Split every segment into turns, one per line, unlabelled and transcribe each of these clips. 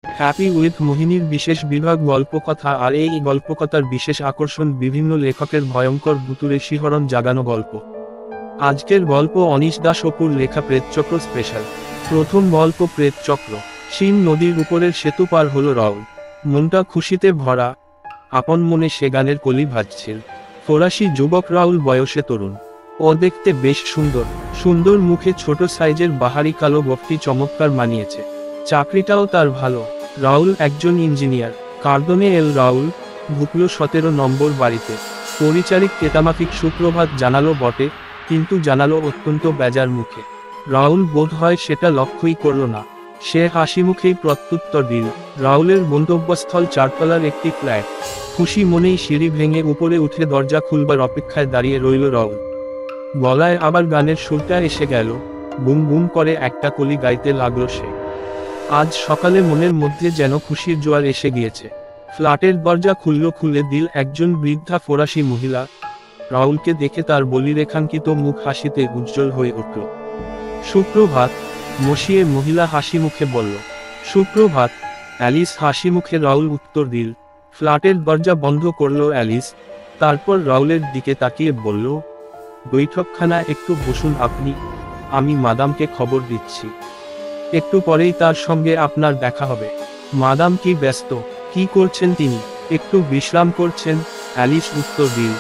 Happy with মোহিনীর বিশেষ বিভাগ গল্পকথা। আর এই গল্পকথার বিশেষ আকর্ষণ বিভিন্ন লেখকের ভয়ঙ্কর ভুতুড়ে শিহরণ জাগানো গল্প। আজকের গল্প অনিশ দাস অপুর লেখা প্রেতচক্র স্পেশাল। প্রথম গল্প প্রেতচক্র। শিন নদীর উপরের সেতু পার হলো রাউল। মনটা খুশিতে ভরা। আপন মনে সে গানের কলি ভাজছিল। ফরাসি যুবক রাউল বয়সে তরুণ। ও দেখতে বেশ সুন্দর। সুন্দর মুখে ছোট সাইজের বাহারি কালো গোফটি চমৎকার মানিয়েছে। চাকরিটাও তার ভালো। রাউল একজন ইঞ্জিনিয়ার। কার্দনে এল রাউল ঢুকলো 17 নম্বর বাড়িতে। পরিচারিক কেতামাফিক সুপ্রভাত জানালো বটে, কিন্তু জানালো অত্যন্ত বেজার মুখে। রাউল বোধ হয় সেটা লক্ষ্যই করল না। সে হাসি মুখেই প্রত্যুত্তর দিল। রাউলের গন্তব্যস্থল 4 তলার একটি ফ্ল্যাট। খুশি মনেই সিঁড়ি ভেঙে উপরে উঠে দরজা খুলবার অপেক্ষায় দাঁড়িয়ে রইল রাউল। গলায় আবার গানের সুরটা এসে গেল। বুম বুম করে একটা কলি গাইতে লাগলো সে। আজ সকালে মনের মধ্যে যেন খুশির জোয়ার এসে গিয়েছে। ফ্ল্যাটের দরজা খুলে দিল একজন বৃদ্ধা ফরাসি মহিলা। রাউলকে দেখে তার বলিরেখাঙ্কিত মুখ হাসিতে উজ্জ্বল হয়ে উঠল। সুপ্রভাত, মসিয়ে মহিলা হাসি মুখে বলল। সুপ্রভাত, অ্যালিস হাসি মুখে রাউল উত্তর দিল। ফ্ল্যাটের দরজা বন্ধ করলো অ্যালিস। তারপর রাউলের দিকে তাকিয়ে বলল, বৈঠকখানা একটু বসুন আপনি, আমি মাদামকে খবর দিচ্ছি। একটু পরেই তার সঙ্গে আপনার দেখা হবে। মাদাম কি ব্যস্ত? কি করছেন তিনি? একটু বিশ্রাম করছেন, অ্যালিস উত্তর দিল।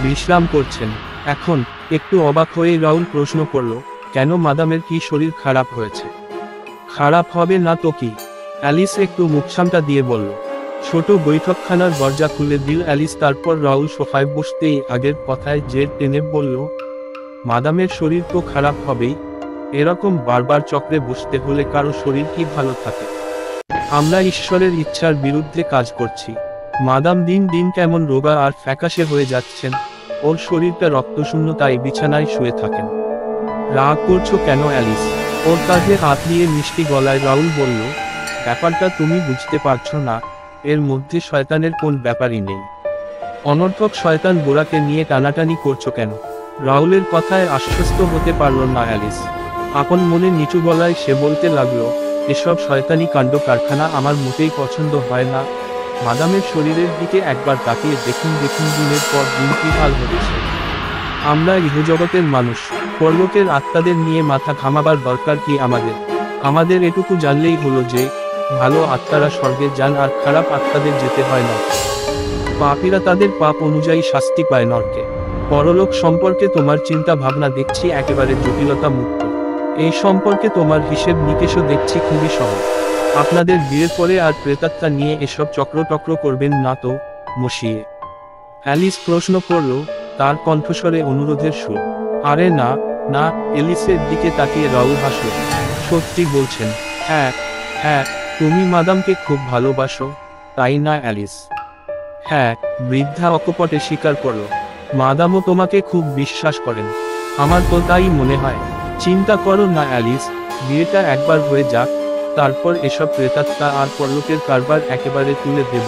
বিশ্রাম করছেন এখন? একটু অবাক হয়ে রাউল প্রশ্ন করল, কেন মাদামের কি শরীর খারাপ হয়েছে? খারাপ হবে না তো কি? অ্যালিস একটু মুখসামটা দিয়ে বলল। ছোট বৈঠকখানার দরজা খুলে দিল অ্যালিস। তারপর রাউল সোফায় বসতেই আগের কথায় জের টেনে বলল, মাদামের শরীর তো খারাপ হবেই। এরকম বারবার চক্রে বসতে হলে কারো শরীর কি ভালো থাকে? আমরা ঈশ্বরের ইচ্ছার বিরুদ্ধে কাজ করছি। মাদাম দিন দিন কেমন রোগা আর ফ্যাকাশে হয়ে যাচ্ছেন। ওর শরীরটা রক্তশূন্য, তাই বিছানায় শুয়ে থাকেন। রাগ করছো কেন অ্যালিস? ওর কাঁধে হাত দিয়ে মিষ্টি গলায় রাউল বলল, ব্যাপারটা তুমি বুঝতে পারছো না। এর মধ্যে শয়তানের কোন ব্যাপারই নেই। অনর্থক শয়তান গোড়াকে নিয়ে টানাটানি করছো কেন? রাউলের কথায় আশ্বস্ত হতে পারল না অ্যালিস। আপন মনে নিচু গলায় সে বলতে লাগলো, এসব শয়তানি কাণ্ড কারখানা আমার মোটেই পছন্দ হয় না। মাদামের শরীরের দিকে একবার তাকিয়ে দেখুন দিনের পর দিন কি হাল হয়েছে। আমরা ইহজগতের মানুষ, পরলোকের আত্মাদের নিয়ে মাথা ঘামাবার দরকার কি আমাদের? আমাদের এটুকু জানলেই হলো যে, ভালো আত্মারা স্বর্গে যান আর খারাপ আত্মাদের যেতে হয় না। পাপীরা তাদের পাপ অনুযায়ী শাস্তি পায় নরকে। পরলোক সম্পর্কে তোমার চিন্তা ভাবনা দেখছি একেবারে জটিলতা মুক্ত। এই সম্পর্কে তোমার হিসেব নিকেশও দেখছি খুবই সহজ। আপনাদের বিয়ের পরে আর প্রেতাত্মা নিয়ে এসব চক্রটক্র করবেন না তো, মসিয়ে? অ্যালিস প্রশ্ন করল, তার কণ্ঠস্বরে অনুরোধের সুর। আরে না না, এলিসের দিকে তাকিয়ে রাউল হাসল। সত্যি বলছেন? হ্যাঁ হ্যাঁ, তুমি মাদামকে খুব ভালোবাসো, তাই না অ্যালিস? হ্যাঁ, বৃদ্ধা অকপটে স্বীকার করল। মাদামও তোমাকে খুব বিশ্বাস করেন। আমার তো তাই মনে হয়। চিন্তা করো না অ্যালিস, বিয়েটা একবার হয়ে যাক, তারপর এসব প্রেতাত্মা আর পরলোকের কারবার একেবারে তুলে দেব।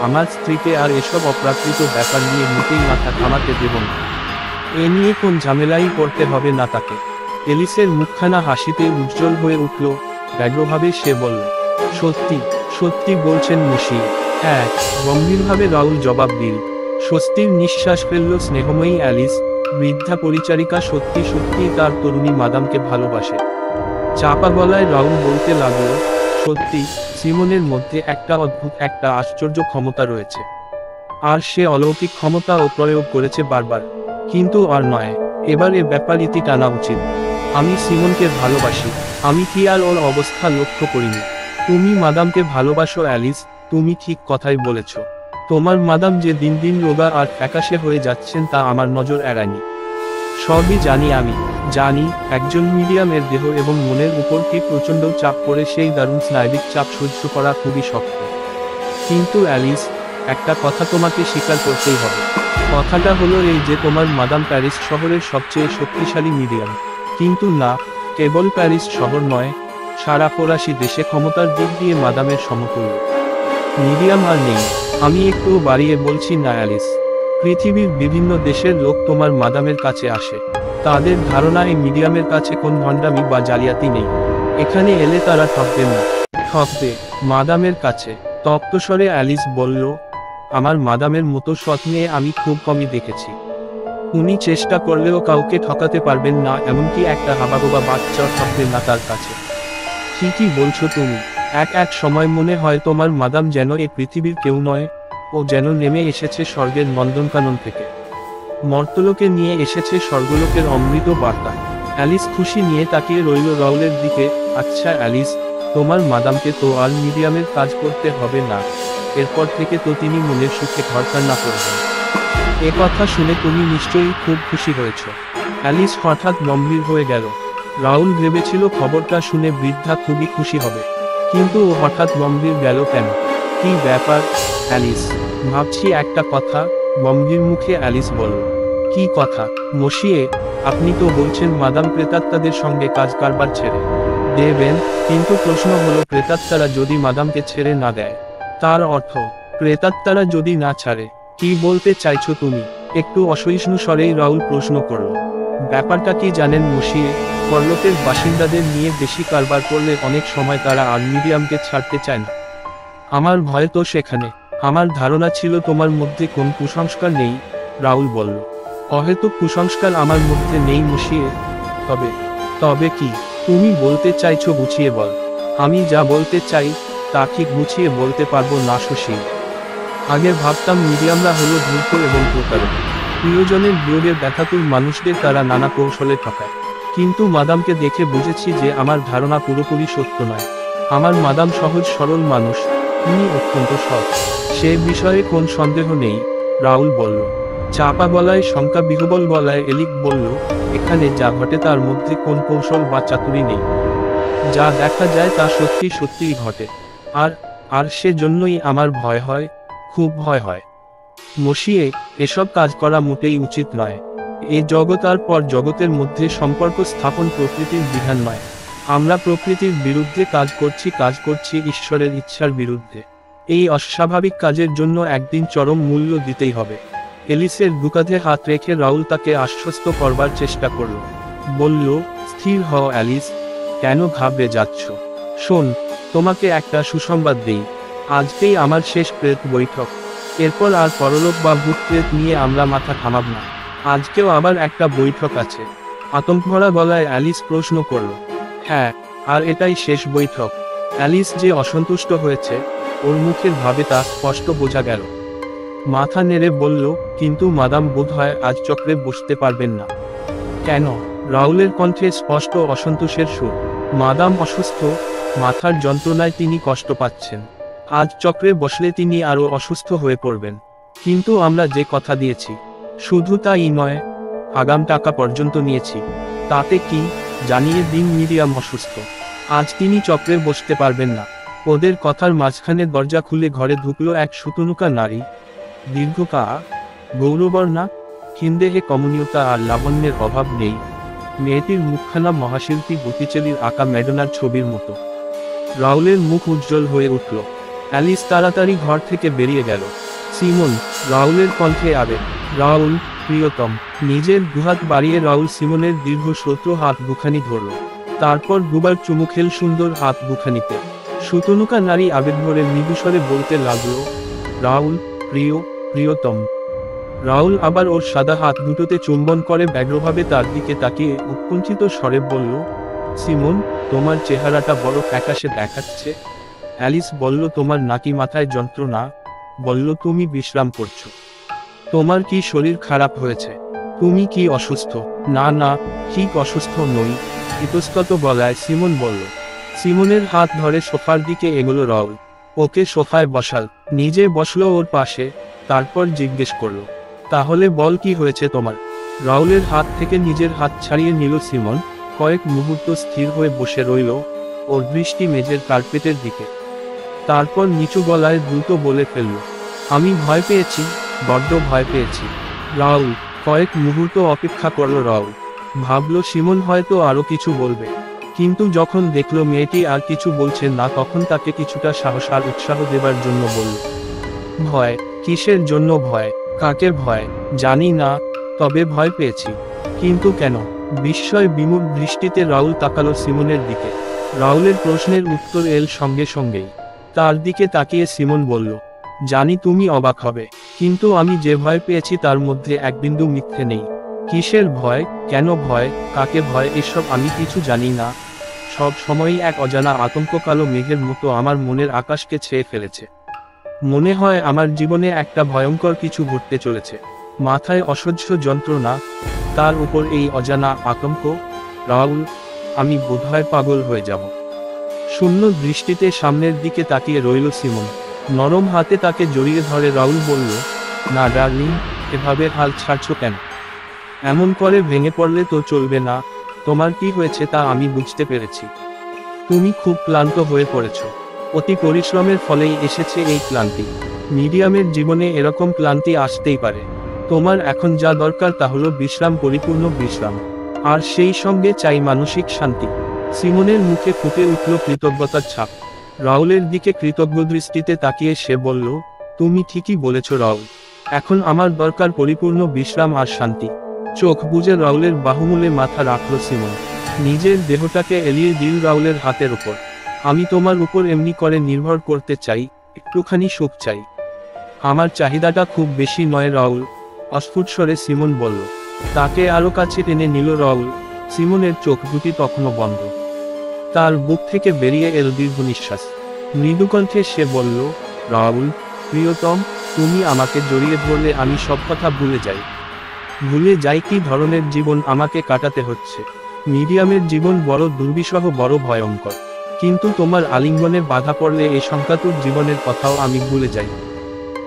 আমার স্ত্রীকে আর এসব অপ্রাকৃত ব্যাপার নিয়ে মোটেই মাথা ঘামাতে দেব না। এ নিয়ে কোন ঝামেলাই করতে হবে না তাকে। এলিসের মুখখানা হাসিতে উজ্জ্বল হয়ে উঠল। ব্যগ্রভাবে সে বলল, সত্যি সত্যি বলছেন মসি? হ্যাঁ, গম্ভীরভাবে রাউল জবাব দিল। স্বস্তির নিঃশ্বাস ফেলল স্নেহময়ী অ্যালিস। বৃদ্ধা পরিচারিকা সত্যি সত্যি তার তরুণী মাদামকে ভালোবাসে। চাপা গলায় রাউল বলতে লাগলো, সত্যি, সিমনের মধ্যে একটা অদ্ভুত, একটা আশ্চর্য ক্ষমতা রয়েছে। আর সে অলৌকিক ক্ষমতা ও প্রয়োগ করেছে বারবার। কিন্তু আর নয়, এবার এ ব্যাপার ইতি টানা উচিত। আমি সিমনকে ভালোবাসি। আমি কি আর ওর অবস্থা লক্ষ্য করিনি? তুমি মাদামকে ভালোবাসো অ্যালিস, তুমি ঠিক কথাই বলেছ। তোমার মাদাম যে দিন দিন রোগা আর ফ্যাকাশে হয়ে যাচ্ছেন তা আমার নজর এড়ায়নি। সবই জানি আমি। জানি একজন মিডিয়ামের দেহ এবং মনের উপর কি প্রচণ্ড চাপ পড়ে, সেই দারুণ স্নায়বিক চাপ সহ্য করা খুবই শক্ত। কিন্তু অ্যালিস, একটা কথা তোমাকে স্বীকার করতেই হবে। কথাটা হলো এই যে, তোমার মাদাম প্যারিস শহরের সবচেয়ে শক্তিশালী মিডিয়াম। কিন্তু না, কেবল প্যারিস শহর নয়, সারা ফরাসি দেশে ক্ষমতার দিক দিয়ে মাদামের সমতুল্য মিডিয়াম আর নেই। আমি একটু বাড়িয়ে বলছি না অ্যালিস। পৃথিবীর বিভিন্ন দেশের লোক তোমার মাদামের কাছে আসে। তাদের ধারণা এই মিডিয়ামের কাছে কোন ভণ্ডামি বা জালিয়াতি নেই। এখানে এলে তারা ঠকবেন না। ঠকবে মাদামের কাছে? তপ্তস্বরে অ্যালিস বলল, আমার মাদামের মতো সৎ মেয়ে আমি খুব কমই দেখেছি। উনি চেষ্টা করলেও কাউকে ঠকাতে পারবেন না, এমনকি একটা হাবাগোবা বাচ্চাও ঠকবে না তার কাছে। ঠিকই বলছো তুমি। এক সময় মনে হয় তোমার মাদাম যেন এই পৃথিবীর কেউ নয়, ও যেন নেমে এসেছে স্বর্গের নন্দনকানন থেকে, মর্তলোকে নিয়ে এসেছে স্বর্গলোকের অমৃত বার্তা। অ্যালিস খুশি নিয়ে তাকিয়ে রইল রাউলের দিকে। আচ্ছা অ্যালিস, তোমার মাদামকে তো আর মিডিয়ামের কাজ করতে হবে না, এরপর থেকে তো তিনি মনের সুখে ঘরকান্না করবেন। এ কথা শুনে তুমি নিশ্চয়ই খুব খুশি হয়েছ। অ্যালিস হঠাৎ গম্ভীর হয়ে গেল। রাউল ভেবেছিল খবরটা শুনে বৃদ্ধা খুবই খুশি হবে, কিন্তু ও হঠাৎ গম্ভীর গেল কেন? কি ব্যাপার অ্যালিস? ভাবছি একটা কথা, গম্ভীর মুখে অ্যালিস বলল। কি কথা মসিয়ে? আপনি তো বলছেন মাদাম প্রেতাত্মাদের সঙ্গে কাজ কারবার ছেড়ে দেবেন, কিন্তু প্রশ্ন হলো প্রেতাত্মারা যদি মাদামকে ছেড়ে না দেয়? তার অর্থ প্রেতাত্মারা যদি না ছাড়ে? কি বলতে চাইছো তুমি? একটু অসহিষ্ণু স্বরেই রাউল প্রশ্ন করল। ব্যাপারটা কি জানেন মসিয়ে, পরলোকের বাসিন্দাদের নিয়ে বেশি কারবার করলে অনেক সময় তারা আর মিডিয়ামকে ছাড়তে চায় না। আমার ভয় তো সেখানে। আমার ধারণা ছিল তোমার মধ্যে কোন কুসংস্কার নেই, রাউল বলল। অহেতুক কুসংস্কার আমার মধ্যে নেই মসিয়ে। তবে তবে কি তুমি বলতে চাইছো গুছিয়ে বল। আমি যা বলতে চাই তা ঠিক গুছিয়ে বলতে পারবো না শশী। আগে ভাবতাম মিডিয়ামরা হলো ধূর্ত এবং প্রতারক, প্রিয়জনের বিয়োগের ব্যথাতুর মানুষদের তারা নানা কৌশলে ঠকায়। কিন্তু মাদামকে দেখে বুঝেছি যে আমার ধারণা পুরোপুরি সত্য নয়। আমার মাদাম সহজ সরল মানুষ, তিনি অত্যন্ত সৎ, সে বিষয়ে কোন সন্দেহ নেই, রাউল বলল। চাপা গলায় শঙ্কা বিহবল গলায় এলিক বলল, এখানে যা ঘটে তার মধ্যে কোন কৌশল বা চাতুরি নেই। যা দেখা যায় তা সত্যি সত্যিই ঘটে। আর আর সেজন্যই আমার ভয় হয়, খুব ভয় হয় মসিয়ে। এসব কাজ করা মোটেই উচিত নয়। এই জগৎ আর পর জগতের মধ্যে সম্পর্ক স্থাপন প্রকৃতির বিধান নয়। আমরা প্রকৃতির বিরুদ্ধে কাজ করছি ঈশ্বরের ইচ্ছার বিরুদ্ধে। এই অস্বাভাবিক কাজের জন্য একদিন চরম মূল্য দিতেই হবে। এলিসের বুকাধে হাত রেখে রাউল তাকে আশ্বস্ত করবার চেষ্টা করল। বলল, স্থির হও অ্যালিস, কেন ঘাবড়ে যাচ্ছ? শোন, তোমাকে একটা সুসংবাদ দেই। আজকেই আমার শেষ প্রেত বৈঠক। এরপর আর পরলোক বা ভূত প্রেত নিয়ে আমরা মাথা ঘামাব না। আজকেও আবার একটা বৈঠক আছে। আতঙ্কভরা গলায় অ্যালিস প্রশ্ন করল। হ্যাঁ, আর এটাই শেষ বৈঠক? অ্যালিস যে অসন্তুষ্ট হয়েছে, ওর মুখের ভাবে তা স্পষ্ট বোঝা গেল। মাথা নেড়ে বলল, কিন্তু মাদাম বোধহয় আজ চক্রে বসতে পারবেন না। কেন? রাউলের কণ্ঠে স্পষ্ট অসন্তোষের সুর। মাদাম অসুস্থ, মাথার যন্ত্রণায় তিনি কষ্ট পাচ্ছেন। আজ চক্রে বসলে তিনি আরও অসুস্থ হয়ে পড়বেন। কিন্তু আমরা যে কথা দিয়েছি, শুধু তাই নয়, আগাম টাকা পর্যন্ত নিয়েছি। তাতে কি? জানিয়ে দিন মিডিয়াম অসুস্থ, আজ তিনি চক্রে বসতে পারবেন না। ওদের কথার মাঝখানে দরজা খুলে ঘরে ঢুকলো এক সুতনুকা নারী, দীর্ঘকা, গৌরবর্ণা, হিন্দেহে কমনীয়তা আর লাবণ্যের অভাব নেই। মেয়েটির মুখখানা মহাশিল্পী বতিচেলির আঁকা ম্যাডোনার ছবির মতো। রাউলের মুখ উজ্জ্বল হয়ে উঠল। অ্যালিস তাড়াতাড়ি ঘর থেকে বেরিয়ে গেল। সিমন, রাউলের কণ্ঠে আবেগ। রাউল, প্রিয়তম। নিজের দুহাত বাড়িয়ে রাউল সিমনের দীর্ঘ শত্রু হাত দুখানি ধরল। তারপর দুবার চুমু খেল সুন্দর হাত দুখানিতে। সুতনুকা নারী আবেগ ভরে মৃদুস্বরে বলতে লাগলো, রাউল, প্রিয়, প্রিয়তম। রাউল আবার ওর সাদা হাত দুটোতে চুম্বন করে ব্যগ্রভাবে তার দিকে তাকিয়ে উৎকণ্ঠিত স্বরে বলল, সিমন, তোমার চেহারাটা বড় ফ্যাকাশে দেখাচ্ছে। অ্যালিস বলল, তোমার নাকি মাথায় যন্ত্রণা? বলল, তুমি বিশ্রাম করছো? তোমার কি শরীর খারাপ হয়েছে? তুমি কি অসুস্থ? না না, ঠিক অসুস্থ নই, ইতস্তত গলায় সিমন বলল। সিমনের হাত ধরে সোফার দিকে এগোলো রাউল। ওকে সোফায় বসাল, নিজে বসলো ওর পাশে। তারপর জিজ্ঞেস করলো, তাহলে বল কি হয়েছে তোমার? রাউলের হাত থেকে নিজের হাত ছাড়িয়ে নিল সিমন। কয়েক মুহূর্ত স্থির হয়ে বসে রইল, ওর দৃষ্টি মেঝের কার্পেটের দিকে। তারপর নিচু গলায় দ্রুত বলে ফেলল, আমি ভয় পেয়েছি, বড্ড ভয় পেয়েছি। রাউল কয়েক মুহূর্ত অপেক্ষা করল। রাউল ভাবল সিমন হয়তো আরো কিছু বলবে, কিন্তু যখন দেখল মেয়েটি আর কিছু বলছে না, তখন তাকে কিছুটা সাহস আর উৎসাহ দেবার জন্য বলল, ভয়? কিসের জন্য ভয়? কাকে ভয়? জানি না, তবে ভয় পেয়েছি। কিন্তু কেন? বিস্ময় বিমূঢ় দৃষ্টিতে রাউল তাকালো সিমনের দিকে। রাহুলের প্রশ্নের উত্তর এল সঙ্গে সঙ্গেই। তার দিকে তাকিয়ে সিমন বলল, জানি তুমি অবাক হবে, কিন্তু আমি যে ভয় পেয়েছি তার মধ্যে এক বিন্দু মিথ্যে নেই। কিসের ভয়, কেন ভয়, কাকে ভয়, এসব আমি কিছু জানি না। সব সময়ই এক অজানা আতঙ্ক কালো মেঘের মতো আমার মনের আকাশকে ছেয়ে ফেলেছে। মনে হয় আমার জীবনে একটা ভয়ঙ্কর কিছু ঘটতে চলেছে। মাথায় অসহ্য যন্ত্রণা, তার উপর এই অজানা আতঙ্ক। রাহুল, আমি বোধহয় পাগল হয়ে যাব। শূন্য দৃষ্টিতে সামনের দিকে তাকিয়ে রইল সিমন। নরম হাতে তাকে জড়িয়ে ধরে রাহুল বলল, না ডার্লিং, এভাবে হাল ছাড়ছো কেন? এমন করে ভেঙে পড়লে তো চলবে না। তোমার কি হয়েছে তা আমি বুঝতে পেরেছি। তুমি খুব ক্লান্ত হয়ে পড়েছ। অতি পরিশ্রমের ফলেই এসেছে এই ক্লান্তি। মিডিয়ামের জীবনে এরকম ক্লান্তি আসতেই পারে। তোমার এখন যা দরকার তা হলো বিশ্রাম, পরিপূর্ণ বিশ্রাম। আর সেই সঙ্গে চাই মানসিক শান্তি। সিমনের মুখে ফুটে উঠল কৃতজ্ঞতার ছাপ। রাহুলের দিকে কৃতজ্ঞ দৃষ্টিতে তাকিয়ে সে বলল, তুমি ঠিকই বলেছ রাহুল, এখন আমার দরকার পরিপূর্ণ বিশ্রাম আর শান্তি। চোখ বুজে রাহুলের বাহুমূলে মাথা রাখল সিমন। নিজের দেহটাকে এলিয়ে দিল রাহুলের হাতের ওপর। আমি তোমার উপর এমনি করে নির্ভর করতে চাই, একটুখানি সুখ চাই। আমার চাহিদাটা খুব বেশি নয় রাহুল, অস্ফুট স্বরে সিমন বলল। তাকে আরো কাছে টেনে নিল রাহুল। সিমনের চোখ দুটি তখনও বন্ধ। তার বুক থেকে বেরিয়ে এল দীর্ঘ নিঃশ্বাস। মৃদুকণ্ঠে সে বলল, রাহুল প্রিয়তম, তুমি আমাকে জড়িয়ে ধরলে আমি সব কথা ভুলে যাই। ভুলে যাই কি ধরনের জীবন আমাকে কাটাতে হচ্ছে। মিডিয়ামের জীবন বড় দুর্বিষহ, বড় ভয়ঙ্কর। কিন্তু তোমার আলিঙ্গনে বাধা পড়লে এই শঙ্কাতুর জীবনের কথাও আমি ভুলে যাই।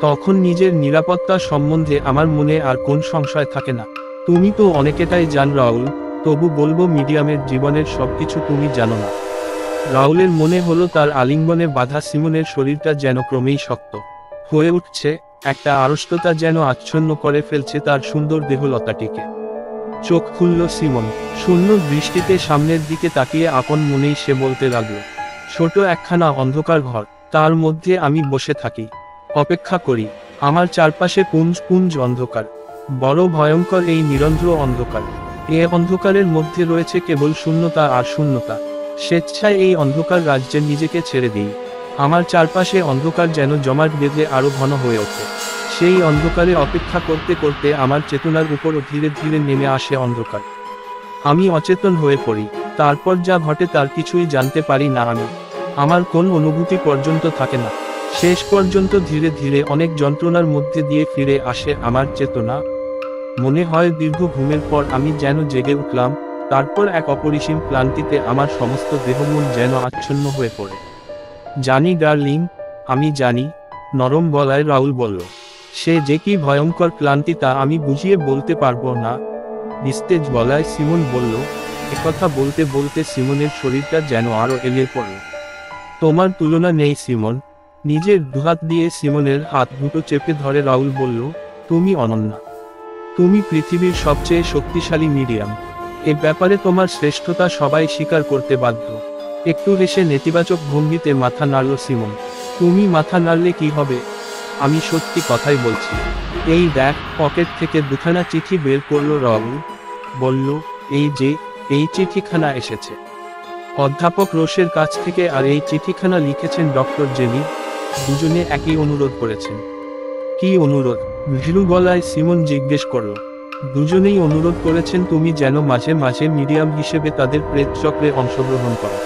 তখন নিজের নিরাপত্তা সম্বন্ধে আমার মনে আর কোন সংশয় থাকে না। তুমি তো অনেকটাই জান রাহুল, তবু বলবো মিডিয়ামের জীবনের সবকিছু তুমি জানো না। রাহুলের মনে হলো তার আলিঙ্গনে বাধা সিমনের শরীরটা যেন ক্রমেই শক্ত হয়ে উঠছে। একটা আড়ষ্টতা যেন আচ্ছন্ন করে ফেলছে তার সুন্দর দেহলতাটিকে। চোখ খুলল সিমন। শূন্য দৃষ্টিতে সামনের দিকে তাকিয়ে আপন মনেই সে বলতে লাগলো, ছোট একখানা অন্ধকার ঘর, তার মধ্যে আমি বসে থাকি, অপেক্ষা করি। আমার চারপাশে পুঞ্জ পুঞ্জ অন্ধকার, বড় ভয়ঙ্কর এই নিরন্ধ্র অন্ধকার। এ অন্ধকারের মধ্যে রয়েছে কেবল শূন্যতা আর শূন্যতা। স্বেচ্ছায় এই অন্ধকার রাজ্যে নিজেকে ছেড়ে দিই। আমার চারপাশে অন্ধকার যেন জমাট বেঁধে আরো ঘন হয়ে ওঠে। সেই অন্ধকারে অপেক্ষা করতে করতে আমার চেতনার উপর ধীরে ধীরে নেমে আসে অন্ধকার। আমি অচেতন হয়ে পড়ি। তারপর যা ঘটে তার কিছুই জানতে পারি না আমি। আমার কোন অনুভূতি পর্যন্ত থাকে না। শেষ পর্যন্ত ধীরে ধীরে অনেক যন্ত্রণার মধ্যে দিয়ে ফিরে আসে আমার চেতনা। মনে হয় দীর্ঘ ঘুমের পর আমি যেন জেগে উঠলাম। তারপর এক অপরিসীম ক্লান্তিতে আমার সমস্ত দেহমন যেন আচ্ছন্ন হয়ে পড়ে। জানি ডার্লিং, আমি জানি, নরম গলায় রাহুল বলল। সে যে কি ভয়ঙ্কর ক্লান্তি তা আমি বুঝিয়ে বলতে পারবো না। নিস্তেজ গলায় সিমন বলল। একথা বলতে বলতে সিমনের শরীরটা যেন আরো এলিয়ে পড়ল। তোমার তুলনা নেই সিমন। নিজের দুহাত দিয়ে সিমনের হাত দুটো চেপে ধরে রাহুল বলল, তুমি অনন্যা। তুমি পৃথিবীর সবচেয়ে শক্তিশালী মিডিয়াম। এ ব্যাপারে তোমার শ্রেষ্ঠতা সবাই স্বীকার করতে বাধ্য। একটু হেসে নেতিবাচক ভঙ্গিতে মাথা নাড়ল সিমন। তুমি মাথা নাড়লে কি হবে? আমি সত্যি কথাই বলছি। এই দেখ, পকেট থেকে দুখানা চিঠি বের করলো রাহুল। বলল, এই যে, এই চিঠিখানা এসেছে অধ্যাপক রোসের কাছ থেকে, আর এই চিঠিখানা লিখেছেন ডক্টর জেনি। দুজনে একই অনুরোধ করেছেন। কি অনুরোধ? ভীরু গলায় সিমন জিজ্ঞেস করল। দুজনেই অনুরোধ করেছেন তুমি যেন মাঝে মাঝে মিডিয়াম হিসেবে তাদের প্রেতচক্রে অংশগ্রহণ করো।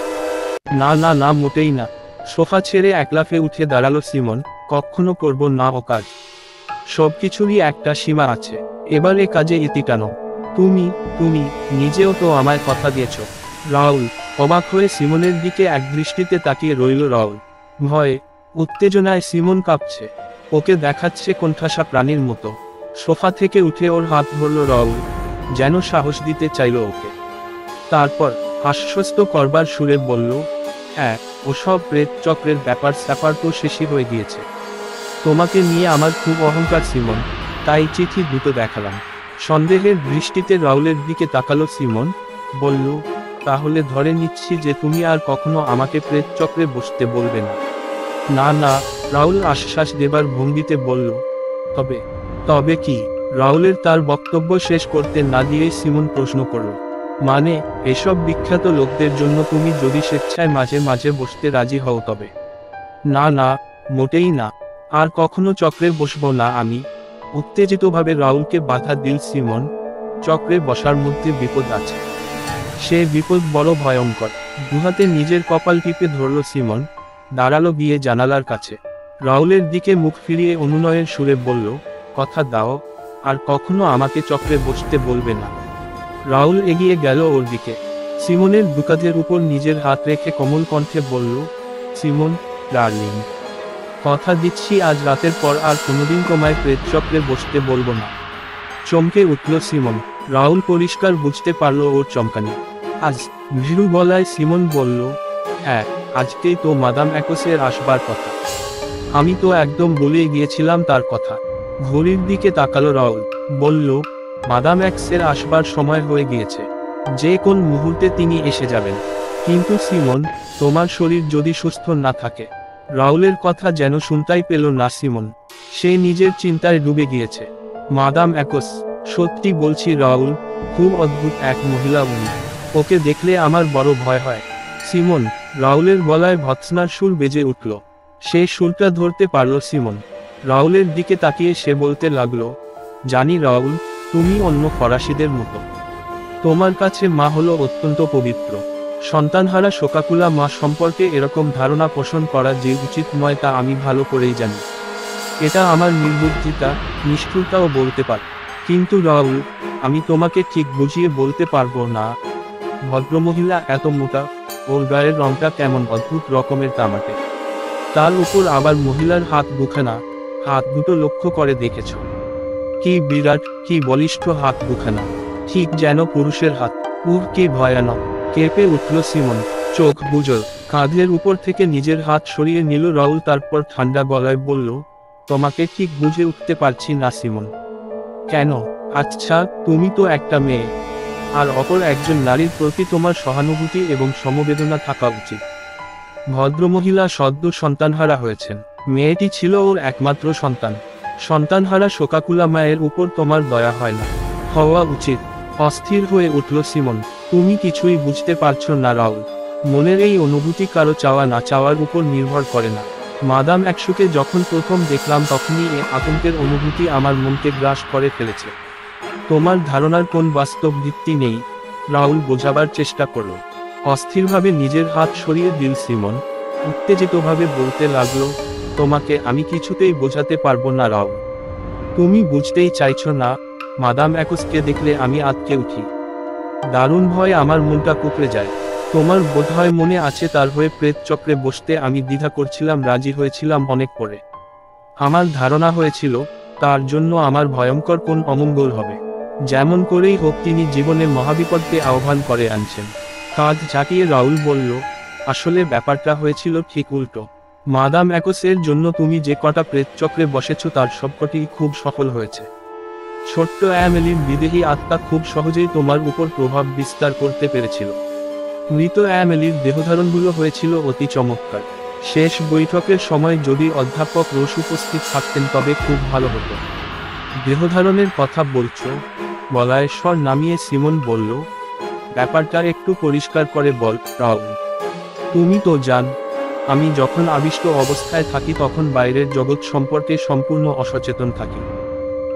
না না না, মোটেই না। সোফা ছেড়ে একলাফে উঠে দাঁড়ালো সিমন। কখনো করব না ও কাজ। সবকিছুরই একটা সীমা আছে। এবার এ কাজে ইতি টানো। তুমি তুমি নিজেও তো আমায় কথা দিয়েছ। রাহুল অবাক হয়ে সিমনের দিকে একদৃষ্টিতে তাকিয়ে রইল রাহুল। ভয়ে, উত্তেজনায় সিমন কাঁপছে। ওকে দেখাচ্ছে কোণঠাসা প্রাণীর মতো। সোফা থেকে উঠে ওর হাত ধরল রাহুল, যেন সাহস দিতে চাইল ওকে। তারপর আশ্বস্ত করবার সুরে বলল, হ্যাঁ, ওসব প্রেত চক্রের ব্যাপার স্যাপার তো শেষই হয়ে গিয়েছে। তোমাকে নিয়ে আমার খুব অহংকার সিমন, তাই চিঠি দুটো দেখালাম। সন্দেহের দৃষ্টিতে রাহুলের দিকে তাকালো সিমন। বলল, তাহলে ধরে নিচ্ছি যে তুমি আর কখনো আমাকে প্রেত চক্রে বসতে বলবে না? না না, রাহুল আশ্বাস দেবার ভঙ্গিতে বলল। তবে তবে কি? রাহুলের তার বক্তব্য শেষ করতে না দিয়ে সিমন প্রশ্ন করল। মানে, এসব বিখ্যাত লোকদের জন্য তুমি যদি স্বেচ্ছায় মাঝে মাঝে বসতে রাজি হও তবে? না না, মোটেই না। আর কখনো চক্রে বসবো না আমি। উত্তেজিতভাবে রাউলকে বাধা দিল সিমন। চক্রে বসার মধ্যে বিপদ আছে। সে বিপদ বড় ভয়ঙ্কর। দুহাতে নিজের কপাল টিপে ধরল সিমন। দাঁড়ালো গিয়ে জানালার কাছে। রাউলের দিকে মুখ ফিরিয়ে অনুনয়ের সুরে বলল, কথা দাও, আর কখনো আমাকে চক্রে বসতে বলবে না। রাউল এগিয়ে গেল ওর দিকে। সিমনের দুকাঁধের উপর নিজের হাত রেখে কোমল কণ্ঠে বলল, সিমন ডার্লিং, কথা দিচ্ছি আজ রাতের পর আর কোনোদিন তোমায় প্রেত চক্রে বসতে বলবো না। চমকে উঠল সিমন। রাউল পরিষ্কার বুঝতে পারল ওর চমকানি। আজ? ভীরু গলায় সিমন বলল, হ্যাঁ, আজকেই তো মাদাম অ্যাকোসের আসবার কথা। আমি তো একদম বলে গিয়েছিলাম তার কথা। ঘড়ির দিকে তাকালো রাউল। বলল, মাদাম অ্যাক্সের আসবার সময় হয়ে গিয়েছে। যে কোন মুহূর্তে তিনি এসে যাবেন। কিন্তু সিমন, তোমার শরীর যদি সুস্থ না থাকে। রাউলের কথা যেন শুনতেই পেল না সিমন। সে নিজের চিন্তায় ডুবে গিয়েছে। মাদাম অ্যাকোস? সত্যি বলছি রাউল, খুব অদ্ভুত এক মহিলা উনি। ওকে দেখলে আমার বড় ভয় হয়। সিমন? রাউলের গলায় ভৎসনার সুর বেজে উঠল। সে সুরটা ধরতে পারল সিমন। রাউলের দিকে তাকিয়ে সে বলতে লাগলো, জানি রাউল, তুমি অন্য ফরাসিদের মতো। তোমার কাছে মা হলো অত্যন্ত পবিত্র। সন্তানহারা শোকাকুলা মা সম্পর্কে এরকম ধারণা পোষণ করা যে উচিত নয় তা আমি ভালো করেই জানি। এটা আমার নির্বুদ্ধিতা, নিষ্ঠুরতাও বলতে পার। কিন্তু রাউল, আমি তোমাকে ঠিক বুঝিয়ে বলতে পারবো না। ভদ্রমহিলা এত মোটা, ওর গায়ের রংটা কেমন অদ্ভুত রকমের তামাটে। তার উপর আবার মহিলার হাত দুখানা। হাত দুটো লক্ষ্য করে দেখেছ? কি বিরাট, কি বলিষ্ঠ হাত দুখানা। ঠিক যেন পুরুষের হাত। কি ভয়ানক। কেঁপে উঠল সিমন। চোখ বুজল। কাঁধের উপর থেকে নিজের হাত সরিয়ে নিল রাউল। তারপর ঠান্ডা গলায় বলল, তোমাকে ঠিক বুঝে উঠতে পারছি না সিমন। কেন? আচ্ছা, তুমি তো একটা মেয়ে। আর অপর একজন নারীর প্রতি তোমার সহানুভূতি এবং সমবেদনা থাকা উচিত। ভদ্রমহিলা সদ্য সন্তানহারা হয়েছেন। মেয়েটি ছিল ওর একমাত্র সন্তান। সন্তানহারা শোকাকুলা মায়ের উপর তোমার দয়া হয় না? হওয়া উচিত। অস্থির হয়ে উঠল সিমন। তুমি কিছুই বুঝতে পারছো না রাউল। মনের এই অনুভূতি কারো চাওয়া না চাওয়ার উপর নির্ভর করে না। মাদাম অ্যাকসুকে যখন প্রথম দেখলাম তখনই এ আতঙ্কের অনুভূতি আমার মনকে গ্রাস করে ফেলেছে। তোমার ধারণার কোন বাস্তব ভিত্তি নেই। রাউল বোঝাবার চেষ্টা করল। অস্থিরভাবে নিজের হাত সরিয়ে দিল সিমন। উত্তেজিতভাবে বলতে লাগলো, তোমাকে আমি কিছুতেই বোঝাতে পারবো না রাউল। তুমি বুঝতেই চাইছো না। মাদাম অ্যাকোসকে দেখলে আমি আঁতকে উঠি। দারুণ ভয়, আমার মনটা কুঁকড়ে যায়। তোমার বোধহয় মনে আছে তার হয়ে প্রেত চক্রে বসতে আমি দ্বিধা করছিলাম, রাজি হয়েছিলাম অনেক পরে। আমার ধারণা হয়েছিল, তার জন্য আমার ভয়ঙ্কর কোন অমঙ্গল হবে। যেমন করেই হোক তিনি জীবনে মহাবিপদকে আহ্বান করে আনছেন। কাঁধ ঝাঁকিয়ে রাউল বলল, আসলে ব্যাপারটা হয়েছিল ঠিক উল্টো। মাদাম অ্যাকোসের জন্য তুমি যে কটা প্রেত চক্রে বসেছ তার সবকটিই খুব সফল হয়েছে। ছোট্ট অ্যামেলির বিদেহী আত্মা খুব সহজেই তোমার উপর প্রভাব বিস্তার করতে পেরেছিল। মৃত অ্যামেলির দেহধারণগুলো হয়েছিল অতি চমৎকার। শেষ বৈঠকের সময় যদি অধ্যাপক রোস উপস্থিত থাকতেন তবে খুব ভালো হতো। দেহধারণের কথা বলছো? গলায় স্বর নামিয়ে সিমন বলল, ব্যাপারটা একটু পরিষ্কার করে বল রাউল। তুমি তো জান, আমি যখন আবিষ্ট অবস্থায় থাকি তখন বাইরের জগৎ সম্পর্কে সম্পূর্ণ অসচেতন থাকি।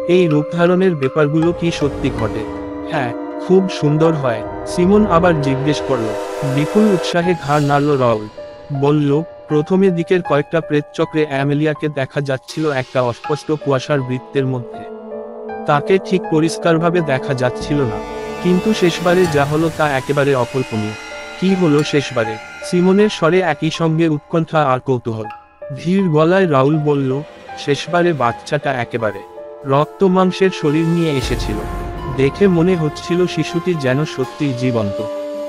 এই রূপধারণের ব্যাপারগুলো কি সত্যি ঘটে? হ্যাঁ, খুব সুন্দর হয়। সিমন আবার জিজ্ঞেস করল। বিপুল উৎসাহে ঘাড় নাড়ল রাউল। বলল, প্রথমে দিকের কয়েকটা প্রেত চক্রে অ্যামেলিয়াকে দেখা যাচ্ছিল একটা অস্পষ্ট কুয়াশার বৃত্তের মধ্যে। তাকে ঠিক পরিষ্কারভাবে দেখা যাচ্ছিল না। কিন্তু শেষবারে যা হলো তা একেবারে অকল্পনীয়। কি হলো শেষবারে? সিমনের স্বরে একই সঙ্গে উৎকণ্ঠা আর কৌতূহল। ধীর গলায় রাউল বলল, শেষবারে বাচ্চাটা একেবারে রক্ত মাংসের শরীর নিয়ে এসেছিল। দেখে মনে হচ্ছিল শিশুটি যেন সত্যিই জীবন্ত।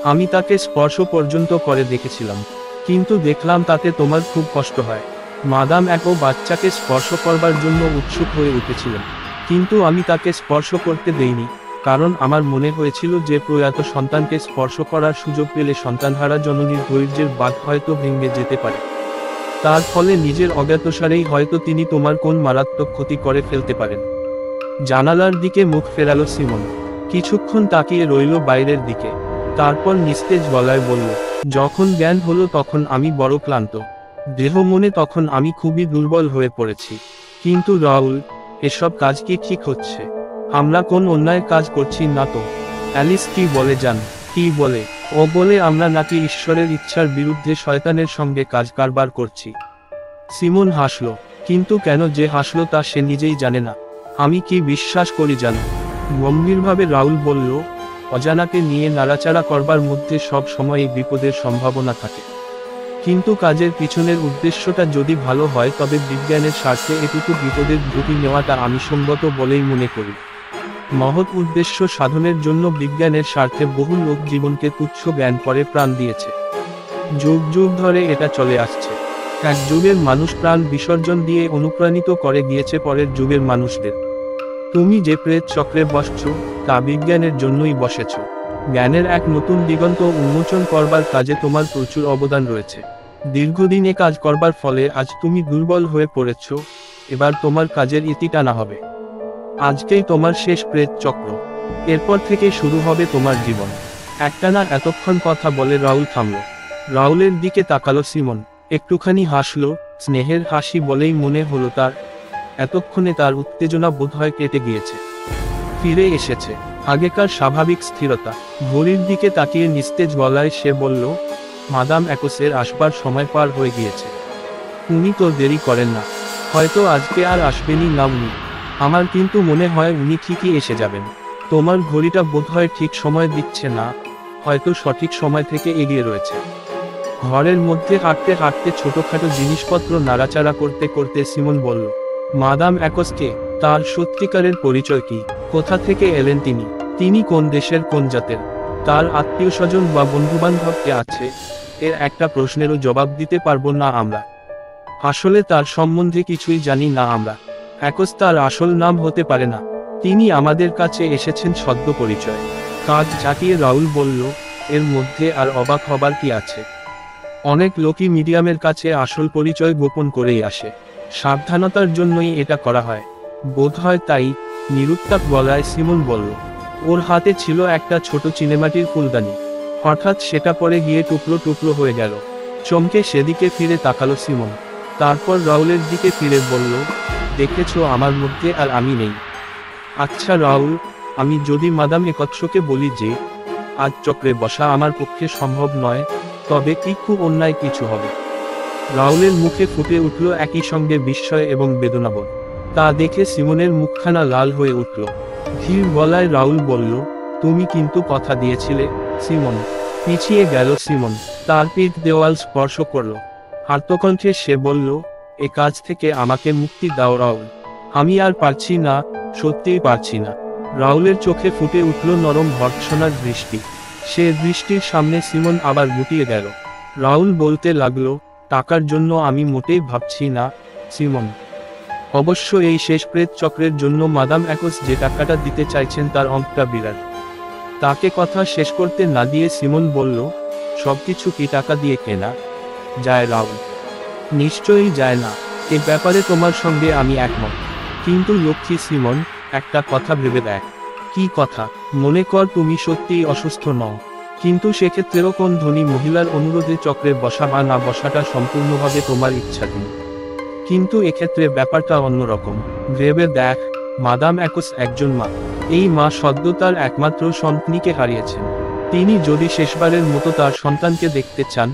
আমি তাকে স্পর্শ পর্যন্ত করে দেখেছিলাম। কিন্তু দেখলাম তাতে তোমার খুব কষ্ট হয়। মাদাম অ্যাকো বাচ্চাকে স্পর্শ করবার জন্য উৎসুক হয়ে উঠেছিলেন। কিন্তু আমি তাকে স্পর্শ করতে দেইনি, কারণ আমার মনে হয়েছিল যে প্রয়াত সন্তানকে স্পর্শ করার সুযোগ পেলে সন্তানহারা জননীর ধৈর্যের বাঁধ হয়তো ভেঙে যেতে পারে। তার ফলে নিজের অজ্ঞাতসারেই হয়তো তিনি তোমার কোন মারাত্মক ক্ষতি করে ফেলতে পারেন। জানালার দিকে মুখ ফেরালো সিমন। কিছুক্ষণ তাকিয়ে রইল বাইরের দিকে। তারপর নিস্তেজ গলায় বলল, যখন জ্ঞান হলো তখন আমি বড় ক্লান্ত, দেহ মনে তখন আমি খুবই দুর্বল হয়ে পড়েছি। কিন্তু রাহুল, এসব কাজ কি ঠিক হচ্ছে? আমরা কোন অন্যায় কাজ করছি না তো? অ্যালিস কি বলে জান? কি বলে? ও বলে আমরা নাকি ঈশ্বরের ইচ্ছার বিরুদ্ধে শয়তানের সঙ্গে কাজ কারবার করছি। সিমন হাসল, কিন্তু কেন যে হাসল তা সে নিজেই জানে না। আমি কি বিশ্বাস করি জানো? গম্ভীরভাবে রাহুল বলল, অজানাকে নিয়ে নাড়াচাড়া করবার মধ্যে সব সময়ই বিপদের সম্ভাবনা থাকে। কিন্তু কাজের পিছনের উদ্দেশ্যটা যদি ভালো হয় তবে বিজ্ঞানের স্বার্থে এটুকু বিপদের ঝুঁকি নেওয়াটা আমি সঙ্গত বলেই মনে করি। মহৎ উদ্দেশ্য সাধনের জন্য বিজ্ঞানের স্বার্থে বহু লোক জীবনকে তুচ্ছ জ্ঞান করে প্রাণ দিয়েছে। যুগ যুগ ধরে এটা চলে আসছে। এক যুগের মানুষ প্রাণ বিসর্জন দিয়ে অনুপ্রাণিত করে গিয়েছে পরের যুগের মানুষদের। তুমি যে প্রেত চক্রে বসছ তা বিজ্ঞানের জন্যই বসেছ। জ্ঞানের এক নতুন দিগন্ত উন্মোচন করবার কাজে তোমার প্রচুর অবদান রয়েছে। দীর্ঘদিনে কাজ করবার ফলে আজ তুমি দুর্বল হয়ে পড়েছ, এবার তোমার কাজের ইতি টানা হবে। আজকেই তোমার শেষ প্রেত চক্র, এরপর থেকে শুরু হবে তোমার জীবন। একটানা এতক্ষণ কথা বলে রাহুল থামল। রাহুলের দিকে তাকালো সিমন, একটুখানি হাসল, স্নেহের হাসি বলেই মনে হলো তার। এতক্ষণে তার উত্তেজনা বোধহয় কেটে গিয়েছে, ফিরে এসেছে আগেকার স্বাভাবিক স্থিরতা। ঘড়ির দিকে তাকিয়ে নিস্তেজ গলায় সে বলল, মাদাম অ্যাকোসের আসবার সময় পার হয়ে গিয়েছে। উনি তো দেরি করেন না, হয়তো আজকে আর আসবেনই না উনি। আমার কিন্তু মনে হয় উনি ঠিকই এসে যাবেন। তোমার ঘড়িটা বোধহয় ঠিক সময় দিচ্ছে না, হয়তো সঠিক সময় থেকে এগিয়ে রয়েছে। ঘরের মধ্যে হাঁটতে হাঁটতে ছোটখাটো জিনিসপত্র নাড়াচাড়া করতে করতে সিমন বলল, মাদাম অ্যাকোসকে, তার সত্যিকারের পরিচয় কি? কোথা থেকে এলেন তিনি? তিনি কোন দেশের কোন জাতের? তার আত্মীয় স্বজন বা বন্ধুবান্ধব কে আছে? এর একটা প্রশ্নেরও জবাব দিতে পারবো না আমরা। আসলে তার সম্বন্ধে কিছুই জানি না আমরা। অ্যাকোস তার আসল নাম হতে পারে না। তিনি আমাদের কাছে এসেছেন সদ্য পরিচয়। কাজ ঝাঁকিয়ে রাহুল বলল, এর মধ্যে আর অবাক হবার কি আছে? অনেক লোকই মিডিয়ামের কাছে আসল পরিচয় গোপন করেই আসে। সাবধানতার জন্যই এটা করা হয়। বোধহয় তাই, নিরুত্তাপ গলায় সিমন বলল। ওর হাতে ছিল একটা ছোট চিনেমাটির ফুলদানি। হঠাৎ সেটা পড়ে গিয়ে টুকরো টুকরো হয়ে গেল। চমকে সেদিকে ফিরে তাকালো সিমন। তারপর রাহুলের দিকে ফিরে বলল, দেখেছো আমার মধ্যে আর আমি নেই। আচ্ছা রাহুল, আমি যদি মাদাম একৎসকে বলি যে আজ চক্রে বসা আমার পক্ষে সম্ভব নয়, তবে কি খুব অন্যায় কিছু হবে? রাহুলের মুখে ফুটে উঠল একই সঙ্গে বিস্ময় এবং বেদনাবোধ। তা দেখে সিমনের মুখখানা লাল হয়ে উঠল। ধীর গলায় রাহুল বলল, তুমি কিন্তু কথা দিয়েছিলে। সিমন পিছিয়ে গেল। সিমন তার পিঠ দেওয়াল স্পর্শ করল। আর্তকণ্ঠে সে বলল, এ কাজ থেকে আমাকে মুক্তি দাও রাহুল। আমি আর পারছি না, সত্যিই পারছি না। রাহুলের চোখে ফুটে উঠল নরম ভর্ৎসনার দৃষ্টি। সে দৃষ্টির সামনে সিমন আবার গুটিয়ে গেল। রাহুল বলতে লাগলো, টাকার জন্য আমি মোটেই ভাবছি না সিমন। অবশ্য এই শেষ প্রেত চক্রের জন্য মাদাম অ্যাকোস যে টাকাটা দিতে চাইছেন তার অঙ্কটা বিরাট। তাকে কথা শেষ করতে না দিয়ে সিমন বলল, সবকিছু কি টাকা দিয়ে কেনা যায় রাহুল? নিশ্চয়ই যায় না। এ ব্যাপারে তোমার সঙ্গে আমি একমত। কিন্তু লক্ষ্মী সিমন, একটা কথা ভেবে দেখ। কি কথা? মনে কর তুমি সত্যিই অসুস্থ নও, কিন্তু সেক্ষেত্রেও কোন ধনী মহিলার অনুরোধে চক্রে বসা বা না বসাটা সম্পূর্ণভাবে তোমার ইচ্ছাধীন। কিন্তু এক্ষেত্রে ব্যাপারটা অন্যরকম। ভেবে দেখ, মাদাম অ্যাকোস একজন মা। এই মা সদ্য তার একমাত্র সন্তানকে হারিয়েছেন। তিনি যদি শেষবারের মতো তার সন্তানকে দেখতে চান,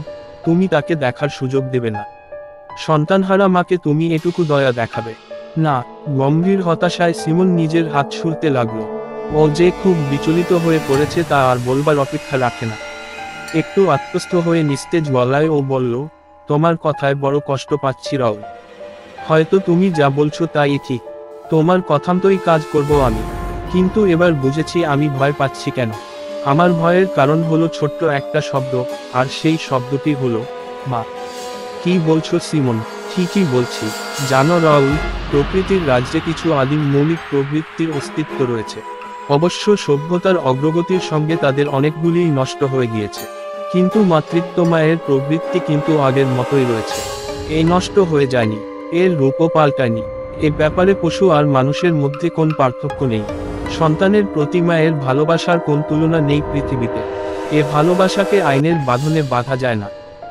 তুমি তাকে দেখার সুযোগ দেবে না। সন্তানহারা মাকে তুমি এটুকু দয়া দেখাবে না? গম্ভীর হতাশায় সিমন নিজের হাত ছুঁড়তে লাগলো। ও যে খুব বিচলিত হয়ে পড়েছে তা আর বলবার অপেক্ষা রাখে না। একটু আত্মস্থ হয়ে নিস্তেজ গলায় ও বলল, তোমার কথায় বড় কষ্ট পাচ্ছি রাহুল। হয়তো তুমি যা বলছো তাই ঠিক। তোমার কথামতোই কাজ করব আমি। কিন্তু এবার বুঝেছি আমি ভয় পাচ্ছি কেন। আমার ভয়ের কারণ হলো ছোট্ট একটা শব্দ, আর সেই শব্দটি হলো মা। কি বলছো সিমন? ঠিকই বলছি। জানো রাহুল, প্রকৃতির রাজ্যে কিছু আদিম মৌলিক প্রবৃত্তির অস্তিত্ব রয়েছে। অবশ্য সভ্যতার অগ্রগতির সঙ্গে তাদের অনেকগুলিই নষ্ট হয়ে গিয়েছে। কিন্তু মাতৃত্ব মায়ের প্রবৃত্তি কিন্তু আগের মতোই রয়েছে। এই নষ্ট হয়ে যায়নি, এর রূপও পাল্টায়নি। এ ব্যাপারে পশু আর মানুষের মধ্যে কোন পার্থক্য নেই। সন্তানের প্রতি মায়ের ভালোবাসার কোন তুলনা নেই পৃথিবীতে। এ ভালোবাসাকে আইনের বাঁধনে বাঁধা যায় না।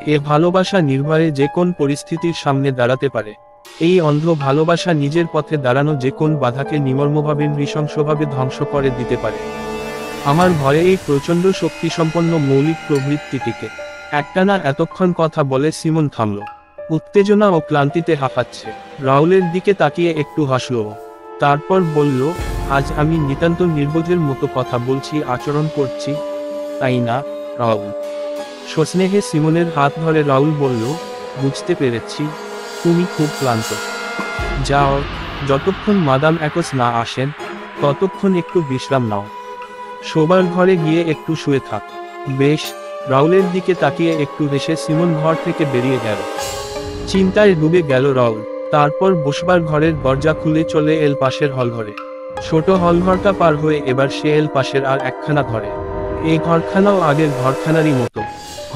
এ ভালোবাসা নির্ভয়ে যে কোন পরিস্থিতির সামনে দাঁড়াতে পারে। এই অন্ধ ভালোবাসা নিজের পথে দাঁড়ানো যে কোন বাধাকে নিমর্মভাবে নৃশংসভাবে ধ্বংস করে দিতে পারে। আমার ভয়ে এই প্রচণ্ড শক্তিসম্পন্ন মৌলিক প্রবৃত্তিটিকে। একটানা এতক্ষণ কথা বলে সিমন থামল। উত্তেজনা ও ক্লান্তিতে হাঁপাচ্ছে। রাহুলের দিকে তাকিয়ে একটু হাসল। তারপর বলল, আজ আমি নিতান্ত নির্বোধের মতো কথা বলছি, আচরণ করছি, তাই না রাহুল? সস্নেহে সিমনের হাত ধরে রাহুল বলল, বুঝতে পেরেছি, তুমি খুব ক্লান্ত। যাও, যতক্ষণ মাদাম অ্যাকোস না আসেন ততক্ষণ একটু বিশ্রাম নাও। শোবার ঘরে গিয়ে একটু শুয়ে থাক। বেশ। রাহুলের দিকে তাকিয়ে একটু হেসে সিমন ঘর থেকে বেরিয়ে গেল। চিন্তায় ডুবে গেল রাহুল। তারপর বসবার ঘরের দরজা খুলে চলে এল পাশের হলঘরে। ছোট হলঘরটা পার হয়ে এবার সে এল পাশের আর একখানা ঘরে। এই ঘরখানাও আগের ঘরখানারই মতো।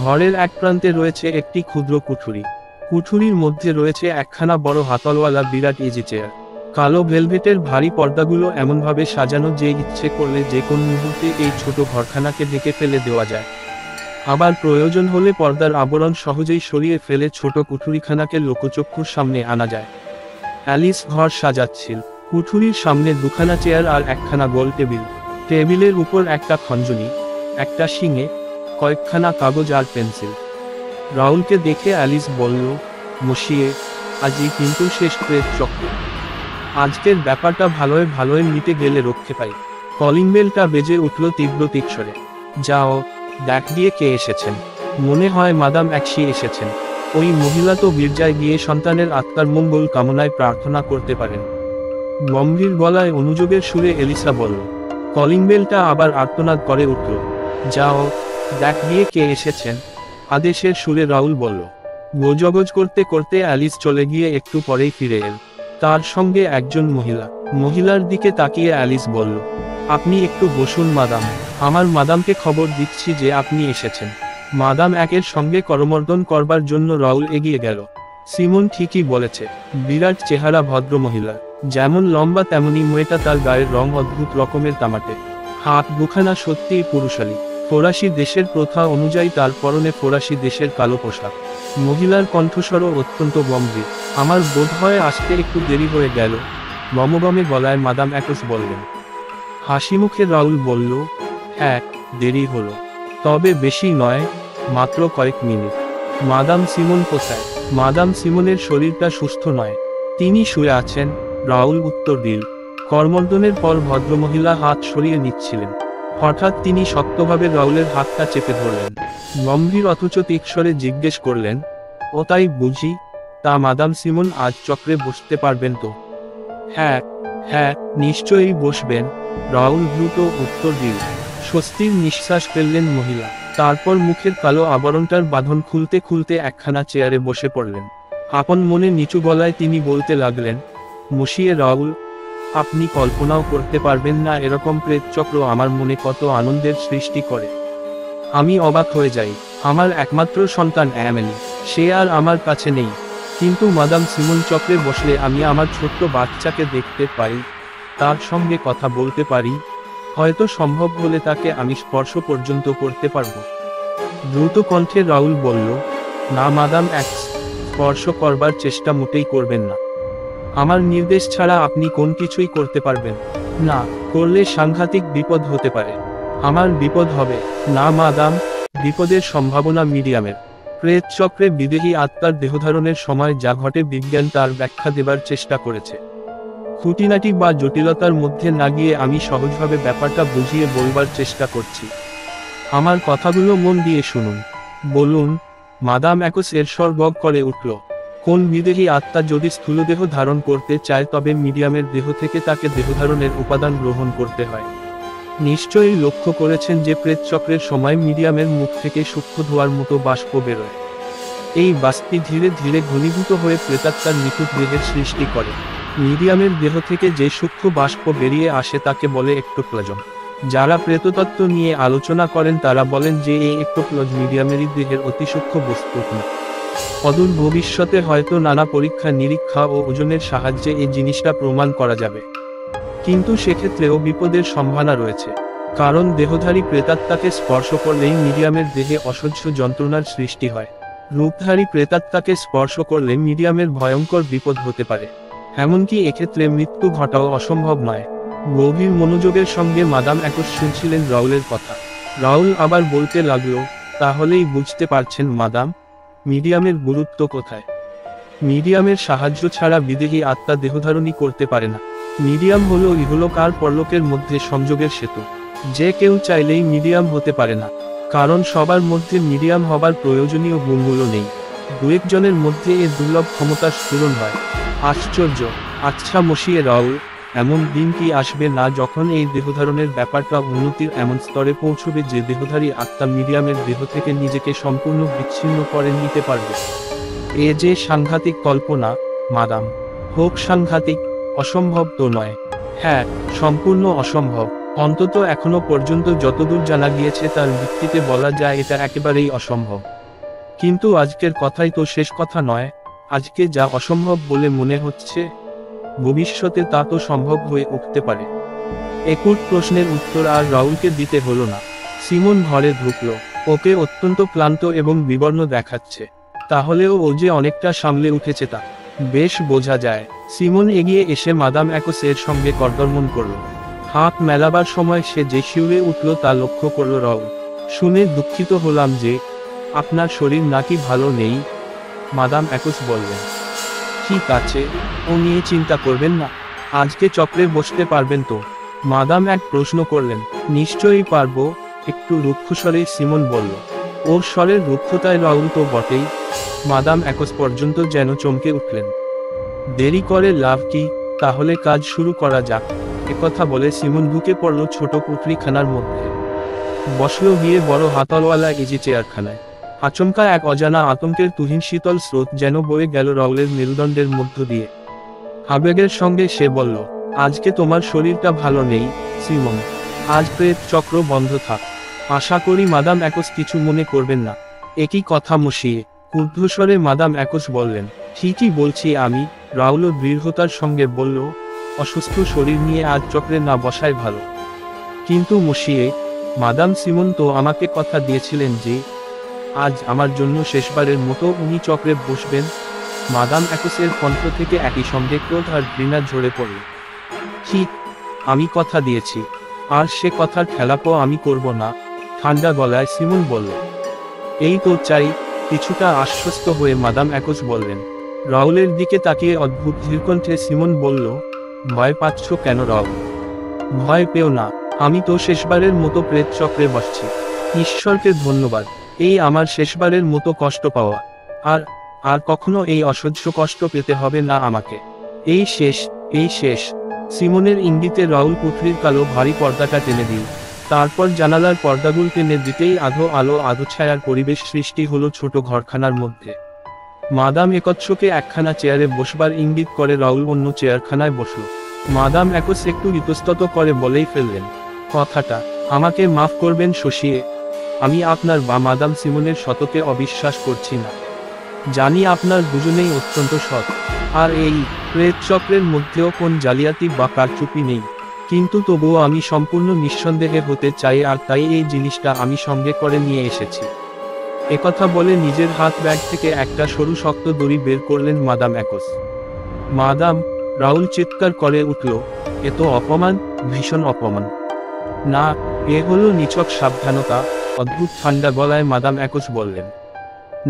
ঘরের এক প্রান্তে রয়েছে একটি ক্ষুদ্র কুঠুরি। কুঠুরির মধ্যে রয়েছে একখানা বড় হাতলওয়ালা বিরাট ইজি চেয়ার। কালো ভেলভেটের ভারী পর্দাগুলো এমনভাবে সাজানো যে ইচ্ছে করলে যে কোন মুহূর্তে এই ছোট ঘরখানাকে ঢেকে ফেলে দেওয়া যায়। আবার প্রয়োজন হলে পর্দার আবরণ সহজেই সরিয়ে ফেলে ছোট কুঠুরিখানাকে লোকচক্ষুর সামনে আনা যায়। অ্যালিস ঘর সাজাচ্ছিল। কুঠুরির সামনে দুখানা চেয়ার আর একখানা গোল টেবিল। টেবিলের উপর একটা খঞ্জনি, একটা শিঙে, কয়েকখানা কাগজ আর পেন্সিল। রাহুলকে দেখে অ্যালিস বলল, মশিয়ে, আজই কিন্তু শেষ প্রেত চক্র। আজকের ব্যাপারটা ভালোয় ভালোয় মিটে গেলে রক্ষে পাই। কলিং বেলটা বেজে উঠল তীব্র তীক্ষরে। যাও, দেখ দিয়ে কে এসেছেন। মনে হয় মাদাম অ্যাকসি এসেছেন। ওই মহিলা তো গির্জায় গিয়ে সন্তানের আত্মার মঙ্গল কামনায় প্রার্থনা করতে পারেন। গম্ভীর গলায় অনুযোগের সুরে এলিসা বলল। কলিং বেলটা আবার আর্তনাদ করে উঠল। যাও, দেখ দিয়ে কে এসেছেন, আদেশের সুরে রাহুল বলল। গোজগজ করতে করতে অ্যালিস চলে গিয়ে একটু পরেই ফিরে এল। তার সঙ্গে একজন মহিলা। মহিলার দিকে তাকিয়ে অ্যালিস বলল, আপনি একটু বসুন মাদাম, আমার মাদামকে খবর দিচ্ছি যে আপনি এসেছেন। মাদাম একের সঙ্গে করমর্দন করবার জন্য রাহুল এগিয়ে গেল। সিমন ঠিকই বলেছে, বিরাট চেহারা ভদ্র মহিলা। যেমন লম্বা তেমনি মেয়েটা, তার গায়ের রং অদ্ভুত রকমের তামাটে। হাত দুখানা সত্যিই পুরুষালী। ফরাসি দেশের প্রথা অনুযায়ী তার পরনে ফরাসি দেশের কালো পোশাক। মহিলার কণ্ঠস্বরও অত্যন্ত গম্ভীর। আমার বোধ হয় আসতে একটু দেরি হয়ে গেল, গমগমে গলায় মাদাম অ্যাকোস বললেন। হাসি মুখে রাহুল বলল, হ্যাঁ, দেরি হলো, তবে বেশি নয়, মাত্র কয়েক মিনিট। মাদাম সিমন কোথায়? মাদাম সিমনের শরীরটা সুস্থ নয়, তিনি শুয়ে আছেন, রাহুল উত্তর দিল। করমর্দনের পর ভদ্রমহিলা হাত সরিয়ে নিচ্ছিলেন। হঠাৎ তিনি শক্তভাবে রাহুলের হাতটা চেপে ধরলেন। গম্ভীর অথচ তীক্ষ্ণে জিজ্ঞেস করলেন, ও তাই বুঝি? তা মাদাম সিমন আজ চক্রে বসতে পারবেন তো? হ্যাঁ, হ্যাঁ, নিশ্চয়ই বসবেন, রাহুল দ্রুত উত্তর দিল। স্বস্তির নিঃশ্বাস ফেললেন মহিলা। তারপর মুখের কালো আবরণটার বাঁধন খুলতে খুলতে একখানা চেয়ারে বসে পড়লেন। আপন মনে নিচু গলায় তিনি বলতে লাগলেন, মশিয়ে রাহুল, আপনি কল্পনাও করতে পারবেন না এরকম প্রেতচক্র আমার মনে কত আনন্দের সৃষ্টি করে। আমি অবাক হয়ে যাই। আমার একমাত্র সন্তান অ্যামেলি, সে আর আমার কাছে নেই, কিন্তু মাদাম সিমন চক্রে বসলে আমি আমার ছোট্ট বাচ্চাকে দেখতে পাই, তার সঙ্গে কথা বলতে পারি, হয়তো সম্ভব হলে তাকে আমি স্পর্শ পর্যন্ত করতে পারব। দ্রুত কণ্ঠে রাহুল বলল, না মাদাম অ্যাক্স, স্পর্শ করবার চেষ্টা মোটেই করবেন না। আমার নির্দেশ ছাড়া আপনি কোন কিছুই করতে পারবেন না, করলে সাংঘাতিক বিপদ হতে পারে। আমার বিপদ হবে না মাদাম, বিপদের সম্ভাবনা মিডিয়ামের। প্রেত চক্রে বিদেহী আত্মার দেহধারণের সময় যা ঘটে বিজ্ঞান তার ব্যাখ্যা দেবার চেষ্টা করেছে। খুঁটিনাটি বা জটিলতার মধ্যে না গিয়ে আমি সহজভাবে ব্যাপারটা বুঝিয়ে বলবার চেষ্টা করছি। আমার কথাগুলো মন দিয়ে শুনুন। বলুন। মাদাম অ্যাকোস এর স্বর গগ করে উঠল। কোন বিদেহী আত্মা যদি স্থূলদেহ ধারণ করতে চায় তবে মিডিয়ামের দেহ থেকে তাকে দেহধারণের উপাদান গ্রহণ করতে হয়। নিশ্চয়ই লক্ষ্য করেছেন যে প্রেতচক্রের সময় মিডিয়ামের মুখ থেকে সূক্ষ্ম ধোঁয়ার মতো বাষ্প বেরোয়। এই বাষ্পটি ধীরে ধীরে ঘনীভূত হয়ে প্রেতাত্মার নিখুঁত দেহের সৃষ্টি করে। মিডিয়ামের দেহ থেকে যে সূক্ষ্ম বাষ্প বেরিয়ে আসে তাকে বলে এক্টোপ্লাজম। যারা প্রেততত্ত্ব নিয়ে আলোচনা করেন তারা বলেন যে এই এক্টোপ্লাজম মিডিয়ামেরই দেহের অতি সূক্ষ্ম বস্তু। অদূর ভবিষ্যতে হয়তো নানা পরীক্ষা নিরীক্ষা ও ওজনের সাহায্যে এই জিনিসটা প্রমাণ করা যাবে, কিন্তু সেক্ষেত্রেও বিপদের সম্ভাবনা রয়েছে। কারণ দেহধারী প্রেতাত্মাকে স্পর্শ করলেই মিডিয়ামের দেহে অসহ্য যন্ত্রণার সৃষ্টি হয়। রূপধারী প্রেতাত্মাকে স্পর্শ করলে মিডিয়ামের ভয়ঙ্কর বিপদ হতে পারে, এমনকি এক্ষেত্রে মৃত্যু ঘটাও অসম্ভব নয়। গভীর মনোযোগের সঙ্গে মাদাম অ্যাকোস শুনছিলেন রাউলের কথা। রাউল আবার বলতে লাগলো, তাহলেই বুঝতে পারছেন মাদাম, মিডিয়ামের গুরুত্ব কোথায়। মিডিয়ামের সাহায্য ছাড়া বিদেহী আত্মা দেহধারণী করতে পারে না। মিডিয়াম হলো ইহলোক আর পরলোকের মধ্যে সংযোগের সেতু। যে কেউ চাইলেই মিডিয়াম হতে পারে না, কারণ সবার মধ্যে মিডিয়াম হবার প্রয়োজনীয় গুণগুলো নেই। দু একজনের মধ্যে এর দুর্লভ ক্ষমতার স্ফুরণ হয়। আশ্চর্য! আচ্ছা মশিয়ে রাউল, এমন দিন কি আসবে না যখন এই দেহধারণের ব্যাপারটা উন্নতির এমন স্তরে পৌঁছবে যে দেহধারী আত্মা মিডিয়ামের দেহ থেকে নিজেকে সম্পূর্ণ বিচ্ছিন্ন করে নিতে পারবে? এ যে সাংঘাতিক কল্পনা, মাদাম। হোক সাংঘাতিক, অসম্ভব তো নয়। হ্যাঁ, সম্পূর্ণ অসম্ভব। অন্তত এখনো পর্যন্ত যতদূর জানা গিয়েছে তার ভিত্তিতে বলা যায় এটা একেবারেই অসম্ভব। কিন্তু আজকের কথাই তো শেষ কথা নয়। আজকে যা অসম্ভব বলে মনে হচ্ছে, ভবিষ্যতে তা তো সম্ভব হয়ে উঠতে পারে। একুট প্রশ্নের উত্তর আর রাউলকে দিতে হলো না। সিমন ঘরে ঢুকলো। ওকে অত্যন্ত ক্লান্ত এবং বিবর্ণ দেখাচ্ছে। তাহলেও ও যে অনেকটা সামলে উঠেছে তা বেশ বোঝা যায়। সিমন এগিয়ে এসে মাদাম অ্যাকোসের সঙ্গে করদর্মন করল। হাত মেলাবার সময় সে যে শিউরে উঠল তা লক্ষ্য করল রাউল। শুনে দুঃখিত হলাম যে আপনার শরীর নাকি ভালো নেই, মাদাম অ্যাকোস বললেন। ঠিক আছে, ও নিয়ে চিন্তা করবেন না। আজকে চক্রে বসতে পারবেন তো? মাদাম এক প্রশ্ন করলেন। নিশ্চয়ই পারবো, একটু রুক্ষ স্বরে সিমন বলল। ওর স্বরের রুক্ষতায় রাউল তো বটেই। মাদাম অ্যাকোস পর্যন্ত যেন চমকে উঠলেন। দেরি করে লাভ কি, তাহলে কাজ শুরু করা যাক। একথা বলে সিমন ঢুকে পড়ল ছোট পুটরিখানার মধ্যে। বসল গিয়ে বড় হাতলওয়ালা ইজি চেয়ারখানায়। আচমকা এক অজানা আতঙ্কের তুহিন শীতল স্রোত যেন বয়ে গেল রাউলের মেরুদণ্ডের মধ্য দিয়ে। আবেগের সঙ্গে সে বলল, আজকে তোমার শরীরটা ভালো নেই, সিমন। আজ প্রেত চক্র বন্ধ থাক। আশা করি মাদাম অ্যাকোস কিছু মনে করবেন না। একই কথা মশিয়ে ঊর্ধ্বস্বরে মাদাম অ্যাকোস বললেন। ঠিকই বলছি আমি, রাউল দৃঢ়তার সঙ্গে বলল। অসুস্থ শরীর নিয়ে আজ চক্রে না বসাই ভালো। কিন্তু মশিয়ে, মাদাম সিমন তো আমাকে কথা দিয়েছিলেন যে আজ আমার জন্য শেষবারের মতো উনি চক্রে বসবেন। মাদাম অ্যাকোসের কণ্ঠ থেকে একই সঙ্গে ক্রোধ আর ঘৃণা ঝরে পড়ল। ঠিক, আমি কথা দিয়েছি, আর সে কথার খেলাপও আমি করব না, ঠান্ডা গলায় সিমন বলল। এই তো চাই, কিছুটা আশ্বস্ত হয়ে মাদাম অ্যাকোস বললেন। রাউলের দিকে তাকিয়ে অদ্ভুত ধীরকণ্ঠে সিমন বলল, ভয় পাচ্ছ কেন রাউল? ভয় পেও না, আমি তো শেষবারের মতো প্রেত চক্রে বসছি। ঈশ্বরকে ধন্যবাদ, এই আমার শেষবারের মতো কষ্ট পাওয়া। আর আর কখনো এই অসহ্য কষ্ট পেতে হবে না আমাকে। এই শেষ, এই শেষ। সিমনের ইঙ্গিতে রাউল পুটরির কালো ভারী পর্দাটা টেনে দিল। তারপর জানালার পর্দাগুলো টেনে দিতেই আধো আলো আধো ছায়ার পরিবেশ সৃষ্টি হলো ছোট ঘরখানার মধ্যে। মাদাম একৎসকে একখানা চেয়ারে বসবার ইঙ্গিত করে রাউল অন্য চেয়ারখানায় বসল। মাদাম অ্যাকোস একটু ইতস্তত করে বলেই ফেললেন, কথাটা আমাকে মাফ করবেন শশিয়ে, আমি আপনার বা মাদাম সিমনের সতকে অবিশ্বাস করছি না। জানি আপনার দুজনেই অত্যন্ত সৎ, আর এই প্রেত চক্রের মধ্যেও কোন জালিয়াতি বা কারচুপি নেই। কিন্তু তবুও আমি সম্পূর্ণ নিঃসন্দেহে হতে চাই, আর তাই এই জিনিসটা আমি সঙ্গে করে নিয়ে এসেছি। একথা বলে নিজের হাত ব্যাগ থেকে একটা সরু শক্ত দড়ি বের করলেন মাদাম অ্যাকোস। মাদাম, রাউল চিৎকার করে উঠল, এ তো অপমান, ভীষণ অপমান। না, এ হলো নিছক সাবধানতা, অদ্ভুত ঠান্ডা গলায় মাদাম অ্যাকোস বললেন।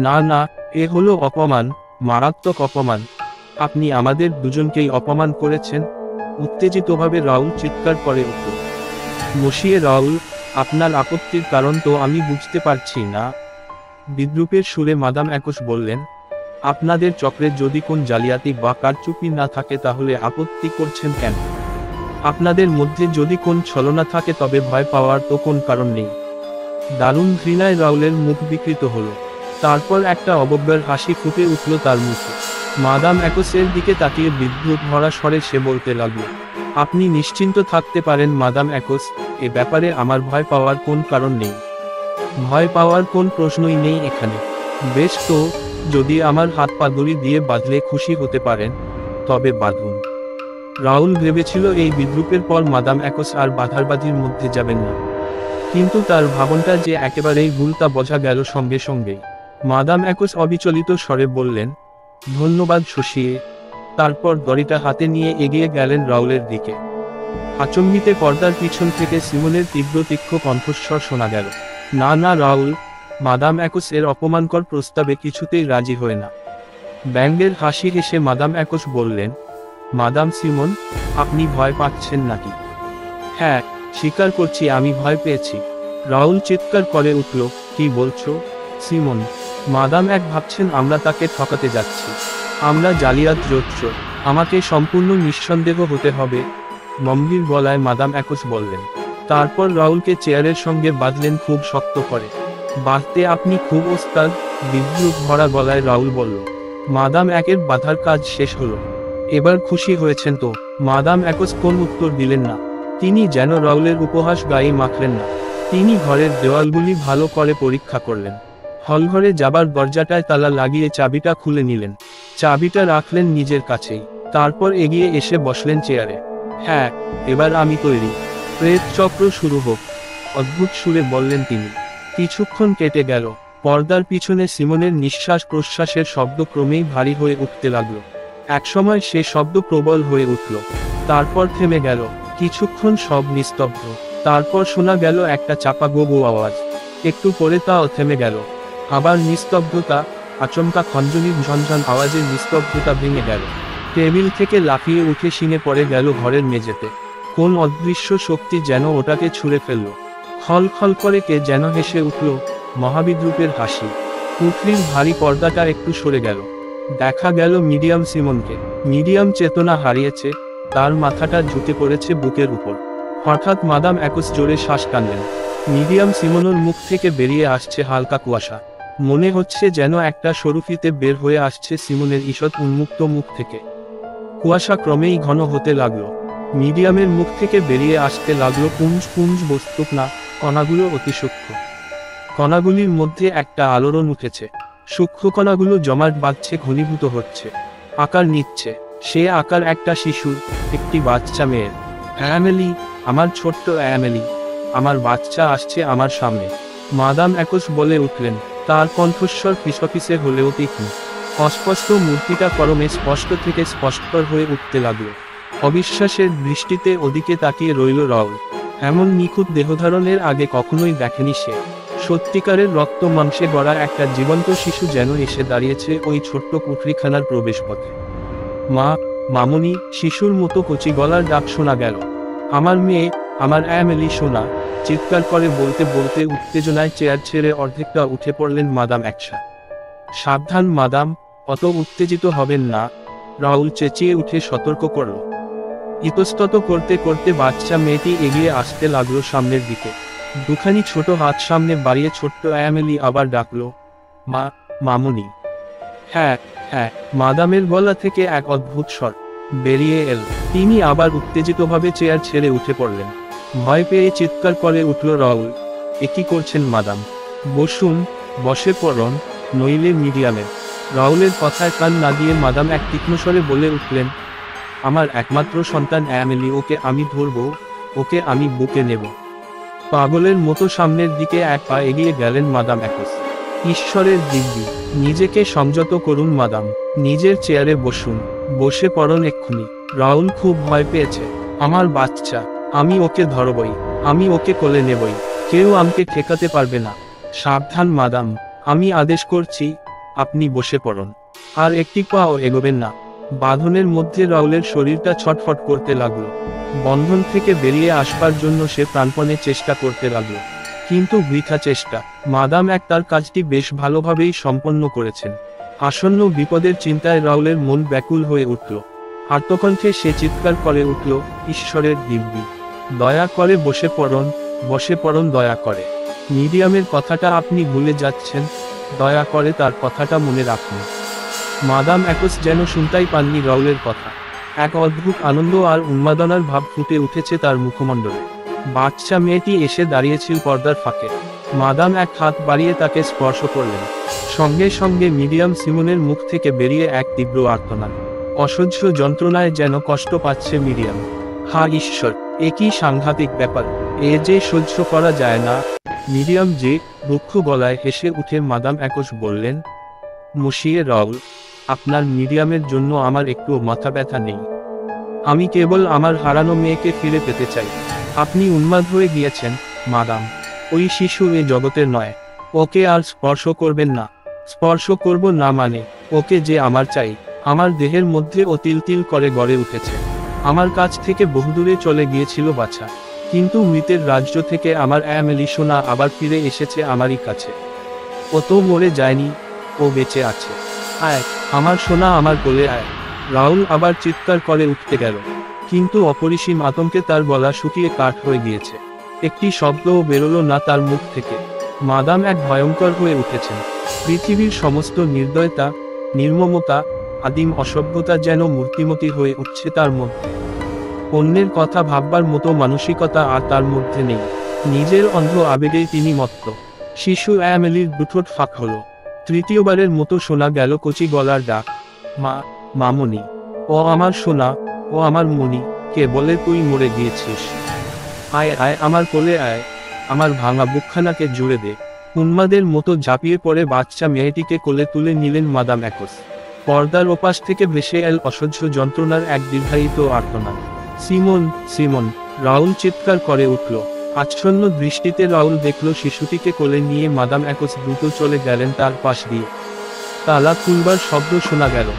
না না, এ হলো অপমান, মারাত্মক অপমান। আপনি আমাদের দুজনকেই অপমান করেছেন। উত্তেজিতভাবে রাউল চিৎকার করে উঠল। মশিয়ে রাউল, আপনার আপত্তির কারণ তো আমি বুঝতে পারছি না। বিদ্রুপের সুরে মাদাম অ্যাকোস বললেন, আপনাদের চক্রে যদি কোন জালিয়াতি বা কারচুপি না থাকে তাহলে আপত্তি করছেন কেন? আপনাদের মধ্যে যদি কোন ছলনা থাকে তবে ভয় পাওয়ার তো কোন কারণ নেই। দারুণ ঘৃণায় রাউলের মুখ বিকৃত হলো। তারপর একটা অবজ্ঞার হাসি ফুটে উঠল তার মুখে। মাদাম অ্যাকোসের দিকে তাকিয়ে বিদ্রুপ ভরা স্বরে সে বলতে লাগল, আপনি নিশ্চিন্ত থাকতে পারেন মাদাম অ্যাকোস, এ ব্যাপারে আমার ভয় পাওয়ার কোন কারণ নেই। ভয় পাওয়ার কোন প্রশ্নই নেই এখানে। বেশ তো, যদি আমার হাত পা দড়ি দিয়ে বাঁধলে খুশি হতে পারেন, তবে বাঁধুন। রাউল ভেবেছিল এই বিদ্রুপের পর মাদাম অ্যাকোস আর বাঁধারবাজির মধ্যে যাবেন না। কিন্তু তার ভাবনটা যে একেবারেই ভুল তা বোঝা গেল সঙ্গে সঙ্গেই। মাদাম একোস অবিচলিত স্বরে বললেন, ধন্যবাদ শশী। তারপর দড়িটা হাতে নিয়ে এগিয়ে গেলেন রাউলের দিকে। আচম্বিতে পর্দার পিছন থেকে সিমনের তীব্র তীক্ষ্ণ কণ্ঠস্বর শোনা গেল, না না রাউল। মাদাম একোস এর অপমানকর প্রস্তাবে কিছুতেই রাজি হয় না। ব্যঙ্গের হাসি হেসে মাদাম একোস বললেন, মাদাম সিমন, আপনি ভয় পাচ্ছেন নাকি? হ্যাঁ, স্বীকার করছি আমি ভয় পেয়েছি। রাউল চিৎকার করে উঠল, কি বলছো সিমন? মাদাম এক ভাবছেন আমরা তাকে ঠকাতে যাচ্ছি, আমরা জালিয়াত জোচ্চ। আমাকে সম্পূর্ণ নিঃসন্দেহ হতে হবে, গম্ভীর গলায় মাদাম একোস বললেন। তারপর রাউলকে চেয়ারের সঙ্গে বাঁধলেন খুব শক্ত করে। বাঁধতে আপনি খুব ওস্তাদ, বিদ্রুপ ভরা গলায় রাউল বলল। মাদাম একের বাঁধার কাজ শেষ হলো। এবার খুশি হয়েছেন তো? মাদাম একোস কোন উত্তর দিলেন না। তিনি যেন রাউলের উপহাস গায়ে মাখলেন না। তিনি ঘরের দেওয়ালগুলি ভালো করে পরীক্ষা করলেন। হলঘরে যাবার দরজাটায় তালা লাগিয়ে চাবিটা খুলে নিলেন। চাবিটা রাখলেন নিজের কাছেই। তারপর এগিয়ে এসে বসলেন চেয়ারে। হ্যাঁ, এবার আমি তৈরি। প্রেত চক্র শুরু হোক, অদ্ভুত সুরে বললেন তিনি। কিছুক্ষণ কেটে গেল। পর্দার পিছনে সিমনের নিঃশ্বাস প্রশ্বাসের শব্দ ক্রমেই ভারী হয়ে উঠতে লাগলো। একসময় সে শব্দ প্রবল হয়ে উঠল, তারপর থেমে গেল। কিছুক্ষণ সব নিস্তব্ধ। তারপর শোনা গেল একটা চাপা গো আওয়াজ। একটু পরে তাও থেমে গেল। আবার নিস্তব্ধতা। আচমকা খঞ্জনির ঝনঝন আওয়াজের নিস্তব্ধতা ভেঙে গেল। টেবিল থেকে লাফিয়ে উঠে শিঙে পড়ে গেল ঘরের মেঝেতে। কোন অদৃশ্য শক্তি যেন ওটাকে ছুঁড়ে ফেলল। খল খল করে কে যেন হেসে উঠল, মহাবিদ্রুপের হাসি। পুটলির ভারী পর্দাটা একটু সরে গেল। দেখা গেল মিডিয়াম সিমনকে। মিডিয়াম চেতনা হারিয়েছে, তার মাথাটা ঝুঁকে পড়েছে বুকের উপর। হঠাৎ মাদাম একোস জোরে শ্বাস টানলেন। মিডিয়াম সিমনের মুখ থেকে বেরিয়ে আসছে হালকা কুয়াশা। মনে হচ্ছে যেন একটা সরুফিতে বের হয়ে আসছে সিমনের ঈষৎ উন্মুক্ত মুখ থেকে। কুয়াশা ক্রমেই ঘন হতে লাগলো। মিডিয়ামের মুখ থেকে বেরিয়ে আসতে লাগলো পুঞ্জ পুঞ্জ বস্তুক না, কণাগুলো অতি সূক্ষ্ম। কণাগুলির মধ্যে একটা আলোড়ন উঠেছে। সূক্ষ্ম কণাগুলো জমাট বাঁধছে, ঘনীভূত হচ্ছে, আকার নিচ্ছে। সে আকার একটা শিশুর, একটি বাচ্চা মেয়ের। অ্যামেলি, আমার ছোট্ট অ্যামেলি, আমার বাচ্চা আসছে আমার সামনে। মাদাম একোস বলে উঠলেন, তার কণ্ঠস্বর ফিসফিসে হলেও তীক্ষ্ণ। অস্পষ্ট মূর্তিটা করমে স্পষ্ট থেকে স্পষ্টতর হয়ে উঠতে লাগলো। অবিশ্বাসের দৃষ্টিতে ওদিকে তাকিয়ে রইল রাউল। এমন নিখুঁত দেহধারণের আগে কখনোই দেখেনি সে। সত্যিকারের রক্ত মাংসে গড়া একটা জীবন্ত শিশু যেন এসে দাঁড়িয়েছে ওই ছোট্ট কুঠরিখানার প্রবেশপথে। মা, মামুনি, শিশুর মতো কচি গলার ডাক শোনা গেল। আমার মেয়ে, আমার অ্যামেলি সোনা। চিৎকার করে বলতে বলতে উত্তেজনায় চেয়ার ছেড়ে অর্ধেকটা উঠে পড়লেন মাদাম একসা। সাবধান মাদাম, অত উত্তেজিত হবেন না, রাউল চেঁচিয়ে উঠে সতর্ক করল। ইতস্তত করতে করতে বাচ্চা মেয়েটি এগিয়ে আসতে লাগলো সামনের দিকে। দুখানি ছোট হাত সামনে বাড়িয়ে ছোট্ট অ্যামেলি আবার ডাকলো, মা, মামুনি। হ্যাঁ হ্যাঁ, মাদামের গলা থেকে এক অদ্ভুত স্বর বেরিয়ে এল। তিনি আবার উত্তেজিতভাবে চেয়ার ছেড়ে উঠে পড়লেন। ভয় পেয়ে চিৎকার করে উঠল রাউল, এ কি করছেন মাদাম? বসুন, বসে পড়ুন, নইলে মিডিয়ামের। রাউলের কথায় কান না দিয়ে মাদাম এক তীক্ষ্ণ স্বরে বলে উঠলেন, আমার একমাত্র সন্তান অ্যামেলি, ওকে আমি ধরব, ওকে আমি বুকে নেব। পাগলের মতো সামনের দিকে এক পা এগিয়ে গেলেন মাদাম একোস। ঈশ্বরের দিব্যি, নিজেকে সংযত করুন মাদাম, নিজের চেয়ারে বসুন, বসে পড়ুন এক্ষুনি। রাউল খুব ভয় পেয়েছে। আমার বাচ্চা, আমি ওকে ধরবই, আমি ওকে কোলে নেবই, কেউ আমাকে ঠেকাতে পারবে না। সাবধান মাদাম, আমি আদেশ করছি, আপনি বসে পড়ুন, আর একটি পাও এগোবেন না। বাঁধনের মধ্যে রাউলের শরীরটা ছটফট করতে লাগলো। বন্ধন থেকে বেরিয়ে আসবার জন্য সে প্রাণপণে চেষ্টা করতে লাগলো, কিন্তু বৃথা চেষ্টা। মাদাম এক তার কাজটি বেশ ভালোভাবেই সম্পন্ন করেছেন। আসন্ন বিপদের চিন্তায় রাউলের মন ব্যাকুল হয়ে উঠল। আর্তকণ্ঠে সে চিৎকার করে উঠল, ঈশ্বরের দিব্যি, দয়া করে বসে পড়ুন, বসে পড়ুন দয়া করে। মিডিয়ামের কথাটা আপনি ভুলে যাচ্ছেন, দয়া করে তার কথাটা মনে রাখুন। মাদাম একোস যেন শুনতেই পাননি রাউলের কথা। এক অদ্ভুত আনন্দ আর উন্মাদনার ভাব ফুটে উঠেছে তার মুখমণ্ডলে। বাচ্চা মেয়েটি এসে দাঁড়িয়েছিল পর্দার ফাঁকে। মাদাম এক হাত বাড়িয়ে তাকে স্পর্শ করলেন। সঙ্গে সঙ্গে মিডিয়াম সিমনের মুখ থেকে বেরিয়ে এক তীব্র আর্তনাদ। অসহ্য যন্ত্রণায় যেন কষ্ট পাচ্ছে মিডিয়াম। হা ঈশ্বর, এ কি সাংঘাতিক ব্যাপার! এ যে সহ্য করা যায় না। মিডিয়াম যে দুঃখ গলায় হেসে উঠে মাদাম অ্যাকোস বললেন, মসিয়ে রাউল, আপনার মিডিয়ামের জন্য আমার একটুও মাথা ব্যথা নেই। আমি কেবল আমার হারানো মেয়েকে ফিরে পেতে চাই। আপনি উন্মাদ হয়ে গিয়েছেন, মাদাম। ওই শিশু এ জগতের নয়। ওকে আর স্পর্শ করবেন না। স্পর্শ করব না মানে, ওকে যে আমার চাই। আমার দেহের মধ্যে ও তিল তিল করে গড়ে উঠেছে। আমার কাছ থেকে বহুদূরে চলে গিয়েছিল বাছা, কিন্তু মৃতের রাজ্য থেকে আমার অ্যামেলি সোনা আবার ফিরে এসেছে আমারই কাছে। ও তো মরে যায়নি, ও বেঁচে আছে। আয় আমার সোনা, আমার কোলে আয়। রাউল আবার চিৎকার করে উঠতে গেল, কিন্তু অপরিসীম আতঙ্কে তার গলা শুকিয়ে কাঠ হয়ে গিয়েছে। একটি শব্দও বেরোলো না তার মুখ থেকে। মাদাম এক ভয়ঙ্কর হয়ে উঠেছেন। পৃথিবীর সমস্ত নির্দয়তা, নির্মমতা, আদিম অসভ্যতা যেন মূর্তিমতী হয়ে উঠছে তার মধ্যে। অন্যের কথা ভাববার মতো মানসিকতা আর তার মধ্যে নেই। নিজের অন্ধ আবেগেই তিনি মত্ত। শিশু অ্যামেলির দুঠোঁট ফাঁক হলো। তৃতীয়বারের মতো শোনা গেল কচি গলার ডাক, মা, মামনি। ও আমার সোনা, ও আমার মনি, কে বলে তুই মরে গিয়েছিস? আয় আয় আমার কোলে আয়, আমার ভাঙা বুকখানাকে জুড়ে দে। উন্মাদের মতো ঝাঁপিয়ে পড়ে বাচ্চা মেয়েটিকে কোলে তুলে নিলেন মাদাম অ্যাকোস। পর্দার ওপাশ থেকে ভেসে এল অসহ্য যন্ত্রণার এক দীর্ঘায়িত আর্তনাদ। Simon, Simon! রাউল চিৎকার করে উঠল। আচ্ছন্ন দৃষ্টিতে রাউল দেখল শিশুটিকে কোলে নিয়ে মাদাম অ্যাকোস দ্রুত চলে গেলেন তার পাশ দিয়ে। তালা খুলবার শব্দ শোনা গেল।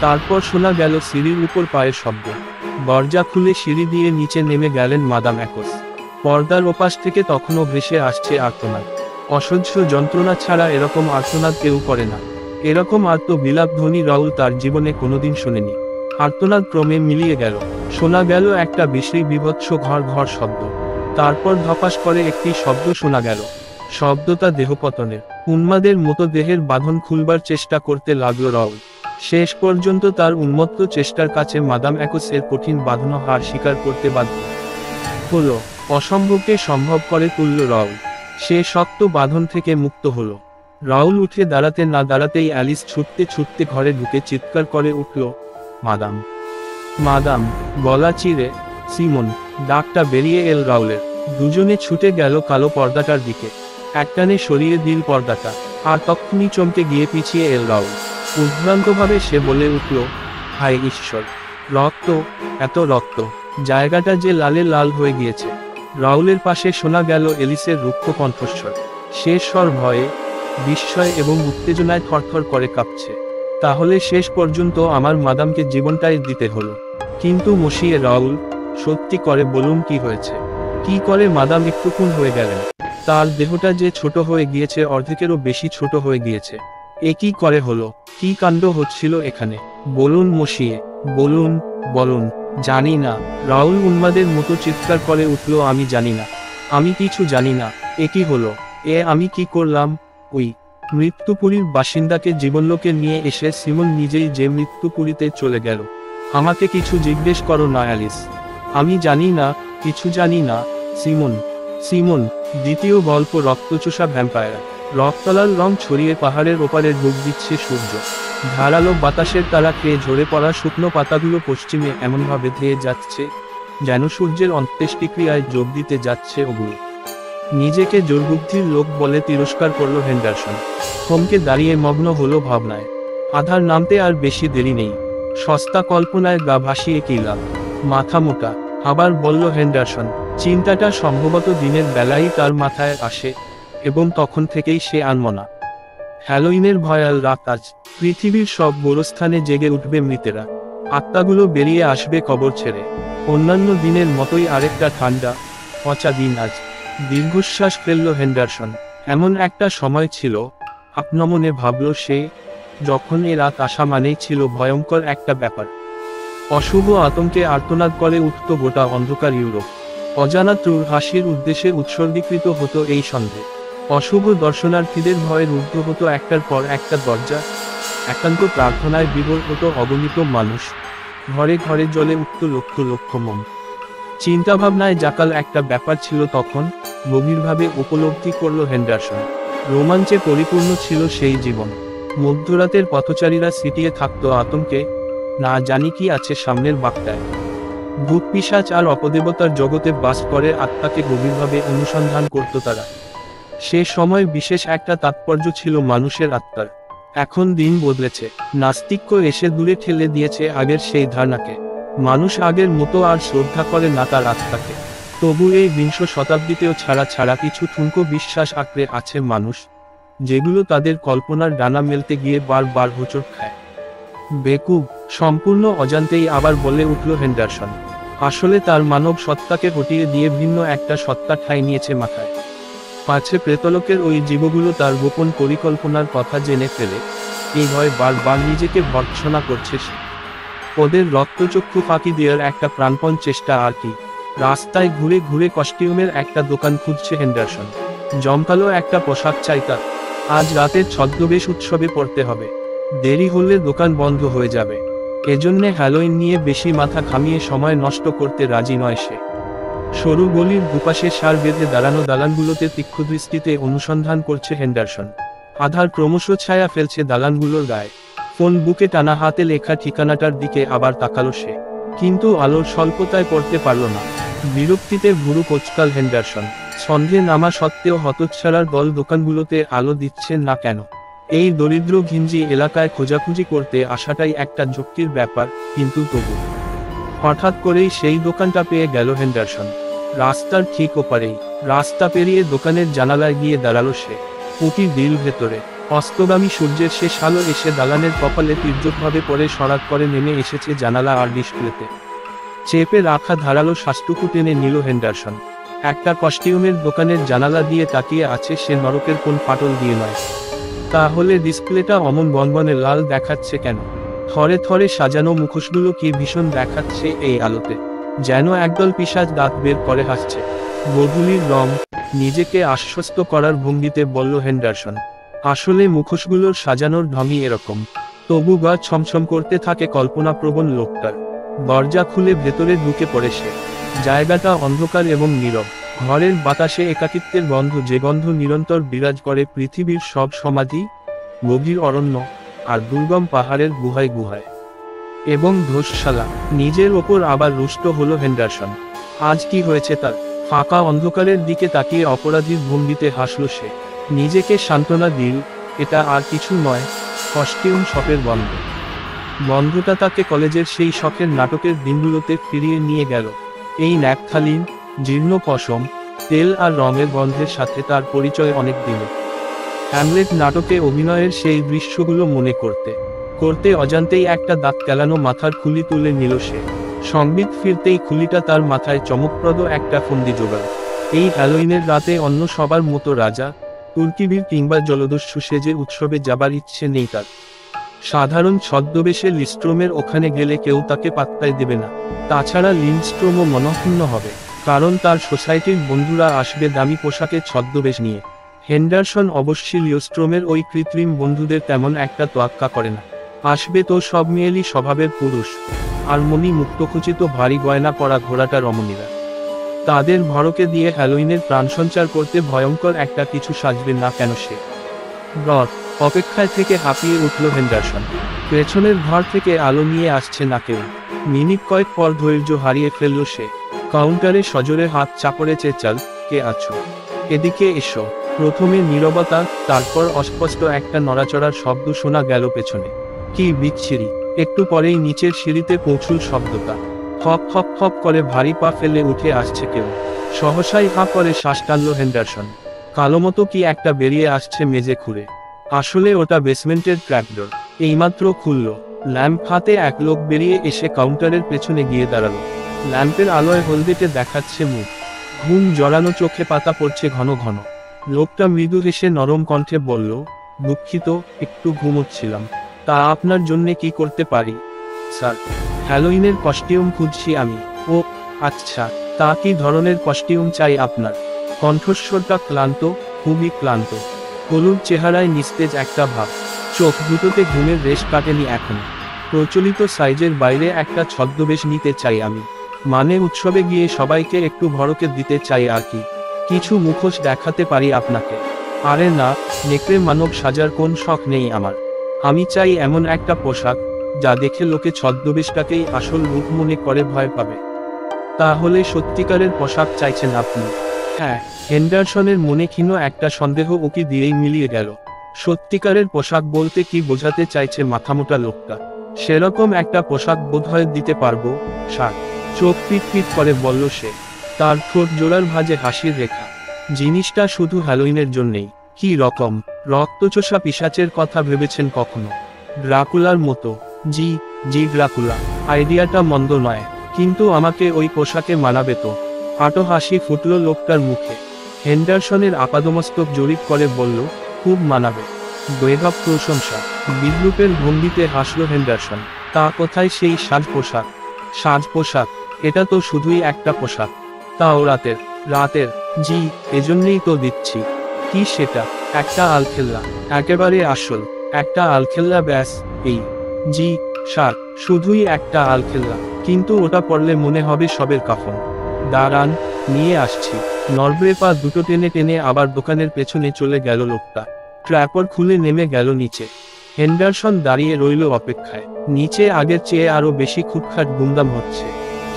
তারপর শোনা গেল সিঁড়ির উপর পায়ের শব্দ। দরজা খুলে সিঁড়ি দিয়ে নিচে নেমে গেলেন মাদাম অ্যাকোস। পর্দার ওপাশ থেকে তখনও ভেসে আসছে আর্তনাদ। অসহ্য যন্ত্রণা ছাড়া এরকম আর্তনাদ কেউ করে না। এরকম আর্ত বিলাপ ধ্বনি রাউল তার জীবনে কোনোদিন শোনেনি। আর্তনাদ ক্রমে মিলিয়ে গেল। শোনা গেল একটা বিশ্রী বিভৎস ঘর ঘর শব্দ। তারপর ধপাস করে একটি শব্দ শোনা গেল। শব্দটা দেহপতনের। উন্মাদের মতো দেহের বাঁধন খুলবার চেষ্টা করতে লাগলো রাউল। শেষ পর্যন্ত তার উন্মত্ত চেষ্টার কাছে মাদাম অ্যাকোসের কঠিন বাঁধানো হার স্বীকার করতে বাধ্য হলো। অসম্ভবকে সম্ভব করে তুলল রাউল। সে শক্ত বাঁধন থেকে মুক্ত হলো। রাউল উঠে দাঁড়াতে না দাঁড়াতেই অ্যালিস ছুটতে ছুটতে ঘরে ঢুকে চিৎকার করে উঠল, মাদাম, মাদাম! গলা চিরে সিমন! ডাকটা বেরিয়ে এল রাউলের। দুজনে ছুটে গেল কালো পর্দাটার দিকে। একটানে সরিয়ে দিল পর্দাটা, আর তক্ষুনি চমকে গিয়ে পিছিয়ে এল রাউল। উদ্ভ্রান্তভাবে সে বলে উঠল, হায় ঈশ্বর! রক্ত, এত রক্ত! জায়গাটা যে লালে লাল হয়ে গিয়েছে। রাউলের পাশে শোনা গেল এলিসের রুক্ষ কণ্ঠস্বর। সে স্বর ভয়ে, বিস্ময় এবং উত্তেজনায় থরথর করে কাঁপছে। তাহলে শেষ পর্যন্ত আমার মাদামকে জীবনটাই দিতে হলো। কিন্তু মসিয়ে রাউল, সত্যি করে বলুন কি হয়েছে? কি করে মাদাম একটুকুন হয়ে গেলেন? তার দেহটা যে ছোট হয়ে গিয়েছে, অর্ধেকেরও বেশি ছোট হয়ে গিয়েছে। এ কি করে হলো? কি কাণ্ড হচ্ছিল এখানে? বলুন মসিয়ে, বলুন, বলুন। জানি না! রাউল উন্মাদের মতো চিৎকার করে উঠল, আমি জানি না, আমি কিছু জানি না। এ কি হলো? এ আমি কি করলাম? ওই মৃত্যুপুরীর বাসিন্দাকে জীবনলোকে নিয়ে এসে সিমন নিজেই যে মৃত্যুপুরীতে চলে গেল। আমাকে কিছু জিজ্ঞেস করো না অ্যালিস। আমি জানি না, কিছু জানি না। Simon, Simon! দ্বিতীয় গল্প, রক্তচোষা ভ্যাম্পায়ার। রক্তলাল রং ছড়িয়ে পাহাড়ের ওপারে ডুব দিচ্ছে সূর্য। ধারালো বাতাসের তারা খেয়ে ঝরে পড়া শুকনো পাতাগুলো পশ্চিমে এমনভাবে ধেয়ে যাচ্ছে, যেন সূর্যের অন্ত্যেষ্টিক্রিয়ায় যোগ দিতে যাচ্ছে ওগুলো। নিজেকে জোরবুদ্ধির লোক বলে তিরস্কার করল হেন্ডারসন। থমকে দাঁড়িয়ে মগ্ন হলো ভাবনায়। আধার নামতে আর বেশি দেরি নেই। সস্তা কল্পনায় গা ভাসিয়ে কি লাভ? মাথা মোটা! আবার বলল হেন্ডারসন। চিন্তাটা সম্ভবত দিনের বেলায় তার মাথায় আসে, এবং তখন থেকেই সে আনমনা। হ্যালোইনের ভয়াল রাত আজ। পৃথিবীর সব গোরস্থানে জেগে উঠবে মৃতেরা। আত্মাগুলো বেরিয়ে আসবে কবর ছেড়ে। অন্যান্য দিনের মতোই আরেকটা ঠান্ডা, পচা দিন আজ। দীর্ঘশ্বাস ফেলল হেন্ডারসন। এমন একটা সময় ছিল, আপনমনে ভাবল সে, যখন এ রাত আসা মানেই ছিল ভয়ঙ্কর একটা ব্যাপার। অশুভ আতঙ্কে আর্তনাদ করে উঠত গোটা অন্ধকার ইউরোপ। অজানা ত্রুর হাসির উদ্দেশ্যে উৎসর্গীকৃত হতো এই সন্ধে। অশুভ দর্শনার্থীদের ভয়ে রুদ্ধ হতো একটার পর একটা দরজা। একান্ত প্রার্থনায় বিভোর হতো অগণিত মানুষ। ঘরে ঘরে জ্বলে উঠত লক্ষ লক্ষ মন। চিন্তাভাবনায় জাকাল একটা ব্যাপার ছিল তখন, গভীরভাবে উপলব্ধি করল হেন্ডারসন। রোমাঞ্চে পরিপূর্ণ ছিল সেই জীবন। মধ্যরাতের পথচারীরা সিটিয়ে থাকতো আতঙ্কে, না জানি কি আছে সামনের বাঁকটায়। ভূত পিশাচ আর অপদেবতার জগতে বাস করে আত্মাকে গভীরভাবে অনুসন্ধান করত তারা। সে সময় বিশেষ একটা তাৎপর্য ছিল মানুষের আত্মার। এখন দিন বদলেছে, নাস্তিক্য এসে দূরে ঠেলে দিয়েছে আগের সেই ধারণাকে। মানুষ আগের মতো আর শ্রদ্ধা করে না তার আত্মাকে। তবু এই বিংশ শতাব্দীতেও ছাড়া কিছু ঠুনকো বিশ্বাস আঁকড়ে আছে মানুষ, যেগুলো তাদের কল্পনার ডানা মেলতে গিয়ে বারবার হোঁচট খায়। বেকুব, সম্পূর্ণ অজান্তেই আবার বলে উঠল হেন্ডারসন। আসলে তার মানব সত্তাকে হটিয়ে দিয়ে ভিন্ন একটা সত্তা ঠাঁই নিয়েছে মাথায়। পাছে প্রেতলোকের ওই জীবগুলো তার গোপন পরিকল্পনার কথা জেনে ফেলে, এই ভয় বারবার নিজেকে ভর্ৎসনা করছে সে। ওদের রক্তচক্ষু ফাঁকি দেওয়ার একটা প্রাণপণ চেষ্টা আর কি। রাস্তায় ঘুরে ঘুরে কস্টিউমের একটা দোকান খুঁজছে হেন্ডারসন। জমকালো একটা পোশাক চাই তার। আজ রাতের ছদ্মবেশ উৎসবে পড়তে হবে, দেরি হলে দোকান বন্ধ হয়ে যাবে। এজন্যে হ্যালোইন নিয়ে বেশি মাথা ঘামিয়ে সময় নষ্ট করতে রাজি নয় সে। সরু গলির দুপাশে সার বেঁধে দাঁড়ানো দালানগুলোতে তীক্ষ্ণ দৃষ্টিতে অনুসন্ধান করছে হেন্ডারসন। আধার ক্রমশ ছায়া ফেলছে দালানগুলোর গায়ে। ফোন বুকে টানা হাতে লেখা ঠিকানাটার দিকে আবার তাকালো সে, কিন্তু আলোর স্বল্পতায় পড়তে পারল না। বিরক্তিতে ভুরু কোচকাল হেন্ডারসন। সন্ধে নামা সত্ত্বেও হতচ্ছাড়ার দল দোকানগুলোতে আলো দিচ্ছেন না কেন? এই দরিদ্র ঘিঞ্জি এলাকায় খোঁজাখুঁজি করতে আসাটাই একটা যুক্তির ব্যাপার, কিন্তু তবু হঠাৎ করেই সেই দোকানটা পেয়ে গেল হেন্ডারসন। রাস্তার ঠিক ওপারেই। রাস্তা পেরিয়ে দোকানের জানালায় গিয়ে দাঁড়ালো সে। পুঁটি দিল ভেতরে। অস্তগামী সূর্যের শেষ আলো এসে দালানের কপালে তীর্যকভাবে পরে সরাত করে নেমে এসেছে জানালা আর ডিসপ্লেতে। চেপে রাখা ধারালো শ্বাসটুকু টেনে নিল হেন্ডারসন। একটা কস্টিউমের দোকানের জানালা দিয়ে তাকিয়ে আছে সে, নরকের কোন ফাটল দিয়ে নয়। তাহলে ডিসপ্লেটা অমন বনবনে লাল দেখাচ্ছে কেন? থরে থরে সাজানো মুখোশগুলো কি ভীষণ দেখাচ্ছে এই আলোতে, যেন একদল পিশাচ দাঁত বের করে হাসছে। গোধূলির রং, নিজেকে আশ্বস্ত করার ভঙ্গিতে বলল হেন্ডারসন। আসলে মুখোশগুলোর সাজানোর ঢঙই এরকম। তবু গা ছমছম করতে থাকে কল্পনাপ্রবণ লোকটার। দরজা খুলে ভেতরে ঢুকে পড়ে সে। জায়গাটা অন্ধকার এবং নীরব। ঘরের বাতাসে একাকিত্বের গন্ধ, যে গন্ধ নিরন্তর বিরাজ করে পৃথিবীর সব সমাধি, গভীর অরণ্য আর দুর্গম পাহাড়ের গুহায় গুহায়। এবং ধোসশালা। নিজের ওপর আবার রুষ্ট হলো হেন্ডারসন। আজ কি হয়েছে তার? ফাঁকা অন্ধকারের দিকে তাকিয়ে অপরাধীর ভঙ্গিতে হাসল সে। নিজেকে সান্ত্বনা দিল, এটা আর কিছু নয়, কস্টিউম শপের বন্ধ। বন্ধটা তাকে কলেজের সেই শখের নাটকের দিনগুলোতে ফিরিয়ে নিয়ে গেল। এই ন্যাপথালিন, জীর্ণ পশম, তেল আর রঙের গন্ধের সাথে তার পরিচয় অনেক দিনে। হ্যামলেট নাটকে অভিনয়ের সেই দৃশ্যগুলো মনে করতে করতে অজান্তেই একটা দাঁত কেলানো মাথার খুলি তুলে নিল সে। সংবিত ফিরতেই খুলিটা তার মাথায় চমকপ্রদ একটা ফন্দি জোগাল। এই হ্যালোইনের রাতে অন্য সবার মতো রাজা, তুর্কিবীর কিংবা জলদস্যু সেজে উৎসবে যাবার ইচ্ছে নেই তার। সাধারণ ছদ্মবেশে লিস্ট্রোমের ওখানে গেলে কেউ তাকে পাত্তাই দেবে না। তাছাড়া লিন্ডস্ট্রোমও মনঃক্ষুণ্ণ হবে, কারণ তার সোসাইটির বন্ধুরা আসবে দামি পোশাকে ছদ্মবেশ নিয়ে। হেন্ডারসন অবশ্যই লিওস্ট্রোমের ওই কৃত্রিম বন্ধুদের তেমন একটা তোয়াক্কা করে না। আসবে তো সব মেয়েলি স্বভাবের পুরুষ, আর মনি মুক্তখচিত ভারী গয়না পরা ঘোড়াটা রমণীরা। তাদের ভরকে দিয়ে হ্যালোইনের প্রাণসঞ্চার করতে ভয়ঙ্কর একটা কিছু সাজবে না কেন সে? রথ অপেক্ষায় থেকে হাঁপিয়ে উঠল হেন্ডারসন। পেছনের ঘর থেকে আলো নিয়ে আসছে না কেউ। মিনিট কয়েক পর ধৈর্য হারিয়ে ফেলল সে। কাউন্টারে সজোরে হাত চাপড়ে চেঁচাল, কে আছো? এদিকে এসো। প্রথমে নীরবতা, তারপর অস্পষ্ট একটা নড়াচড়ার শব্দ শোনা গেল পেছনে। কি বিচ্ছিরি! একটু পরেই নিচের সিঁড়িতে পৌঁছুল শব্দটা। হপ হপ হপ করে ভারী পা ফেলে উঠে আসছে কেউ। সহসাই হাঁ করে শ্বাস টানল হেন্ডারসন। কালো মতো কি একটা বেরিয়ে আসছে মেঝে খুঁড়ে। আসলে ওটা বেসমেন্টের ট্র্যাপডোর। এইমাত্র খুলল। ল্যাম্প হাতে এক লোক বেরিয়ে এসে কাউন্টারের পেছনে গিয়ে দাঁড়ালো। ল্যাম্পের আলোয় হলদেটে দেখাচ্ছে মুখ। ঘুম জড়ানো চোখে পাতা পড়ছে ঘন ঘন। লোকটা মৃদু হেসে নরম কণ্ঠে বলল, দুঃখিত, একটু ঘুমোচ্ছিলাম। তা আপনার জন্যে কি করতে পারি? স্যার, হ্যালোইনের কস্টিউম খুঁজছি আমি। ও আচ্ছা, তা কি ধরনের কস্টিউম চাই আপনার? কণ্ঠস্বরটা ক্লান্ত, খুবই ক্লান্ত। হলুদ চেহারায় নিস্তেজ একটা ভাব। চোখ দুটোতে ঘুমের রেশ কাটেনি এখনো। প্রচলিত সাইজের বাইরে একটা ছদ্মবেশ নিতে চাই আমি। মানে উৎসবে গিয়ে সবাইকে একটু ভরকে দিতে চাই আর কি। কিছু মুখোশ দেখাতে পারি আপনাকে। আরে না, নেকড়ে মানব সাজার কোন শখ নেই আমার। আমি চাই এমন একটা পোশাক, যা দেখে লোকে ছদ্মবেশটাকেই আসল রূপ মনে করে ভয় পাবে। তাহলে সত্যিকারের পোশাক চাইছেন আপনি? হ্যাঁ। হেন্ডারসনের মনে ক্ষীণ একটা সন্দেহ উকি দিয়েই মিলিয়ে গেল। সত্যিকারের পোশাক বলতে কি বোঝাতে চাইছে মাথামোটা লোকটা? সেরকম একটা পোশাক বোধহয় দিতে পারবো, স্যার। চোখ পিট পিট করে বলল সে। তার ঠোঁট জোড়ার ভাঁজে হাসির রেখা। জিনিসটা শুধু হ্যালোইনের জন্যেই? কি রকম? রক্তচোষা পিশাচের কথা ভেবেছেন কখনো? ড্রাকুলার মতো? জি, জি ড্রাকুলা। আইডিয়াটা মন্দ নয়, কিন্তু আমাকে ওই পোশাকে মানাবে তো? আটো হাসি ফুটল লোকটার মুখে। হেন্ডারসনের আপাদমস্তক জরিপ করে বলল, খুব মানাবে। বেগব প্রশংসা। বিদ্রুপের ভঙ্গিতে হাসল হেন্ডারসন। তা কোথায় সেই সাজ পোশাক? সাজ পোশাক? এটা তো শুধুই একটা পোশাক। তাও রাতের। রাতের? জি, এজন্যই তো দিচ্ছি। কি সেটা? একটা আলখেল্লা। একেবারে আসল একটা আলখেল্লা, ব্যাস এই। জি স্যার, শুধুই একটা আলখেল্লা, কিন্তু ওটা পরলে মনে হবে সবের কাফন। দাঁড়ান, নিয়ে আসছি। নরবরে পা দুটো টেনে টেনে আবার দোকানের পেছনে চলে গেল লোকটা। ট্র্যাপর খুলে নেমে গেল নিচে। হেন্ডারসন দাঁড়িয়ে রইল অপেক্ষায়। নিচে আগের চেয়ে আরো বেশি খুটখাট গুমদাম হচ্ছে।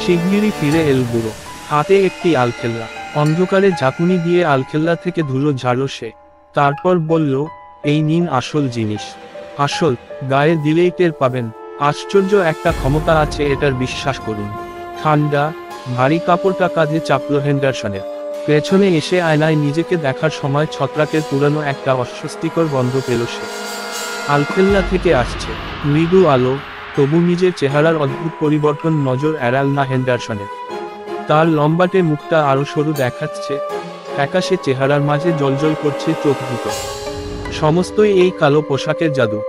শিগগিরই ফিরে এল বুড়ো। হাতে একটি আলখেল্লা। অন্ধকারে ঝাঁকুনি দিয়ে আলখেল্লা থেকে ধুলো ঝাড়ল সে। তারপর বলল, এই নিন আসল জিনিস। আসল? গায়ে দিলেই টের পাবেন। আশ্চর্য একটা ক্ষমতা আছে এটার, বিশ্বাস করুন। ঠান্ডা ভারী কাপড়টা কাঁধে চাপল হেন্ডারসনের। পেছনে এসে আয়নায় নিজেকে দেখার সময় ছত্রাকের পুরানো একটা অস্বস্তিকর গন্ধ পেল সে। আলখেল্লা থেকে আসছে মৃদু আলো, তবু নিজের চেহারার অদ্ভুত পরিবর্তন নজর এড়াল না হেন্ডারসনের। তার লম্বাটে মুখটা আরো সরু দেখাচ্ছে, ফ্যাকাশে চেহারার মাঝে জ্বলজ্বল করছে চোখ দুটো। সমস্তই এই কালো পোশাকের জাদু।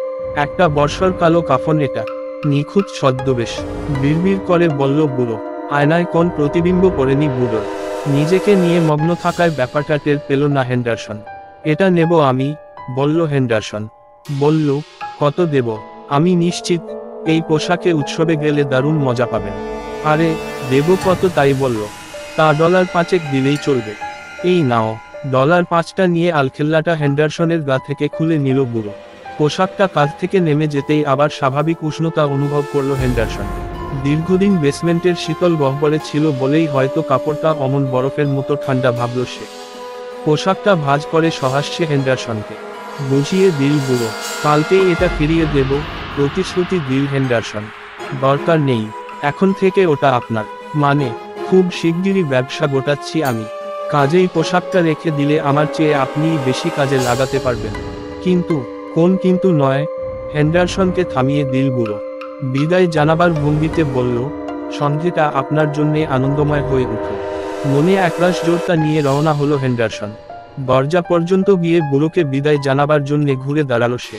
একটা বর্ষর কালো কাফন এটা। নিখুঁত ছদ্মবেশ। বিড়বিড় করে বলল বুড়ো। আয়নায় কোন প্রতিবিম্ব পড়েনি বুড়োর। নিজেকে নিয়ে মগ্ন থাকায় ব্যাপারটা টের পেল না হেন্ডারসন। এটা নেব আমি, বলল হেন্ডারসন। বলল, কত দেব? আমি নিশ্চিত এই পোশাকে উৎসবে গেলে দারুণ মজা পাবেন। আরে দেব কত তাই বলল? তা $5 দিলেই চলবে। এই নাও। $5টা নিয়ে আলখেল্লাটা হেন্ডারসনের গা থেকে খুলে নিল বুড়ো। পোশাকটা কাঁধ থেকে নেমে যেতেই আবার স্বাভাবিক উষ্ণতা অনুভব করল হেন্ডারসন। দীর্ঘদিন বেসমেন্টের শীতল গহ্বরে ছিল বলেই হয়তো কাপড়টা অমন বরফের মতো ঠান্ডা ভাবল সে। পোশাকটা ভাঁজ করে সহাস্যে হেন্ডারসনকে বুঝিয়ে দিল বুড়ো। কালকেই এটা ফিরিয়ে দেব, প্রতিশ্রুতি দিল হেন্ডারসন। দরকার নেই, এখন থেকে ওটা আপনার। মানে? খুব শিগগিরই ব্যবসা গোটাচ্ছি আমি। কাজেই পোশাকটা রেখে দিলে আমার চেয়ে আপনিই বেশি কাজে লাগাতে পারবেন। কিন্তু? কোন কিন্তু নয়? হেন্ডারসনকে থামিয়ে দিল বুড়ো। বিদায় জানাবার ভঙ্গিতে বলল, সন্ধেটা আপনার জন্যে আনন্দময় হয়ে উঠুক। মনে একরাশ জোরতা নিয়ে রওনা হলো হেন্ডারসন। দরজা পর্যন্ত গিয়ে বুড়োকে বিদায় জানাবার জন্যে ঘুরে দাঁড়ালো সে।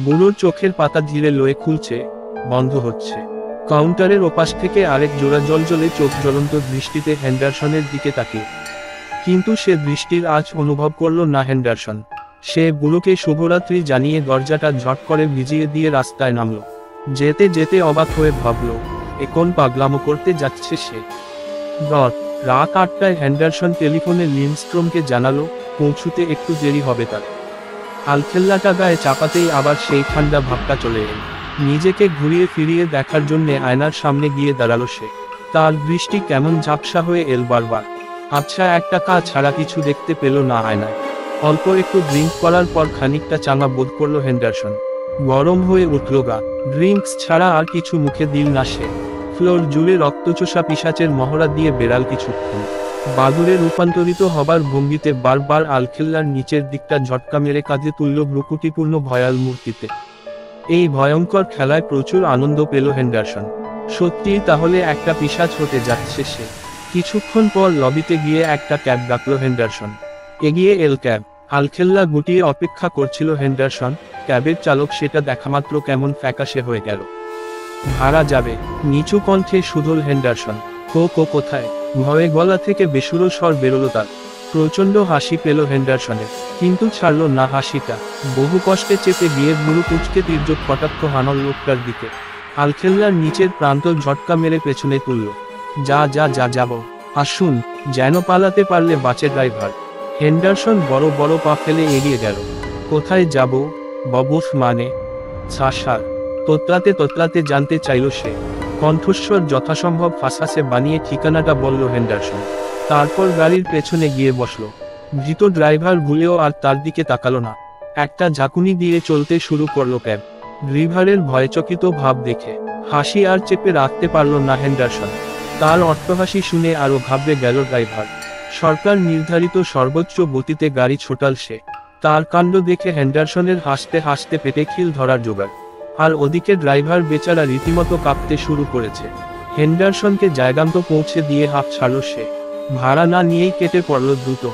বুড়োর চোখের পাতা ধীরে লয়ে খুলছে, বন্ধ হচ্ছে। কাউন্টারের ওপাশ থেকে আরেক জোড়া জলজলে চোখ জ্বলন্ত দৃষ্টিতে হেন্ডারসনের দিকে তাকিয়ে। কিন্তু সে দৃষ্টির আঁচ অনুভব করল না হেন্ডারসন। সে বুড়োকে শুভরাত্রি জানিয়ে দরজাটা ঝট করে ভিজিয়ে দিয়ে রাস্তায় নামল। যেতে যেতে অবাক হয়ে ভাবল, এ কোন পাগলামো করতে যাচ্ছে সে। রাত 8টায় হেন্ডারসন টেলিফোনে লিন্ডস্ট্রমকে জানালো, পৌঁছুতে একটু দেরি হবে তার। আলখেল্লাটা গায়ে চাপাতেই আবার সেই ঠান্ডা ভাবটা চলে এল। নিজেকে ঘুরিয়ে ফিরিয়ে দেখার জন্যে আয়নার সামনে গিয়ে দাঁড়ালো সে। তার দৃষ্টি কেমন ঝাপসা হয়ে এল বারবার। আচ্ছা, একটা কাজ ছাড়া কিছু দেখতে পেল না আয়নায়। অল্প একটু ড্রিঙ্ক করার পর খানিকটা চাঙা বোধ করল হেন্ডারসন। গরম হয়ে উঠল গা। ড্রিঙ্কস ছাড়া আর কিছু মুখে দিল না সে। ফ্লোর জুড়ে রক্তচোষা পিশাচের মহড়া দিয়ে বেড়াল কিছুক্ষণ। বাদুড়ে রূপান্তরিত হবার ভঙ্গিতে বারবার আলখেল্লার নিচের দিকটা ঝটকা মেরে কাঁধে তুলল ভ্রুকুটিপূর্ণ ভয়াল মূর্তিতে। এই ভয়ঙ্কর খেলায় প্রচুর আনন্দ পেল হেন্ডারসন। সত্যিই তাহলে একটা পিশাচ হতে যাচ্ছে সে। কিছুক্ষণ পর লবিতে গিয়ে একটা ক্যাব ডাকল হেন্ডারসন। এগিয়ে এল ক্যাব। আলখেল্লা গুটিয়ে অপেক্ষা করছিল হেন্ডারসন। ক্যাবের চালক সেটা দেখামাত্র কেমন ফ্যাকাশে হয়ে গেল। ভাড়া যাবে, নিচু কণ্ঠে শুধল হেন্ডারসন। কোথায়? ভয়ে গলা থেকে বেসুরো স্বর বেরোলো তার। প্রচণ্ড হাসি পেল হেন্ডারসনের, কিন্তু ছাড়ল না হাসিটা। বহু কষ্টে চেপে গিয়ে বুড়ো কুচকে তীর্যক কটাক্ষ হানল লোকটার দিকে। আলখেল্লার নিচের প্রান্ত ঝটকা মেরে পেছনে তুলল। যাব। আসুন, যেন পালাতে পারলে বাঁচে ড্রাইভার। হেন্ডারসন বড় বড় পা ফেলে এগিয়ে গেল। কোথায় যাব? ববুস মানে? সাসার। তোতলাতে জানতে চাইল সে। কণ্ঠস্বর যথাসম্ভব ফাঁসাসে বানিয়ে ঠিকানাটা বলল হেন্ডারসন। তারপর গাড়ির পেছনে গিয়ে বসল। ভীত ড্রাইভার ভুলেও আর তার দিকে তাকালো না। একটা ঝাঁকুনি দিয়ে চলতে শুরু করলো ক্যাব। ড্রাইভারের ভয়চকিত ভাব দেখে হাসি আর চেপে রাখতে পারল না হেন্ডারসন। তার অট্টহাসি শুনে আরো ঘাবড়ে গেল ড্রাইভার। সরকার নির্ধারিত সর্বোচ্চ গতিতে গাড়ি ছোটাল সে। তার কাণ্ড দেখে হেন্ডারসনের হাসতে হাসতে পেটে খিল ধরার জোগাড়। আর ওদিকে ড্রাইভার বেচারা রীতিমতো কাঁপতে শুরু করেছে। হেন্ডারসনকে জায়গান্ত পৌঁছে দিয়ে হাঁপ ছাড়ল সে। ভাড়া না নিয়েই কেটে পড়ল দ্রুত।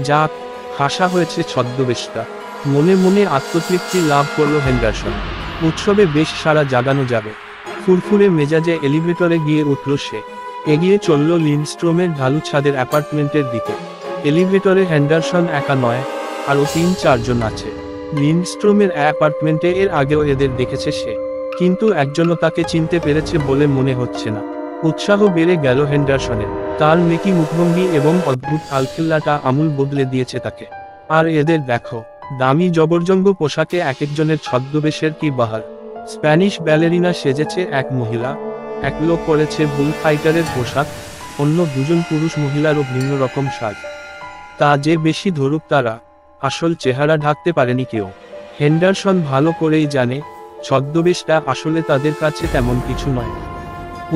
যাক, হাসা হয়েছে ছদ্মবেশটা। মনে মনে আত্মতৃপ্তি লাভ করল হেন্ডারসন। উৎসবে বেশ সারা জাগানো যাবে। ফুরফুরে মেজাজে এলিভেটরে গিয়ে উঠল সে। এগিয়ে চলল লিন্ডস্ট্রোমের ঢালু ছাদের অ্যাপার্টমেন্টের দিকে। এলিভেটরে হেন্ডারসন একা নয়, আরও ৩-৪ জন আছে। লিন্ডস্ট্রোমের অ্যাপার্টমেন্টে এর আগেও এদের দেখেছে সে, কিন্তু একজনও তাকে চিনতে পেরেছে বলে মনে হচ্ছে না। উৎসাহ বেড়ে গেল হেন্ডারসনের। তার মেকি মুখভঙ্গি এবং অদ্ভুত আলখেল্লাটা আমূল বদলে দিয়েছে তাকে। আর এদের দেখো, দামি জবরজঙ্গ পোশাকে এক একজনের ছদ্মবেশের কি বাহার। স্প্যানিশ ব্যালেরিনা সেজেছে এক মহিলা, এক লোক পরেছে বুল ফাইটারের পোশাক, অন্য দুজন পুরুষ মহিলারও ভিন্ন রকম সাজ। তা যে বেশি ধরুক, তারা আসল চেহারা ঢাকতে পারেনি কেউ। হেন্ডারসন ভালো করেই জানে, ছদ্মবেশটা আসলে তাদের কাছে তেমন কিছু নয়।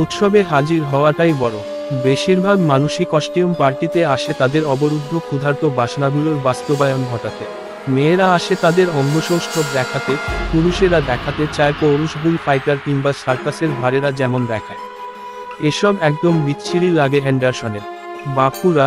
উৎসবে হাজির হওয়াটাই বড়। বেশিরভাগ মানুষই কস্টিউম পার্টিতে আসে তাদের অবরুদ্ধ ক্ষুধার্ত বাসনাগুলোর বাস্তবায়ন ঘটাতে। মেয়েরা আসে তাদের অঙ্গসৌষ্ঠব দেখাতে, পুরুষেরা দেখাতে চায় পৌরুষ বুল ফাইটার কিংবা সার্কাসের ভাড়েরা যেমন দেখায়। এসব একদম বিচ্ছিরি লাগে হেন্ডারসনের। বাপুরা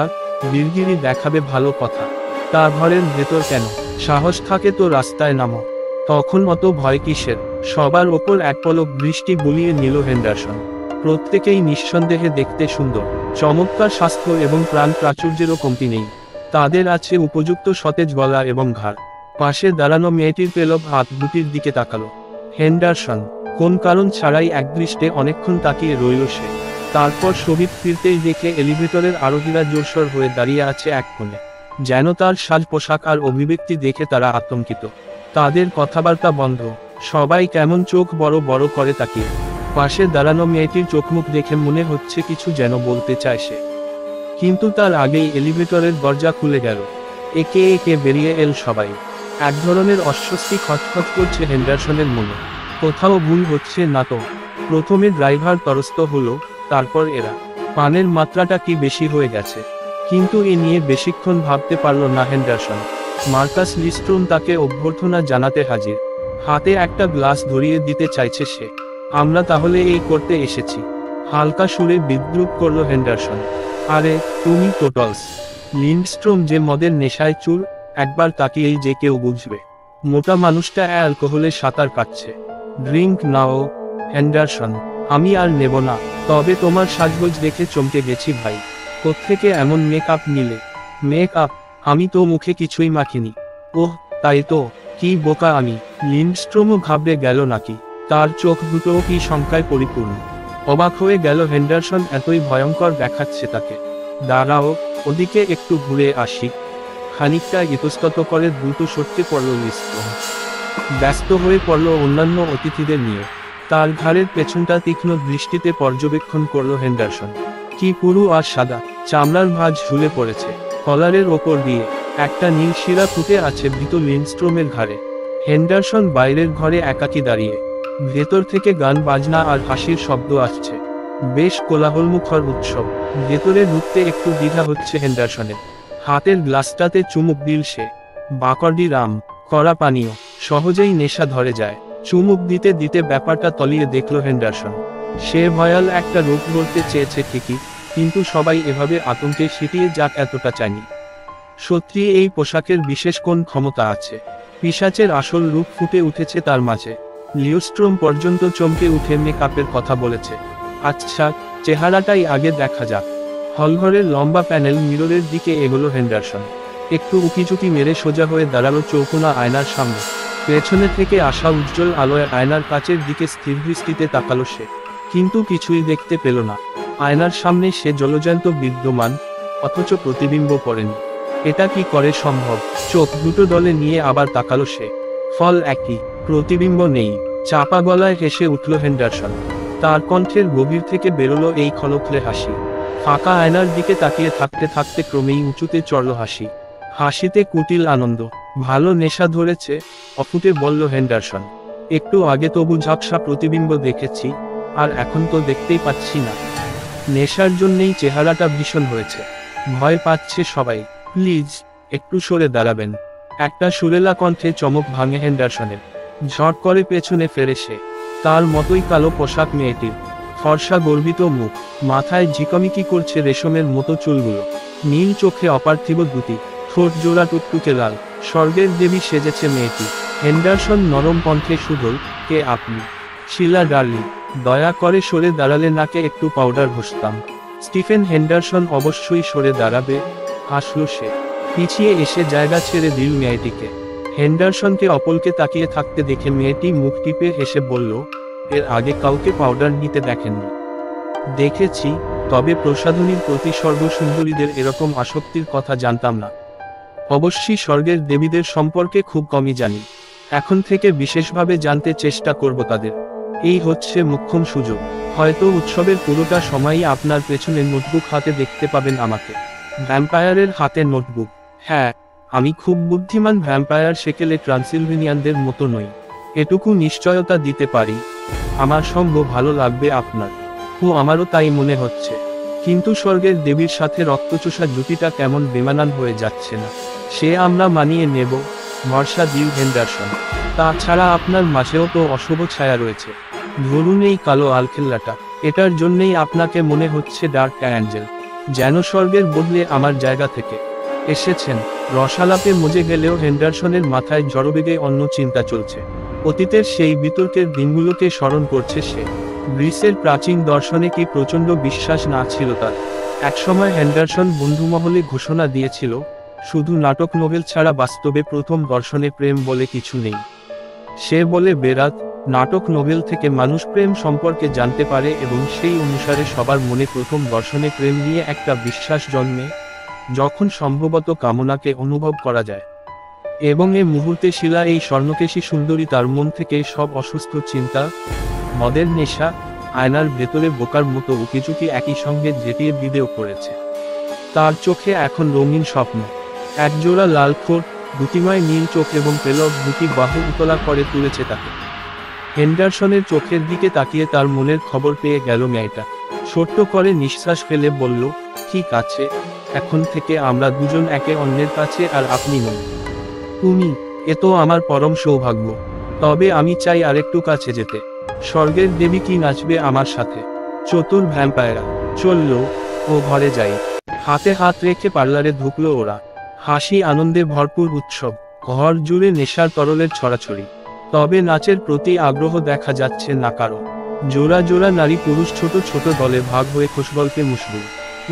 বীরগিরি দেখাবে ভালো কথা, তা ঘরের ভেতর কেন? সাহস থাকে তো রাস্তায় নামো। তখন অত ভয় কিসের? সবার ওপর এক পলক দৃষ্টি বুলিয়ে নিল হেন্ডারসন। প্রত্যেকেই নিঃসন্দেহে দেখতে সুন্দর, চমৎকার স্বাস্থ্য এবং প্রাণ প্রাচুর্যেরও কমতি নেই। তাদের আছে উপযুক্ত সতেজ গলা এবং ঘাড়। পাশে দাঁড়ানো মেয়েটির পেলব হাত দুটির দিকে তাকালো হেন্ডারসন। কোন কারণ ছাড়াই একদৃষ্টে অনেকক্ষণ তাকিয়ে রইল সে। তারপর শোভিত ফিরতেই দেখে এলিভেটরের আরোহীরা জোরসোর হয়ে দাঁড়িয়ে আছে এক কোণে। যেন তার সাজ পোশাক আর অভিব্যক্তি দেখে তারা আতঙ্কিত। তাদের কথাবার্তা বন্ধ, সবাই কেমন চোখ বড় বড় করে তাকিয়ে। পাশে দাঁড়ানো মেয়েটির চোখমুখ দেখে মনে হচ্ছে কিছু যেন বলতে চায় সে, কিন্তু তার আগেই এলিভেটরের দরজা খুলে গেল। একে একে বেরিয়ে এল সবাই। এক ধরনের অস্বস্তি খচখচ করছে হেন্ডারসনের মনে। কোথাও ভুল হচ্ছে না তো? প্রথমে ড্রাইভার তরস্থ হলো, তারপর এরা। পানের মাত্রাটা কি বেশি হয়ে গেছে? কিন্তু এ নিয়ে বেশিক্ষণ ভাবতে পারল না হেন্ডারসন। মার্কাস লিস্ট্রোম তাকে অভ্যর্থনা জানাতে হাজির। হাতে একটা গ্লাস ধরিয়ে দিতে চাইছে সে। আমরা তাহলে এই করতে এসেছি, হালকা সুরে বিদ্রুপ করল হেন্ডারসন। আরে তুমি টোটলস। লিন্ডস্ট্রোম যে মদের নেশায় চুর, একবার তাকিয়েই যে কেউ বুঝবে। মোটা মানুষটা অ্যালকোহলে সাঁতার কাটছে। ড্রিঙ্ক নাও হেন্ডারসন। আমি আর নেব না। তবে তোমার সাজগোজ দেখে চমকে গেছি ভাই। কোত্থেকে এমন মেকআপ নিলে? মেকআপ? আমি তো মুখে কিছুই মাখিনি। ওহ তাই তো, কি বোকা আমি। লিন্ডস্ট্রোমও ঘাবড়ে গেল নাকি? তার চোখ দুটোও কি শঙ্কায় পরিপূর্ণ। অবাক হয়ে গেল হেন্ডারসন এতই ভয়ঙ্কর দেখাচ্ছে তাকে। দাঁড়াও, ওদিকে একটু ঘুরে আসি। খানিকটা ইতস্তত করে দ্রুত সরতে পড়ল লিস্ট্রোম। ব্যস্ত হয়ে পড়ল অন্যান্য অতিথিদের নিয়ে। তার ঘাড়ের পেছনটা তীক্ষ্ণ দৃষ্টিতে পর্যবেক্ষণ করল হেন্ডারসন। কি পুরু আর সাদা, চামড়ার ভাঁজ ঝুলে পড়েছে। কলারের ওপর দিয়ে একটা নীল শিরা ফুটে আছে ভীত লিন্ডস্ট্রোমের ঘাড়ে। হেন্ডারসন বাইরের ঘরে একাকী দাঁড়িয়ে। ভেতর থেকে গান বাজনা আর হাসির শব্দ আসছে। বেশ কোলাহলমুখর উৎসব। ভেতরে ঢুকতে একটু দ্বিধা হচ্ছে হেন্ডারসনের। হাতের গ্লাসটাতে চুমুক দিল সে। বাকর্ডি রাম, কড়া পানীয়, সহজেই নেশা ধরে যায়। চুমুক দিতে দিতে ব্যাপারটা তলিয়ে দেখল হেন্ডারসন। সে ভয়াল একটা রূপ বলতে চেয়েছে ঠিকই, কিন্তু সবাই এভাবে আতঙ্কে সিটিয়ে যাক এতটা চায়নি। সত্যি এই পোশাকের বিশেষ কোন ক্ষমতা আছে? পিশাচের আসল রূপ ফুটে উঠেছে তার মাঝে। লিওস্ট্রোম পর্যন্ত চমকে উঠে মেকআপের কথা বলেছে। আচ্ছা, চেহারাটাই আগে দেখা যাক। হলঘরের লম্বা প্যানেল মিররের দিকে এগোলো হেন্ডারসন। একটু উকিঝুঁকি মেরে সোজা হয়ে দাঁড়ালো চৌকোনা আয়নার সামনে। পেছনে থেকে আসা উজ্জ্বল আলোয় আয়নার কাচের দিকে স্থির দৃষ্টিতে তাকালো সে, কিন্তু কিছুই দেখতে পেল না। আয়নার সামনে সে জলজ্যান্ত বিদ্যমান, অথচ প্রতিবিম্ব পড়েনি। এটা কি করে সম্ভব? চোখ দুটো দলে নিয়ে আবার তাকালো সে। ফল একই, প্রতিবিম্ব নেই। চাপা গলায় হেসে উঠল হেন্ডারসন। তার কণ্ঠের গভীর থেকে বেরোলো এই খলখলে হাসি। ফাঁকা আয়নার দিকে তাকিয়ে থাকতে থাকতে ক্রমেই উঁচুতে চড়ল হাসি। হাসিতে কুটিল আনন্দ। ভালো নেশা ধরেছে, অফুটে বলল হেন্ডারসন। একটু আগে তবু ঝাপসা প্রতিবিম্ব দেখেছি, আর এখন তো দেখতেই পাচ্ছি না। নেশার জন্যেই চেহারাটা ভীষণ হয়েছে। ভয় পাচ্ছে সবাই। প্লিজ, একটু সরে দাঁড়াবেন। একটা সুরেলা কণ্ঠে চমক ভাঙে হেন্ডারসনের। ঝট করে পেছনে ফেরে সে। তার মতোই কালো পোশাক মেয়েটির, ফর্সা গর্বিত মুখ, মাথায় ঝিকমিকি করছে রেশমের মতো চুলগুলো, নীল চোখে অপার্থিব দুটি, ঠোঁট জোড়া টুকটুকে লাল। স্বর্গের দেবী সেজেছে মেয়েটি। হেন্ডারসন নরম কণ্ঠে শুধল, কে আপনি? শিলা ডার্লিং, দয়া করে সরে দাঁড়ালে নাকে একটু পাউডার ঘষতাম। স্টিফেন হেন্ডারসন অবশ্যই সরে দাঁড়াবে, হাসল সে। পিছিয়ে এসে জায়গা ছেড়ে দিল মেয়েটিকে। হেন্ডারসনকে অপলকে তাকিয়ে থাকতে দেখে মেয়েটি মুখ টিপে হেসে বলল, এর আগে কাউকে পাউডার নিতে দেখেননি। দেখেছি, তবে প্রসাধনীর প্রতি সর্বসুন্দরীদের এরকম আসক্তির কথা জানতাম না। অবশ্যই স্বর্গের দেবীদের সম্পর্কে খুব কমই জানি। এখন থেকে বিশেষভাবে জানতে চেষ্টা করব তাদের। এই হচ্ছে মোক্ষম সুযোগ। হয়তো উৎসবের পুরোটা সময়ই আপনার পেছনে নোটবুক হাতে দেখতে পাবেন আমাকে। ভ্যাম্পায়ারের হাতে নোটবুক? হ্যাঁ, আমি খুব বুদ্ধিমান ভ্যাম্পায়ার সেকেলে ট্রান্সিলভেনিয়ানদের মতো নই, এটুকু নিশ্চয়তা দিতে পারি। আমার সঙ্গ ভালো লাগবে আপনার। আমারও তাই মনে হচ্ছে, কিন্তু স্বর্গের দেবীর সাথে রক্তচোষা জুটিটা কেমন বেমানান হয়ে যাচ্ছে না? সে আমরা মানিয়ে নেব, ভরসা দিল হেন্ডারসন। তাছাড়া আপনার মাঝেও তো অশুভ ছায়া রয়েছে। ধরুন এই কালো আলখেল্লাটা, এটার জন্যেই আপনাকে মনে হচ্ছে ডার্ক অ্যাঞ্জেল, যেন স্বর্গের বদলে আমার জায়গা থেকে এসেছেন। রসালাপে মজে গেলেও হেন্ডারসনের মাথায় জড়বেগে অন্য চিন্তা চলছে। অতীতের সেই বিতর্কের দিনগুলোকে স্মরণ করছে সে। গ্রিসের প্রাচীন দর্শনে কি প্রচণ্ড বিশ্বাস না ছিল তার। একসময় হেন্ডারসন বন্ধুমহলে ঘোষণা দিয়েছিল, শুধু নাটক নোবেল ছাড়া বাস্তবে প্রথম দর্শনে প্রেম বলে কিছু নেই। সে বলে বেরাত, নাটক নোবেল থেকে মানুষ প্রেম সম্পর্কে জানতে পারে এবং সেই অনুসারে সবার মনে প্রথম দর্শনে প্রেম নিয়ে একটা বিশ্বাস জন্মে, যখন সম্ভবত কামনাকে অনুভব করা যায়। এবং এ মুহূর্তে শিলা এই স্বর্ণকেশী সুন্দরী তার মন থেকে সব অসুস্থ চিন্তা, মদের নেশা, আয়নার ভেতরে বোকার মতো উকিঝুঁকি একই সঙ্গে ঝেঁটিয়ে ভিডিও করেছে। তার চোখে এখন রঙিন স্বপ্ন। একজোড়া লাল ঠোঁট, দুটিময় নীল চোখ এবং পেলক দুটি বাহু উতলা করে তুলেছে তাকে। হেন্ডারসনের চোখের দিকে তাকিয়ে তার মনের খবর পেয়ে গেল মেয়েটা। ছোট্ট করে নিঃশ্বাস ফেলে বলল, ঠিক আছে, এখন থেকে আমরা দুজন একে অন্যের কাছে, আর আপনি নন তুমি। এ তো আমার পরম সৌভাগ্য। তবে আমি চাই আরেকটু কাছে যেতে। স্বর্গের দেবী কি নাচবে আমার সাথে? চতুর ভ্যাম্পায়ারা চলল। ও ঘরে যাই। হাতে হাত রেখে পার্লারে ঢুকলো ওরা। হাসি আনন্দে ভরপুর উৎসব, ঘর জুড়ে নেশার তরলের ছড়াছড়ি। তবে নাচের প্রতি আগ্রহ দেখা যাচ্ছে না কারো। জোড়া জোড়া নারী পুরুষ ছোট ছোট দলে ভাগ হয়ে খোশগল্পে মুশগুল।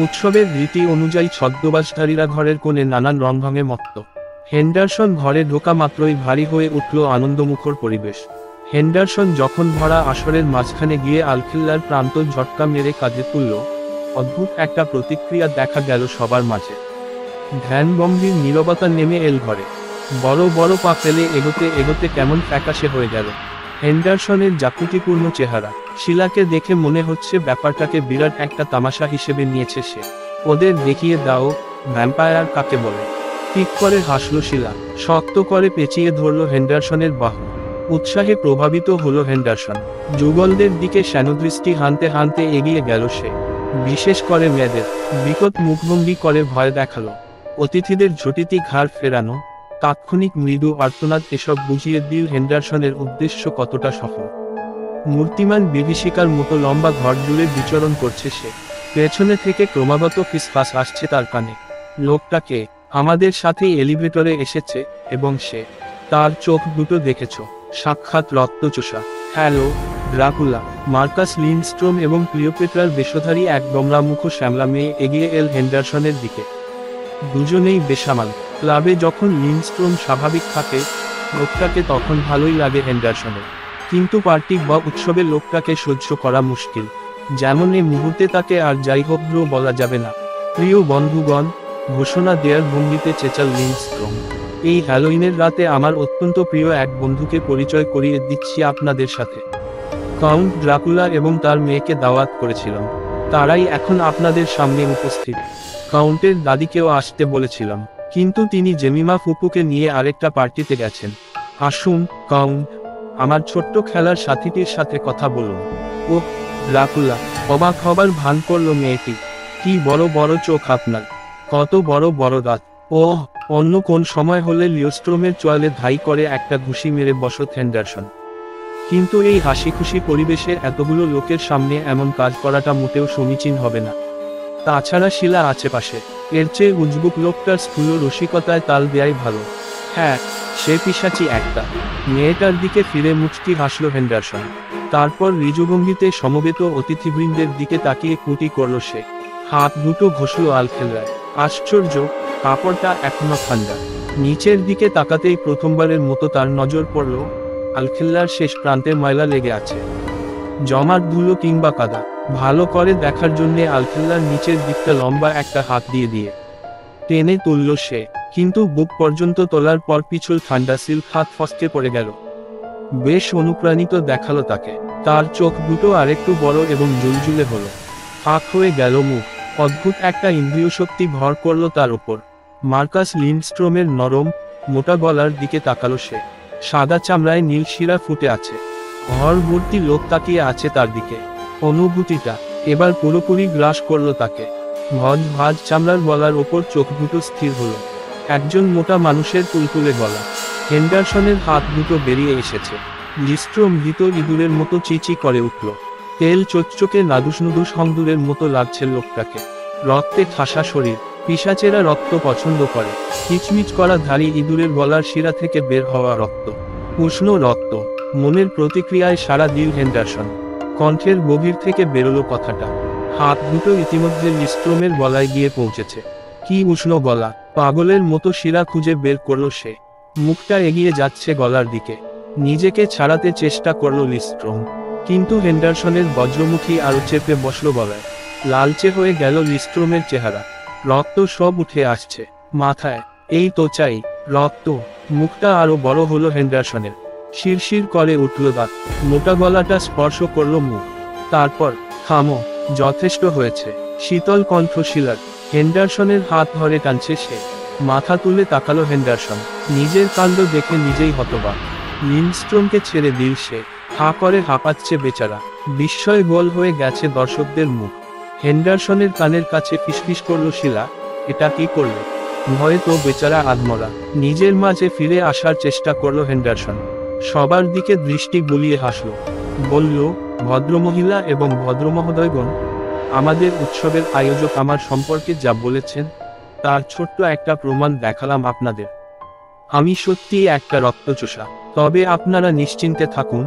উৎসবের রীতি অনুযায়ী ছদ্মবেশধারীরা ঘরের কোণে নানান রংভঙে মত্ত। হেন্ডারসন ঘরে ঢোকা মাত্রই ভারী হয়ে উঠল আনন্দমুখর পরিবেশ। হেন্ডারসন যখন ভরা আসরের মাঝখানে গিয়ে আলখেল্লার প্রান্ত ঝটকা মেরে কাঁধে তুলল, অদ্ভুত একটা প্রতিক্রিয়া দেখা গেল সবার মাঝে। ধ্যানগম্ভীর নীরবতা নেমে এল ঘরে। বড় বড় পা ফেলে এগোতে এগোতে কেমন ফ্যাকাশে হয়ে গেল হেন্ডারসনের জাকুটিপূর্ণ চেহারা। শিলাকে দেখে মনে হচ্ছে ব্যাপারটাকে বিরাট একটা তামাশা হিসেবে নিয়েছে সে। ওদের দেখিয়ে দাও, ভ্যাম্পায়ার কাকে বলে। ঠিক করে হাসল শিলা, শক্ত করে পেঁচিয়ে ধরল হেন্ডারসনের বাহু। উৎসাহে প্রভাবিত হলো হেন্ডারসন। যুগলদের দিকে শ্যানদৃষ্টি হানতে হানতে এগিয়ে গেল সে। বিশেষ করে মেয়েদের বিকট মুখভঙ্গি করে ভয় দেখালো। অতিথিদের ঝটিতি ঘাড় ফেরানো, তাৎক্ষণিক মৃদু আর্তনাদ, এসব বুঝিয়ে দিল হেন্ডারসনের উদ্দেশ্য কতটা সফল। মূর্তিমান বিভীষিকার মতো লম্বা ঘর জুড়ে বিচরণ করছে সে। পেছনে থেকে ক্রমাগত ফিসফাস আসছে তার কানে, লোকটাকে আমাদের সাথেই এলিভেটরে এসেছে, এবং সে, তার চোখ দুটো দেখেছ, সাক্ষাৎ রক্তচোষা। Hello, Dracula. মার্কাস লিন্ডস্ট্রোম এবং ক্লিওপেট্রার বেশধারী এক গমরামুখ শ্যামলা মেয়ে এগিয়ে এল হেন্ডারসনের দিকে। দুজনেই বেসামাল। ক্লাবে যখন লিন্ডস্ট্রোম স্বাভাবিক থাকে, লোকটাকে তখন ভালোই লাগে হেন্ডারসনের, কিন্তু পার্টি বা উৎসবের লোকটাকে সহ্য করা মুশকিল। যেমন এই মুহূর্তে তাকে আর যাই হোক ব্রো বলা যাবে না। প্রিয় বন্ধুগণ, ঘোষণা দেয়ার ভঙ্গিতে চেঁচাল লিন্ডস্ট্রোম, এই হ্যালোইনের রাতে আমার অত্যন্ত প্রিয় এক বন্ধুকে পরিচয় করিয়ে দিচ্ছি আপনাদের সাথে। কাউন্ট ড্রাকুলা এবং তার মেয়েকে দাওয়াত করেছিলাম, তারাই এখন আপনাদের সামনে উপস্থিত। কাউন্টের দাদিকেও আসতে বলেছিলাম, কিন্তু তিনি জেমিমা ফুপুকে নিয়ে আরেকটা পার্টিতে গেছেন। আসুন কাউন্ট, আমার ছোট্ট খেলার সাথীটির সাথে কথা বলুন। ওহ, ড্রাকুলা, অবাক হবার ভান করল মেয়েটি। কি বড় বড় চোখ আপনার, কত বড় বড় দাঁত। ওহ, অন্য কোন সময় হলে লিওস্ট্রোমের চোয়ালে ধাই করে একটা ঘুষি মেরে বসত হেন্ডারসন, কিন্তু এই হাসি খুশি পরিবেশে এতগুলো লোকের সামনে এমন কাজ করাটা মোটেও সমীচীন হবে না। তাছাড়া শিলা আছে পাশে, এর চেয়ে উজবুক লোকটার স্থূল রসিকতায় তাল দেয়াই ভালো। হ্যাঁ, সে পিশাচি একটা। মেয়েটার দিকে ফিরে মুচকি হাসল হেন্ডারসন, তারপর ঋজুভঙ্গিতে সমবেত অতিথিবৃন্দের দিকে তাকিয়ে কুটি করল সে। হাত দুটো ঘষল আলখেল্লায়। আশ্চর্য, কাপড়টা এখনো ঠান্ডা। নিচের দিকে তাকাতেই প্রথমবারের মতো তার নজর পড়ল আলখেল্লার শেষ প্রান্তে ময়লা লেগে আছে, জমাট ধুলো কিংবা কাদা। ভালো করে দেখার জন্যে আলখেল্লার নিচের দিকটা লম্বা একটা হাত দিয়ে টেনে তুলল সে, কিন্তু বুক পর্যন্ত তোলার পর পিছল ঠান্ডা সিল্ক হাত ফসকে পড়ে গেল। বেশ অনুপ্রাণিত দেখালো তাকে। তার চোখ দুটো আরেকটু বড় এবং জুলজুলে হলো, ফাঁক হয়ে গেল মুখ। অদ্ভুত একটা ইন্দ্রিয় শক্তি ভর করলো তার উপর। মার্কাস লিন্ডস্ট্রোমের নরম মোটা গলার দিকে তাকালো সে। সাদা চামড়ায় নীল শিরা ফুটে আছে, ঘর ভর্তি লোক তাকিয়ে আছে তার দিকে। অনুভূতিটা এবার পুরোপুরি গ্রাস করলো তাকে। ভজ ভাজ চামড়ার গলার ওপর চোখ দুটো স্থির হলো। একজন মোটা মানুষের তুলতুলে গলা। হেন্ডারসনের হাত দুটো বেরিয়ে এসেছে। লিস্ট্রোম ভীত ইঁদুরের মতো চিচি করে উঠল। তেল চোচচোকে নাদুস নুদুস হংদুরের মতো লাগছে লোকটাকে। রক্তে ঠাসা শরীর, পিশাচেরা রক্ত পছন্দ করে। কিচমিচ করা ধারী ইঁদুরের গলার শিরা থেকে বের হওয়া রক্ত, উষ্ণ রক্ত। মনের প্রতিক্রিয়ায় সাড়া দিল হেন্ডারসন। কণ্ঠের গভীর থেকে বেরোলো কথাটা। হাত দুটো ইতিমধ্যে লিস্ট্রোমের গলায় গিয়ে পৌঁছেছে। কি উষ্ণ গলা! পাগলের মতো শিরা খুঁজে বের করল সে। মুখটা এগিয়ে যাচ্ছে গলার দিকে। নিজেকে ছাড়াতে চেষ্টা করল লিস্ট্রোম, কিন্তু হেন্ডারসনের বজ্রমুখী আরো চেপে বসল গলায়। লালচে হয়ে গেল লিস্ট্রোমের চেহারা। রক্ত সব উঠে আসছে মাথায়। এই তো চাই রক্ত। মুখটা আরো বড় হলো হেন্ডারসনের। শিরশির করে উঠল দাঁত। মোটা গলাটা স্পর্শ করল মুখ। তারপর, থামো, যথেষ্ট হয়েছে। শীতল কণ্ঠ শিলার। হেন্ডারসনের হাত ধরে টানছে সে। মাথা তুলে তাকালো হেন্ডারসন। নিজের কাণ্ড দেখে নিজেই হতবাক। লিন্ডস্ট্রোমকে ছেড়ে দিল সে। হা করে হাঁপাচ্ছে বেচারা। বিস্ময় গোল হয়ে গেছে দর্শকদের মুখ। হেন্ডারসনের কানের কাছে ফিসফিস করল শিলা, এটা কি করলে? ভয়ে তো বেচারা আধমরা। নিজের মাঝে ফিরে আসার চেষ্টা করল হেন্ডারসন। সবার দিকে দৃষ্টি বুলিয়ে হাসল। বলল, ভদ্রমহিলা এবং ভদ্রমহোদয়গণ, আমাদের উৎসবের আয়োজক আমার সম্পর্কে যা বলেছেন তার ছোট্ট একটা প্রমাণ দেখালাম আপনাদের। আমি সত্যিই একটা রক্তচোষা। তবে আপনারা নিশ্চিন্তে থাকুন,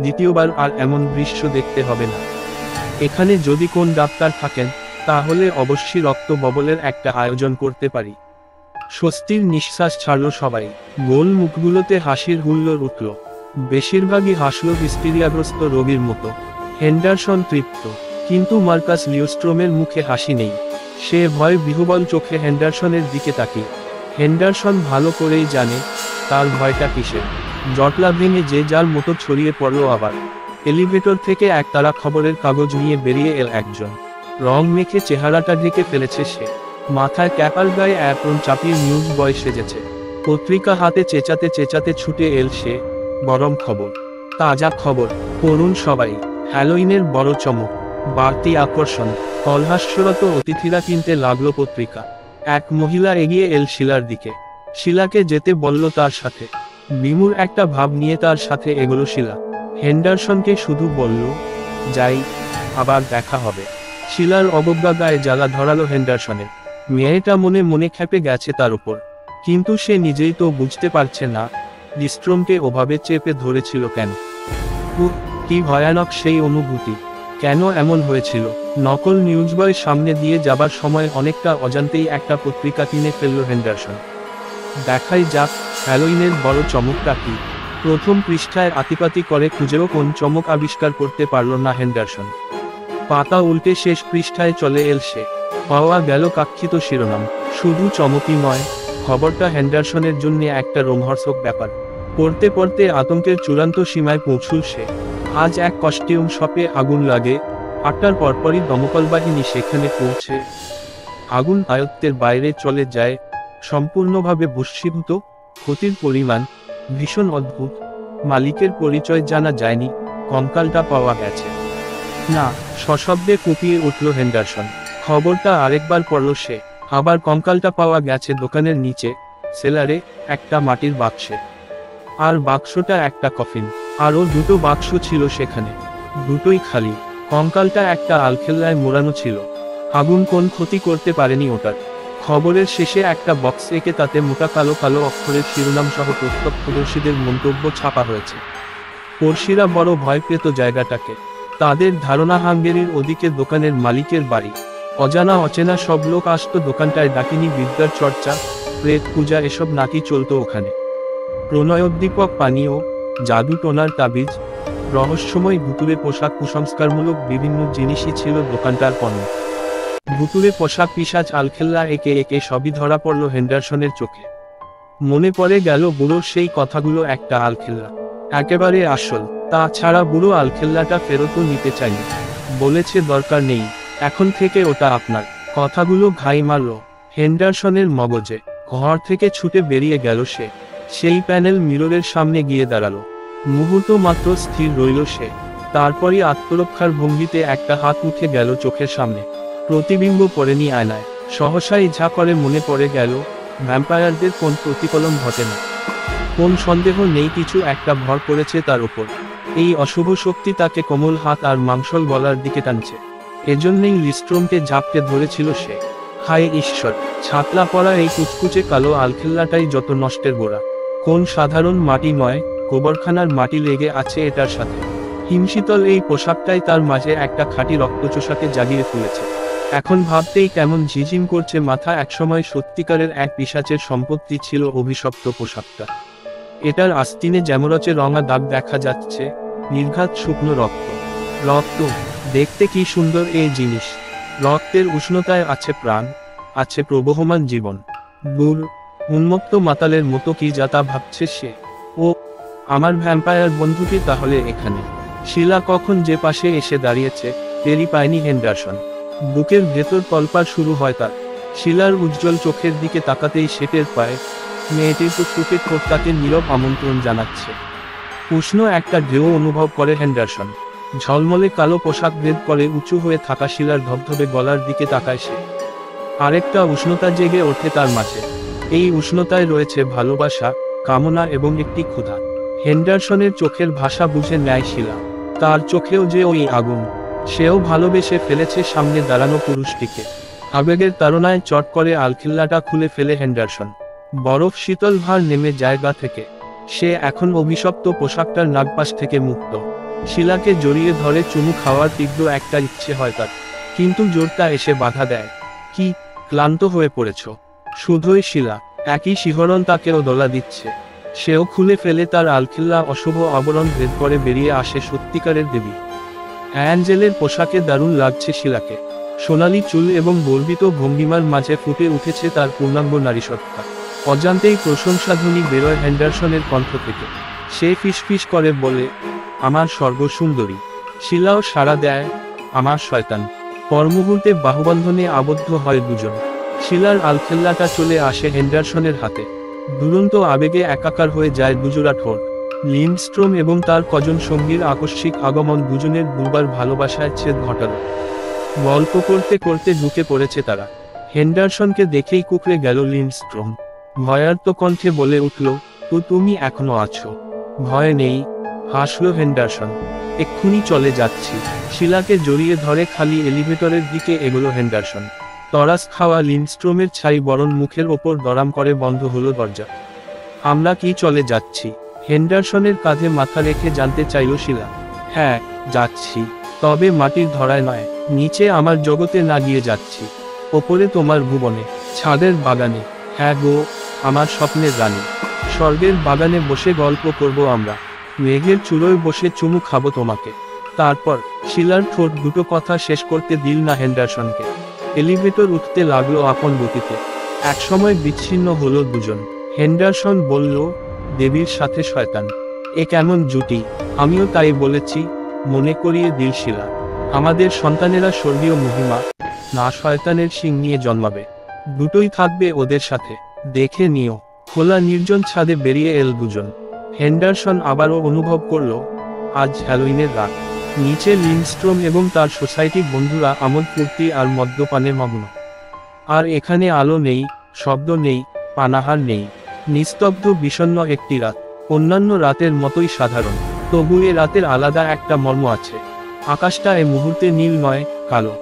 দ্বিতীয়বার আর এমন দৃশ্য দেখতে হবে না। এখানে যদি কোন ডাক্তার থাকেন, তাহলে অবশ্যই রক্ত ববলের একটা আয়োজন করতে পারি। স্বস্তির নিঃশ্বাস ছাড়ল সবাই। গোল মুখগুলোতে হাসির হুল্লোড় উঠল। বেশিরভাগই হাসল হিস্টেরিয়াগ্রস্ত রোগীর মতো। হেন্ডারসন তৃপ্ত, কিন্তু মার্কাস লিওস্ট্রোমের মুখে হাসি নেই। সে ভয় বিহ্বল চোখে হেন্ডারসনের দিকে তাকিয়ে। হেন্ডারসন ভালো করেই জানে তার ভয়টা কিসের। জটলা ভেঙে যে যার মতো ছড়িয়ে পড়ল আবার। এলিভেটর থেকে একতারা খবরের কাগজ নিয়ে বেরিয়ে এল একজন। রং মেখে চেহারাটা ঢেকে ফেলেছে সে। মাথায় ক্যাপার গায়ে অ্যাপ্রন চাপিয়ে নিউজ বয় সেজেছে। পত্রিকা হাতে চেঁচাতে চেঁচাতে ছুটে এল সে। গরম খবর, তাজা খবর, পড়ুন সবাই। হ্যালোইনের বড় চমক, বাড়তি আকর্ষণ। কলহাস্যরত অতিথিরা কিনতে লাগলো পত্রিকা। এক মহিলা এগিয়ে এল শিলার দিকে। শিলাকে যেতে বলল তার সাথে। বিমূঢ় একটা ভাব নিয়ে তার সাথে এগোলো শিলা। হেন্ডারসনকে শুধু বলল, যাই, আবার দেখা হবে। শিলার অবজ্ঞা গায়ে জ্বালা ধরালো হেন্ডারসনের। মেয়েটা মনে মনে খেপে গেছে তার উপর, কিন্তু সে নিজেই তো বুঝতে পারছে না লিস্ট্রোমকে ওভাবে চেপে ধরেছিল কেন। কি ভয়ানক সেই অনুভূতি! কেন এমন হয়েছিল? নকল নিউজ বয় সামনে দিয়ে যাবার সময় অনেকটা অজান্তেই একটা পত্রিকা কিনে ফেলল হেন্ডারসন। দেখাই যাক হ্যালোইনের বড় চমকটা কি। প্রথম পৃষ্ঠায় আতিপাতি করে খুঁজেও কোন চমক আবিষ্কার করতে পারল না হেন্ডারসন। পাতা উল্টে শেষ পৃষ্ঠায় চলে এল সে। পাওয়া গেল কাঙ্ক্ষিত শিরোনাম। শুধু চমকই নয়, খবরটা হেন্ডারসনের জন্য একটা রোমহর্ষক ব্যাপার। পড়তে পড়তে আতঙ্কের চূড়ান্ত সীমায় পৌঁছল সে। আজ এক কস্টিউম শপে আগুন লাগে, 8টার পরপরই দমকল বাহিনী সেখানে পৌঁছে। আগুন আয়ত্তের বাইরে চলে যায়, সম্পূর্ণভাবে ভস্মীভূত। ক্ষতির পরিমাণ ভীষণ অদ্ভুত। মালিকের পরিচয় জানা যায়নি, কঙ্কালটা পাওয়া গেছে না। সশব্দে কুপিয়ে উঠল হেন্ডারসন। খবরটা আরেকবার পড়ল সে। আবার কঙ্কালটা পাওয়া গেছে দোকানের নিচে, সেলারে, একটা মাটির বাক্সে। আর বাক্সটা একটা কফিন। আরও 2টো বাক্স ছিল সেখানে, দুটোই খালি। কঙ্কালটা একটা আলখেল্লায় মোড়ানো ছিল। আগুন কোন ক্ষতি করতে পারেনি ওটার। খবরের শেষে একটা বক্স এঁকে তাতে মোটা কালো কালো অক্ষরের শিরোনাম সহ প্রত্যক্ষদর্শীদের মন্তব্য ছাপা হয়েছে। পড়শিরা বড় ভয় পেত জায়গাটাকে। তাদের ধারণা হাঙ্গেরির ওদিকে দোকানের মালিকের বাড়ি। অজানা অচেনা সব লোক আসতো দোকানটায়, ডাকিনী বিদ্যার চর্চা, প্রেত পূজা এসব নাকি চলতো ওখানে। প্রণয়োদ্দীপক পানীয়, জাদু টোনার তাবিজ, রহস্যময় ভুতুরে পোশাক, কুসংস্কারমূলক বিভিন্ন জিনিসই ছিল দোকানটার পণ্য। ভুতুরে পোশাক, পিশাচ, আলখেল্লা, একে একে সবই ধরা পড়ল হেন্ডারসনের চোখে। মনে পড়ে গেল বুড়োর সেই কথাগুলো, একটা আলখেল্লা, একেবারে আসল। তাছাড়া বুড়ো আলখেল্লাটা ফেরতও নিতে চায়নি, বলেছে দরকার নেই, এখন থেকে ওটা আপনার। কথাগুলো ঘাই মারল হেন্ডারসনের মগজে। ঘর থেকে ছুটে বেরিয়ে গেল সে। সেই প্যানেল মিররের সামনে গিয়ে দাঁড়ালো। মুহূর্ত মাত্র স্থির রইল সে। তারপরই আত্মরক্ষার ভঙ্গিতে একটা হাত উঠে গেল চোখের সামনে। প্রতিবিম্ব পড়েনি আয়নায়। সহসাই ঝা করে মনে পড়ে গেল, ভ্যাম্পায়ারদের কোন প্রতিফলন ঘটে না, কোন সন্দেহ নেই কিছু একটা ভর করেছে তার উপর। এই অশুভ শক্তি তাকে কোমল হাত আর মাংসল গলার দিকে টানছে। এজন্যই লিস্ট্রমকে ঝাপটে ধরেছিল সে। হায় ঈশ্বর, ছাতলা পড়া এই কুচকুচে কালো আলখেল্লাটাই যত নষ্টের গোড়া। কোন সাধারণ মাটি নয়, গোবরখানার মাটি লেগে আছে এটার সাথে। হিমশীতল এই পোশাকটাই তার মাঝে একটা খাঁটি রক্তচোষাকে জাগিয়ে তুলেছে। এখন ভাবতেই কেমন ঝিঝিম করছে মাথা। একসময় সত্যিকারের এক পিশাচের সম্পত্তি ছিল অভিশপ্ত পোশাকটা। এটার আস্তিনে জ্যামরচে রঙা দাগ দেখা যাচ্ছে, নির্ঘাত শুকনো রক্ত। রক্ত দেখতে কি সুন্দর এই জিনিস। রক্তের উষ্ণতায় আছে প্রাণ, আছে প্রবহমান জীবন। দূর উন্মত্ত মাতালের মতো কি যাতা ভাবছে সে। ও, আমার ভ্যাম্পায়ার বন্ধুটি তাহলে এখানে। শিলা কখন যে পাশে এসে দাঁড়িয়েছে টেরি পায়নি হেন্ডারসন। বুকের ভেতর তলপাড় শুরু হয় তার। শিলার উজ্জ্বল চোখের দিকে তাকাতেই সে টের পায়, মেয়েটির টুকটুকে ঠোঁট তাকে নীরব আমন্ত্রণ জানাচ্ছে। উষ্ণ একটা ঢেউ অনুভব করে হেন্ডারসন। ঝলমলে কালো পোশাক ভেদ করে উঁচু হয়ে থাকা শিলার ধবধবে গলার দিকে তাকায় সে। আরেকটা উষ্ণতা জেগে ওঠে তার মাঝে। এই উষ্ণতায় রয়েছে ভালোবাসা, কামনা এবং একটি ক্ষুধা। হেন্ডারসনের চোখের ভাষা বুঝে নেয় শিলা। তার চোখেও যে ওই আগুন। সেও ভালোবেসে ফেলেছে সামনে দাঁড়ানো পুরুষটিকে। আবেগের তাড়নায় চট করে আলখিল্লাটা খুলে ফেলে হেন্ডারসন। বরফ শীতল ভার নেমে জায়গা থেকে। সে এখন অভিশপ্ত পোশাকটার নাগপাশ থেকে মুক্ত। শিলাকে জড়িয়ে ধরে চুমু খাওয়ার তীব্র একটা ইচ্ছে হয় তার, কিন্তু জোরটা এসে বাধা দেয়। কি ক্লান্ত হয়ে পড়েছ? শুধুই শিলা। একই শিহরণ তাকেও দোলা দিচ্ছে। সেও খুলে ফেলে তার আলখিল্লা। অশুভ আবরণ ভেদ করে বেরিয়ে আসে সত্যিকারের দেবী। অ্যাঞ্জেলের পোশাকে দারুণ লাগছে শিলাকে। সোনালি চুল এবং গর্বিত ভঙ্গিমার মাঝে ফুটে উঠেছে তার পূর্ণাঙ্গ নারীসত্তা। অজান্তেই প্রশংসাধ্বনি বেরোয় হেন্ডারসনের কণ্ঠ থেকে। সে ফিসফিস করে বলে, আমার স্বর্গসুন্দরী। শিলাও সাড়া দেয়, আমার শয়তান। পরমুহূর্তে বাহুবন্ধনে আবদ্ধ হয় দুজন। শিলার আলখেল্লাটা চলে আসে হেন্ডারসনের হাতে। দুরন্ত আবেগে একাকার হয়ে যায় দুজোড়া ঠোঁট। লিন্ডস্ট্রোম এবং তার কজন সঙ্গীর আকস্মিক আগমন দুজনের দুবার ভালোবাসায় ছেদ ঘটাল। গল্প করতে করতে ঢুকে পড়েছে তারা। হেন্ডারসনকে দেখেই কুকড়ে গেল লিন্ডস্ট্রোম। ভয়ার্ত কণ্ঠে বলে উঠল, তো তুমি এখনো আছো? ভয় নেই, হাসল হেন্ডারসন। এক্ষুনি চলে যাচ্ছি। শিলাকে জড়িয়ে ধরে খালি এলিভেটরের দিকে এগোলো হেন্ডারসন। তরাস খাওয়া লিন্ডস্ট্রোমের ছাই বরণ মুখের ওপর দরাম করে বন্ধ হলো দরজা। আমরা কি চলে যাচ্ছি? হেন্ডারসনের কাঁধে মাথা রেখে জানতে চাইল শিলা। হ্যাঁ, যাচ্ছি। তবে মাটির ধরায় নয়, নিচে আমার জগতে না গিয়ে যাচ্ছি। ওপরে তোমার ভুবনে, ছাদের বাগানে। হ্যাঁ গো, আমার স্বপ্নের রানী। স্বর্গের বাগানে বসে গল্প করব আমরা। মেঘের চুলোয় বসে চুমু খাবো তোমাকে। তারপর শিলার ঠোঁট দুটো কথা শেষ করতে দিল না হেন্ডারসনকে। এলিভেটর উঠতে লাগলো আপন গতিতে। একসময় বিচ্ছিন্ন হলো দুজন। হেন্ডারসন বলল, দেবীর সাথে শয়তান, এ কেমন জুটি? আমিও তাই বলেছি, মনে করিয়ে দিল শিলা। আমাদের সন্তানেরা স্বর্গীয় মহিমা, না শয়তানের শিং নিয়ে জন্মাবে। দুটোই থাকবে ওদের সাথে, দেখে নিও। খোলা নির্জন ছাদে বেরিয়ে এল দুজন। হেন্ডারসন আবারও অনুভব করল, আজ হ্যালোইনের রাত। নিচে লিন্ডস্ট্রোম এবং তার সোসাইটি বন্ধুরা আমোদ ফুর্তি আর মদ্যপানে মগ্ন। আর এখানে আলো নেই, শব্দ নেই, পানাহার নেই। নিস্তব্ধ বিষণ্ণ একটি রাত, অন্যান্য রাতের মতোই সাধারণ। তবু এ রাতের আলাদা একটা মর্ম আছে। আকাশটা এ মুহূর্তে নীল নয়, কালো।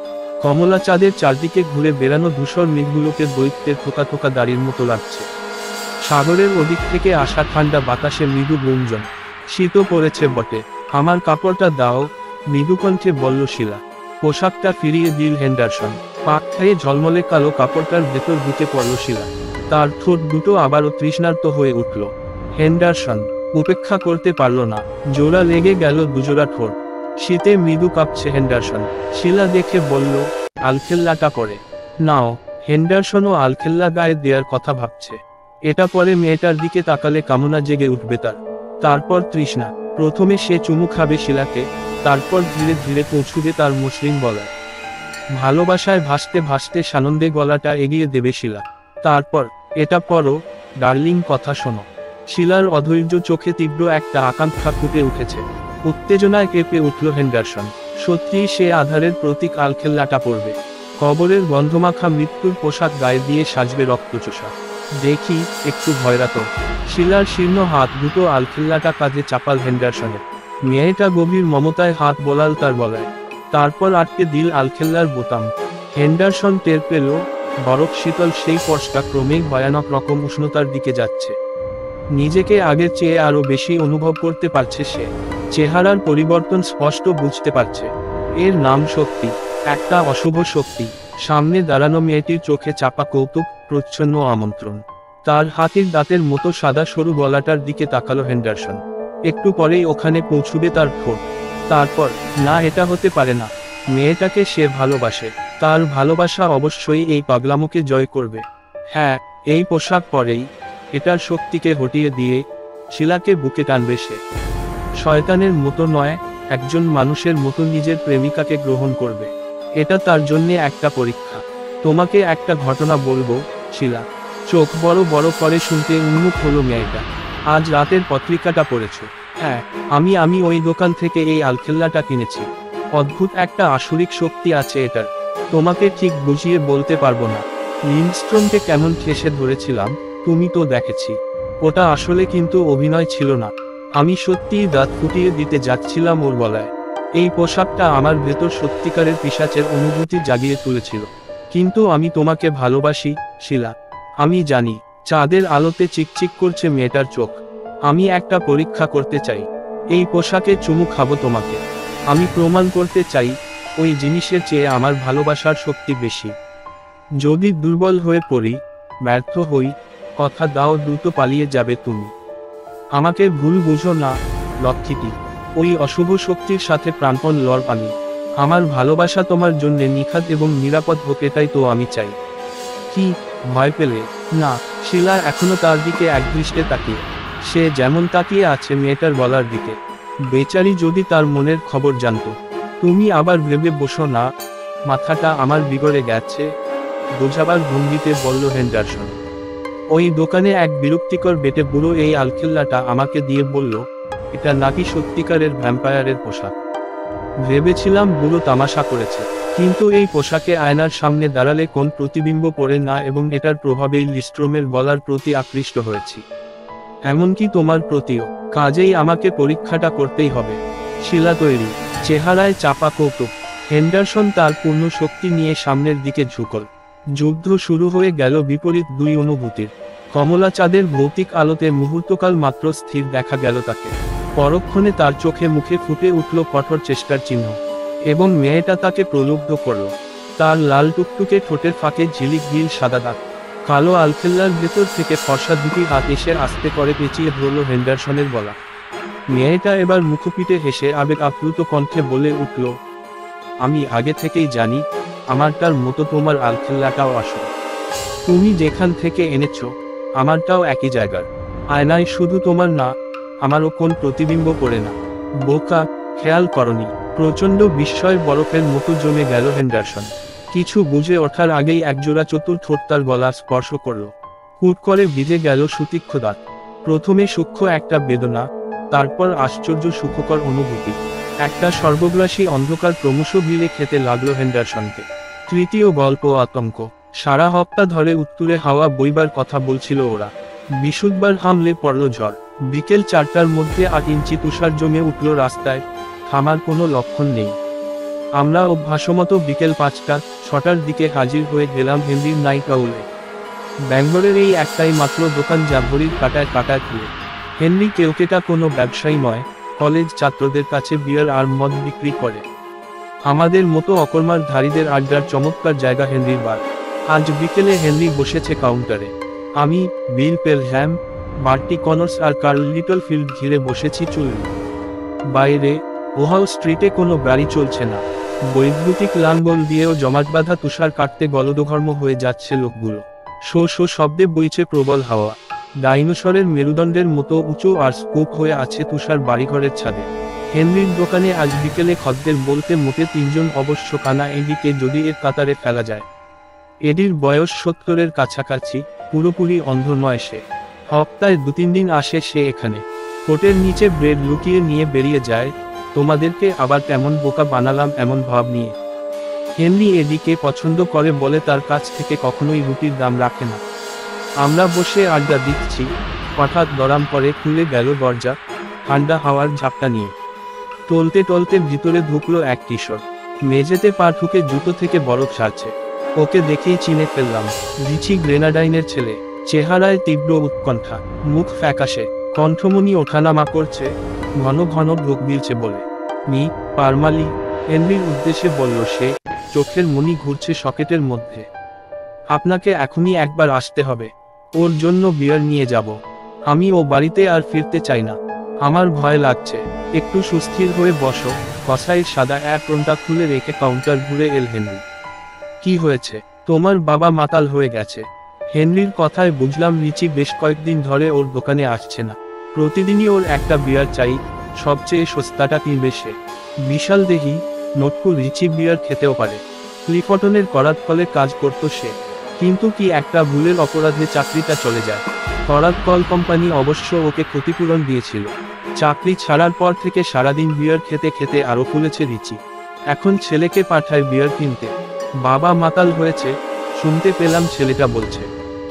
কমলা চাঁদের চারদিকে ঘুরে বেড়ানো ধূসর মেঘগুলোকে দৈত্যের থোকা থোকা দাড়ির মতো লাগছে। সাগরের ওদিক থেকে আসা ঠান্ডা বাতাসে মৃদু গুঞ্জন। শীতও পড়েছে বটে। আমার কাপড়টা দাও, মৃদুকণ্ঠে বলল শিলা। পোশাকটা ফিরিয়ে দিল হেন্ডারসন। পাক খেয়ে ঝলমলে কালো কাপড়টার ভেতর ঢুকে পড়ল শিলা। তার ঠোঁট দুটো আবারও তৃষ্ণার্ত হয়ে উঠল। হেন্ডারসন উপেক্ষা করতে পারল না। জোড়া লেগে গেল দুজোড়া ঠোঁট। শীতে মৃদু কাঁপছে হেন্ডারসন। শিলা দেখে বলল, আলখেল্লাটা পরে নাও। হেন্ডারসনও আলখেল্লা গায়ে দেওয়ার কথা ভাবছে। এটা পরে মেয়েটার দিকে তাকালে কামনা জেগে উঠবে তার। তারপর তৃষ্ণা। প্রথমে সে চুমু খাবে শিলাকে, তারপর ধীরে ধীরে পৌঁছুবে তার মসৃণ গলায়। ভালোবাসায় ভাসতে ভাসতে সানন্দে গলাটা এগিয়ে দেবে শিলা। তারপর, এটা পরো ডার্লিং, কথা শোনো। শিলার অধৈর্য চোখে তীব্র একটা আকাঙ্ক্ষা ফুটে উঠেছে। উত্তেজনায় কেঁপে উঠল হেন্ডারসন। সত্যিই সে আধারের প্রতীক আলখেল্লাটা পরবে। কবরের গন্ধমাখা মৃত্যুর পোশাক গায়ে দিয়ে সাজবে রক্তচোষা। দেখি, একটু ভয়রা তো। শিলার শীর্ণ হাত দুটো আলখেল্লাটা কাঁধে চাপাল হেন্ডারসনের। মেয়েটা গভীর মমতায় হাত বোলাল তার গলায়। তারপর আটকে দিল আলখেল্লার বোতাম। হেন্ডারসন টের পেল, বরফ শীতল সেই স্পর্শটা ক্রমেই ভয়ানক রকম উষ্ণতার দিকে যাচ্ছে। নিজেকে আগের চেয়ে আরো বেশি অনুভব করতে পারছে সে। চেহারার পরিবর্তন স্পষ্ট বুঝতে পারছে। এর নাম শক্তি, একটা অশুভ শক্তি। সামনে দাঁড়ানো মেয়েটির চোখে চাপা কৌতুক, প্রচ্ছন্ন আমন্ত্রণ। তার হাতির দাঁতের মতো সাদা সরু গলাটার দিকে তাকালো হেন্ডারসন। একটু পরেই ওখানে পৌঁছবে তার ঠোঁট। তারপর, না, এটা হতে পারে না। মেয়েটাকে সে ভালোবাসে। তার ভালোবাসা অবশ্যই এই পাগলামোকে জয় করবে। হ্যাঁ, এই পোশাক পরেই, এটার শক্তিকে হটিয়ে দিয়ে শিলাকে বুকে টানবে সে। শয়তানের মতো নয়, একজন মানুষের মতো নিজের প্রেমিকাকে গ্রহণ করবে। এটা তার জন্যে একটা পরীক্ষা। তোমাকে একটা ঘটনা বলবো, শিলা। চোখ বড় বড় করে শুনতে উন্মুখ হলো মেয়েটা। আজ রাতের পত্রিকাটা পড়েছ? হ্যাঁ, আমি ওই দোকান থেকে এই আলখেল্লাটা কিনেছি। অদ্ভুত একটা আসরিক শক্তি আছে এটার। তোমাকে ঠিক বুঝিয়ে বলতে পারবো না। লিন্ডস্ট্রোমকে কেমন ঠেসে ধরেছিলাম, তুমি তো দেখেছি। ওটা আসলে কিন্তু অভিনয় ছিল না। আমি সত্যিই দাঁত ফুটিয়ে দিতে যাচ্ছিলাম ওর গলায়। এই পোশাকটা আমার ভেতর সত্যিকারের পিশাচের অনুভূতি জাগিয়ে তুলেছিল। কিন্তু আমি তোমাকে ভালোবাসি, শিলা। আমি জানি। চাঁদের আলোতে চিকচিক করছে মেয়েটার চোখ। আমি একটা পরীক্ষা করতে চাই। এই পোশাকে চুমু খাবো তোমাকে। আমি প্রমাণ করতে চাই, ওই জিনিসের চেয়ে আমার ভালোবাসার শক্তি বেশি। যদি দুর্বল হয়ে পড়ি, ব্যর্থ হই, কথা দাও দ্রুত পালিয়ে যাবে তুমি। আমাকে ভুল বুঝো না, লক্ষ্মীটি। ওই অশুভ শক্তির সাথে প্রাণপণ লড় আমি। আমার ভালোবাসা তোমার জন্য নিখাত এবং নিরাপদ হোক, এটাই তো আমি চাই। কি, ভয় পেলে? না। শিলা এখনো তার দিকে একদৃষ্টে তাকিয়ে। সে যেমন তাকিয়ে আছে মেয়েটার গলার দিকে। বেচারি যদি তার মনের খবর জানতো। তুমি আবার ভেবে বসো না, মাথাটা আমার বিগড়ে গেছে, বোঝাবার ভঙ্গিতে বলল হেন্ডারসন। ওই দোকানে এক বিরক্তিকর বেটে বুড়ো এই আলখেল্লাটা আমাকে দিয়ে বলল, এটা নাকি সত্যিকারের ভ্যাম্পায়ারের পোশাক। ভেবেছিলাম বুড়ো তামাশা করেছে। কিন্তু এই পোশাকে আয়নার সামনে দাঁড়ালে কোন প্রতিবিম্ব পড়ে না, এবং এটার প্রভাবেই লিন্ডস্ট্রোমের গলার প্রতি আকৃষ্ট হয়েছি। এমনকি তোমার প্রতিও। কাজেই আমাকে পরীক্ষাটা করতেই হবে। শিলা তৈরি। চেহারায় চাপা কৌতুক। হেন্ডারসন তার পূর্ণ শক্তি নিয়ে সামনের দিকে ঝুঁকল। যুদ্ধ শুরু হয়ে গেল বিপরীত দুই অনুভূতির। কমলা চাঁদের ভৌতিক আলোতে মুহূর্তকাল মাত্র স্থির দেখা গেল তাকে। পরক্ষণে তার চোখে মুখে ফুটে উঠল কঠোর চেষ্টার চিহ্ন। এবং মেয়েটা তাকে প্রলুব্ধ করল। তার লাল টুকটুকে ঠোঁটের ফাঁকে ঝিলিক গিল সাদা দাগ। কালো আলখেল্লার ভেতর থেকে ফর্সা দুটি হাত এসে আস্তে করে পেঁচিয়ে ধরল হেন্ডারসনের গলা। মেয়েটা এবার মুখপিটে হেসে আবেগ আপ্লুত কণ্ঠে বলে উঠল, আমি আগে থেকেই জানি, আমারটার মতো তোমার আলখেল্লাটাও আসল। তুমি যেখান থেকে এনেছ, আমারটাও একই জায়গার। আয়নায় শুধু তোমার না, আমারও কোন প্রতিবিম্ব পড়ে না। বোকা, খেয়াল করনি? প্রচণ্ড বিস্ময় বরফের মতো জমে গেল হেন্ডারসন। কিছু বুঝে ওঠার আগেই একজোড়া চতুর ঠোঁট তার গলা স্পর্শ করল। হুট করে ভিজে গেল সুতীক্ষ্ণ দাঁত। প্রথমে সূক্ষ্ম একটা বেদনা, তারপর আশ্চর্য সুখকর অনুভূতি। একটা সর্বগ্রাসী অন্ধকার ক্রমশ গিলে খেতে লাগলো হেন্ডারসনকে। তৃতীয় গল্প আতঙ্ক। সারা হপ্তা ধরে উত্তুরে হাওয়া বইবার কথা বলছিল ওরা। বিশুদ্ধবার হামলে পড়ল ঝড়। বিকেল 4টার মধ্যে 8 ইঞ্চি তুষার জমে উঠল রাস্তায়, থামার কোনো লক্ষণ নেই। আমরা অভ্যাসমতো বিকেল 5টা-6টার দিকে হাজির হয়ে গেলাম হেনরির নাইট আউলে। ব্যাঙ্গালোরের এই একটাই মাত্র দোকান যা ঘড়ির কাঁটায় কাঁটায় খুলে। হেনরি কেউকেটা কোনো ব্যবসায়ী নয়, কলেজ ছাত্রদের কাছে বিয়ার আর মদ বিক্রি করে। আমাদের মতো অকর্মারধারীদের আড্ডার চমৎকার জায়গা হেনরির বার। আজ বিকেলে হেনরি বসেছে কাউন্টারে। আমি, বিল পেলহ্যাম, মার্টি কনর্স আর কার্ল লিটলফিল্ড ঘিরে বসেছি চুল। বাইরে ওহাও স্ট্রিটে কোনো গাড়ি চলছে না। বৈদ্যুতিক লাঙ্গল দিয়েও জমাট বাঁধা তুষার কাটতে গলদঘর্ম হয়ে যাচ্ছে লোকগুলো। শো শো শব্দে বইছে প্রবল হাওয়া। ডাইনোসরের মেরুদণ্ডের মতো উঁচু আর স্কোপ হয়ে আছে তুষার বাড়িঘরের ছাদে। হেনরির দোকানে আজ বিকেলে খদ্দের বলতে মোটে 3 জন, অবশ্য কানা এডিকে যদি এর কাতারে ফেলা যায়। এডির বয়স 70-এর কাছাকাছি, পুরোপুরি অন্ধ নয় সে। হপ্তায় 2-3 দিন আসে সে এখানে। কোটের নিচে ব্রেড লুকিয়ে নিয়ে বেরিয়ে যায়। তোমাদেরকে আবার কেমন বোকা বানালাম এমন ভাব নিয়ে। হেনরি এডিকে পছন্দ করে বলে তার কাছ থেকে কখনোই রুটির দাম রাখে না। আমরা বসে আড্ডা দিচ্ছি, হঠাৎ দরাম করে খুলে গেল দরজা, ঠান্ডা হাওয়ার ঝাপটা নিয়ে। টলতে টলতে ভিতরে ঢুকলো এক কিশোর। মেঝেতে পা ঠুকে জুতো থেকে বরফ সারছে। ওকে দেখেই চিনে ফেললাম, রিচি গ্রেনাডাইনের ছেলে। চেহারায় তীব্র উৎকণ্ঠা, মুখ ফ্যাকাশে, কণ্ঠমণি ওঠানামা করছে, ঘন ঘন ঢোক গিলছে বলে। মি পারমালি, হেনরির উদ্দেশ্যে বলল সে, চোখের মণি ঘুরছে সকেটের মধ্যে। আপনাকে এখনই একবার আসতে হবে, ওর জন্য বিয়ার নিয়ে যাব। আমি ও বাড়িতে আর ফিরতে চাই না। আমার ভয় লাগছে। একটু সুস্থির হয়ে বসো। কসাইয়ের সাদা অ্যাপ্রনটা খুলে রেখে কাউন্টার ঘুরে এল হেনরি। কি হয়েছে? তোমার বাবা মাতাল হয়ে গেছে। হেনরির কথায় বুঝলাম রিচি বেশ কয়েকদিন ধরে ওর দোকানে আসছে না। প্রতিদিনই ওর একটা বিয়ার চাই, সবচেয়ে সস্তাটা কিনবে সে। বিশাল দেহি, নটকু রিচি বিয়ার খেতেও পারে। ক্লিফটনের করাত কলে কাজ করত সে, কিন্তু কি একটা ভুলের অপরাধে চাকরিটা চলে যায়। করাত কল কোম্পানি অবশ্য ওকে ক্ষতিপূরণ দিয়েছিল। চাকরি ছাড়ার পর থেকে সারাদিন বিয়ার খেতে খেতে আরও ফুলেছে রিচি। এখন ছেলেকে পাঠায় বিয়ার কিনতে। বাবা মাতাল হয়েছে, শুনতে পেলাম ছেলেটা বলছে।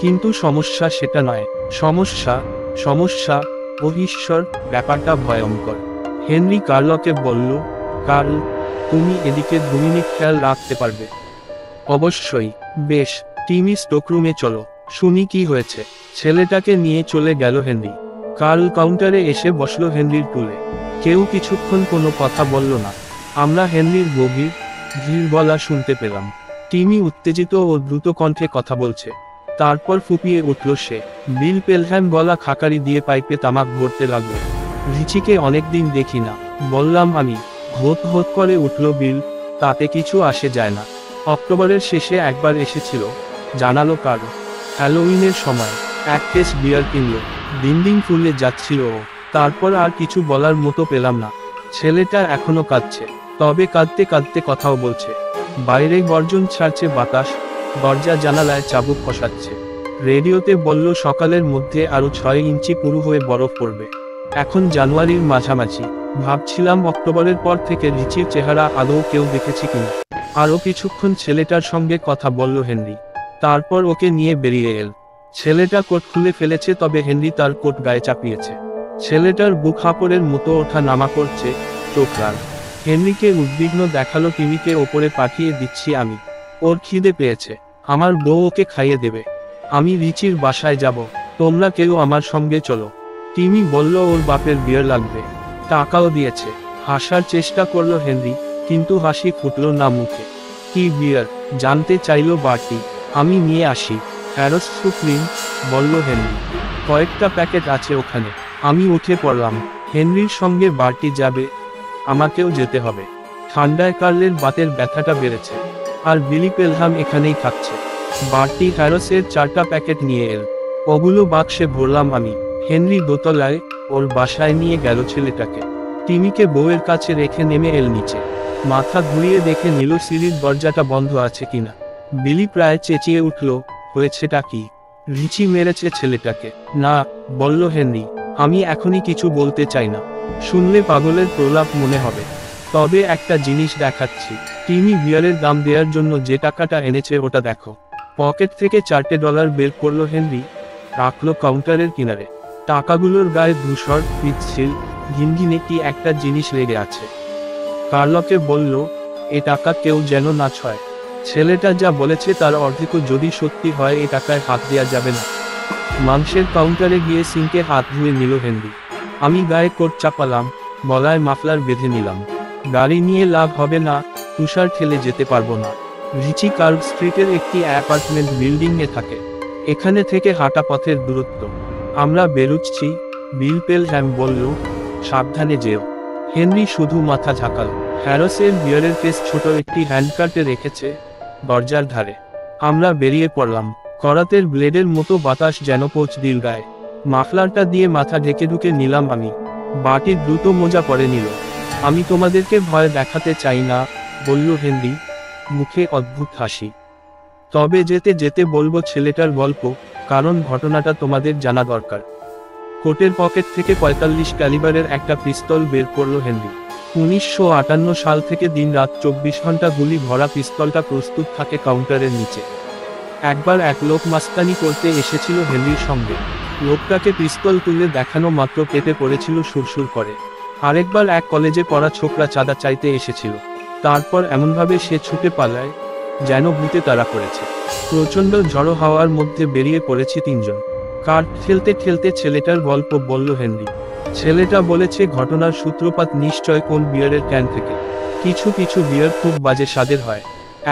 কিন্তু সমস্যা সেটা নয়। সমস্যা সমস্যা ও ঈশ্বর, ব্যাপারটা ভয়ঙ্কর। হেনরি কার্লকে বলল, কার্ল, তুমি এদিকে 2 মিনিট খেয়াল রাখতে পারবে? অবশ্যই। বেশ, টিমি স্টোকরুমে চলো, শুনি কি হয়েছে। ছেলেটাকে নিয়ে চলে গেল হেনরি। কার্ল কাউন্টারে এসে বসলো হেনরির টুলে। কেউ কিছুক্ষণ কোনো কথা বলল না। আমরা হেনরির গভীর ধীর গলা শুনতে পেলাম। টিমি উত্তেজিত ও দ্রুত কণ্ঠে কথা বলছে। তারপর ফুপিয়ে উঠল সে। বিল পেলহ্যাম গলা খাকারি দিয়ে পাইপে তামাক ভরতে লাগলো। রিচিকে অনেকদিন দেখি না, বললাম আমি। হোত হোত করে উঠল বিল, তাতে কিছু আসে যায় না। অক্টোবরের শেষে একবার এসেছিল, জানালো কার্ল। হ্যালোউইনের সময় 1 কেস বিয়ার কিনল। দিন দিন ফুলে যাচ্ছিল ও। তারপর আর কিছু বলার মতো পেলাম না। ছেলেটা এখনো কাঁদছে, তবে কাঁদতে কাঁদতে কথাও বলছে। বাইরে গর্জন ছাড়ছে বাতাস, দরজা জানালায় চাবুক কষাচ্ছে। রেডিওতে বলল সকালের মধ্যে আরও 6 ইঞ্চি পুরু হয়ে বরফ পড়বে। এখন জানুয়ারির মাঝামাঝি। ভাবছিলাম অক্টোবরের পর থেকে রিচির চেহারা আদৌ কেউ দেখেছি কিনা। আরও কিছুক্ষণ ছেলেটার সঙ্গে কথা বলল হেনরি, তারপর ওকে নিয়ে বেরিয়ে এল। ছেলেটা কোট খুলে ফেলেছে, তবে হেনরি তার কোট গায়ে চাপিয়েছে। ছেলেটার বুক হাঁপড়ের মতো ওঠা নামা করছে, চোখ লাল। হেনরিকে উদ্বিগ্ন দেখালো। টিমিকে ওপরে পাঠিয়ে দিচ্ছি আমি, ওর খিদে পেয়েছে। আমার বউ ওকে খাইয়ে দেবে। আমি রিচির বাসায় যাব, তোমরা কেউ আমার সঙ্গে চলো। টিমি বলল ওর বাপের বিয়ার লাগবে, টাকাও দিয়েছে। হাসার চেষ্টা করলো হেনরি, কিন্তু হাসি ফুটল না মুখে। কি বিয়ার জানতে চাইল বার্টি। আমি নিয়ে আসি। হ্যারোস সুপ্রিম, বলল হেনরি। কয়েকটা প্যাকেট আছে ওখানে। আমি উঠে পড়লাম। হেনরির সঙ্গে বার্টি যাবে, আমাকেও যেতে হবে। ঠান্ডায় কার্লের বাতের ব্যথাটা বেড়েছে, আর বিলি পেলহাম এখানেই থাকছে। বার্টি হ্যারোসের 4টা প্যাকেট নিয়ে এল। ওগুলো বাক্সে ভরলাম আমি। হেনরি দোতলায় ওর বাসায় নিয়ে গেল ছেলেটাকে। টিমিকে বউয়ের কাছে রেখে নেমে এল নিচে। মাথা ঘুরিয়ে দেখে নিল সিঁড়ির দরজাটা বন্ধ আছে কিনা। বিলি প্রায় চেঁচিয়ে উঠল, হয়েছেটা কি? রিচি মেরেছে ছেলেটাকে? না, বলল হেনরি। আমি এখনই কিছু বলতে চাই না, শুনলে পাগলের প্রলাপ মনে হবে। তবে একটা জিনিস দেখাচ্ছি। টিমি বিয়ারের দাম দেওয়ার জন্য যে টাকাটা এনেছে ওটা দেখো। পকেট থেকে $4 বের করলো হেনরি, রাখলো কাউন্টারের কিনারে। টাকাগুলোর গায়ে ধূসর পিচ্ছিল ঘিনঘিনে কি একটা জিনিস লেগে আছে। কার্লকে বলল, এ টাকা কেউ যেন না ছয়। ছেলেটা যা বলেছে তার অর্ধেকও যদি সত্যি হয় এ টাকায় হাত দেওয়া যাবে না। মাংসের কাউন্টারে গিয়ে সিঙ্কে হাত ধুয়ে নিল হেনরি। আমি গায়ে কোট চাপালাম, গলায় মাফলার বেঁধে নিলাম। গাড়ি নিয়ে লাভ হবে না, তুষার ঠেলে যেতে পারবো না। রিচি কার্ভ স্ট্রিটের একটি অ্যাপার্টমেন্ট বিল্ডিংয়ে থাকে। এখানে থেকে হাঁটা পথের দূরত্ব। আমরা বেরুচ্ছি, বিল পেলহ্যাম বলল, সাবধানে যেও। হেনরি শুধু মাথা ঝাঁকাল। হ্যারসের বিয়ারের কেস ছোট একটি হ্যান্ডকার্টে রেখেছে দরজার ধারে। আমরা বেরিয়ে পড়লাম। করাতের ব্লেডের মতো বাতাস যেন পৌঁছ দিল গায়ে। মাফলারটা দিয়ে মাথা ঢেকে ঢুকে নিলাম আমি। বাটি দ্রুত মোজা পরে নিল। আমি তোমাদেরকে ভয় দেখাতে চাই না, বলল হেনরি, মুখে অদ্ভুত হাসি। তবে যেতে যেতে বলবো ছেলেটার গল্প, কারণ ঘটনাটা তোমাদের জানা দরকার। কোটের পকেট থেকে 45 ক্যালিবারের একটা পিস্তল বের করলো হেনরি। 1958 সাল থেকে দিন-রাত 24 ঘন্টা গুলি ভরা পিস্তলটা প্রস্তুত থাকে কাউন্টারের নিচে। একবার এক লোক মাস্তানি করতে এসেছিল হেনরির সঙ্গে। লোকটাকে পিস্তল তুলে দেখানো মাত্র কেঁপে পড়েছিল সুরসুর করে। আরেকবার এক কলেজে পড়া ছোকরা চাঁদা চাইতে এসেছিল। তারপর এমনভাবে সে ছুটে পালায় যেন ভূতে তাড়া করেছে। প্রচণ্ড ঝড়ো হাওয়ার মধ্যে বেরিয়ে পড়েছি তিনজন। কার্ড ঠেলতে ঠেলতে ছেলেটার গল্প বলল হেনরি। ছেলেটা বলেছে ঘটনার সূত্রপাত নিশ্চয় কোন বিয়ারের ক্যান থেকে। কিছু কিছু বিয়ার খুব বাজে স্বাদের হয়।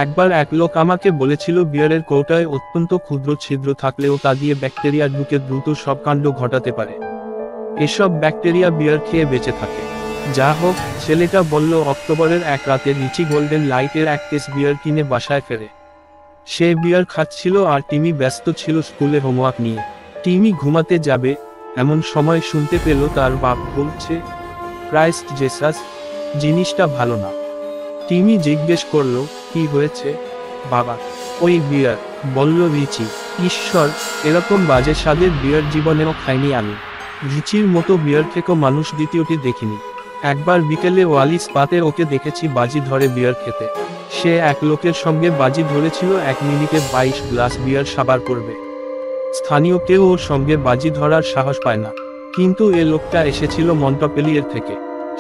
একবার এক লোক আমাকে বলেছিল বিয়ারের কৌটায় অত্যন্ত ক্ষুদ্র ছিদ্র থাকলেও তা দিয়ে ব্যাকটেরিয়া ঢুকে দ্রুত সব কাণ্ড ঘটাতে পারে। এসব ব্যাকটেরিয়া বিয়ার খেয়ে বেঁচে থাকে। যা হোক, ছেলেটা বলল অক্টোবরের এক রাতে রিচি গোল্ডেন লাইটের এক কেস বিয়ার কিনে বাসায় ফেরে। সে বিয়ার খাচ্ছিল আর টিমি ব্যস্ত ছিল স্কুলে হোমওয়ার্ক নিয়ে। টিমি ঘুমাতে যাবে এমন সময় শুনতে পেল তার বাপ বলছে, ক্রাইস্ট জেসাস, জিনিসটা ভালো না। টিমি জিজ্ঞেস করলো, কি হয়েছে বাবা? ওই বিয়ার, বলল রিচি। ঈশ্বর, এরকম বাজে স্বাদের বিয়ার জীবনেও খাইনি আমি। রিচির মতো বিয়ার থেকেও মানুষ দ্বিতীয়টি দেখিনি। একবার বিকেলে ওয়ালিস পাতে ওকে দেখেছি বাজি ধরে বিয়ার খেতে। সে এক লোকের সঙ্গে বাজি ধরেছিল 1 মিনিটে 22 গ্লাস বিয়ার সাবার করবে। স্থানীয় কেউ ওর সঙ্গে বাজি ধরার সাহস পায় না। কিন্তু এ লোকটা এসেছিল মন্টপেলিয়ের থেকে।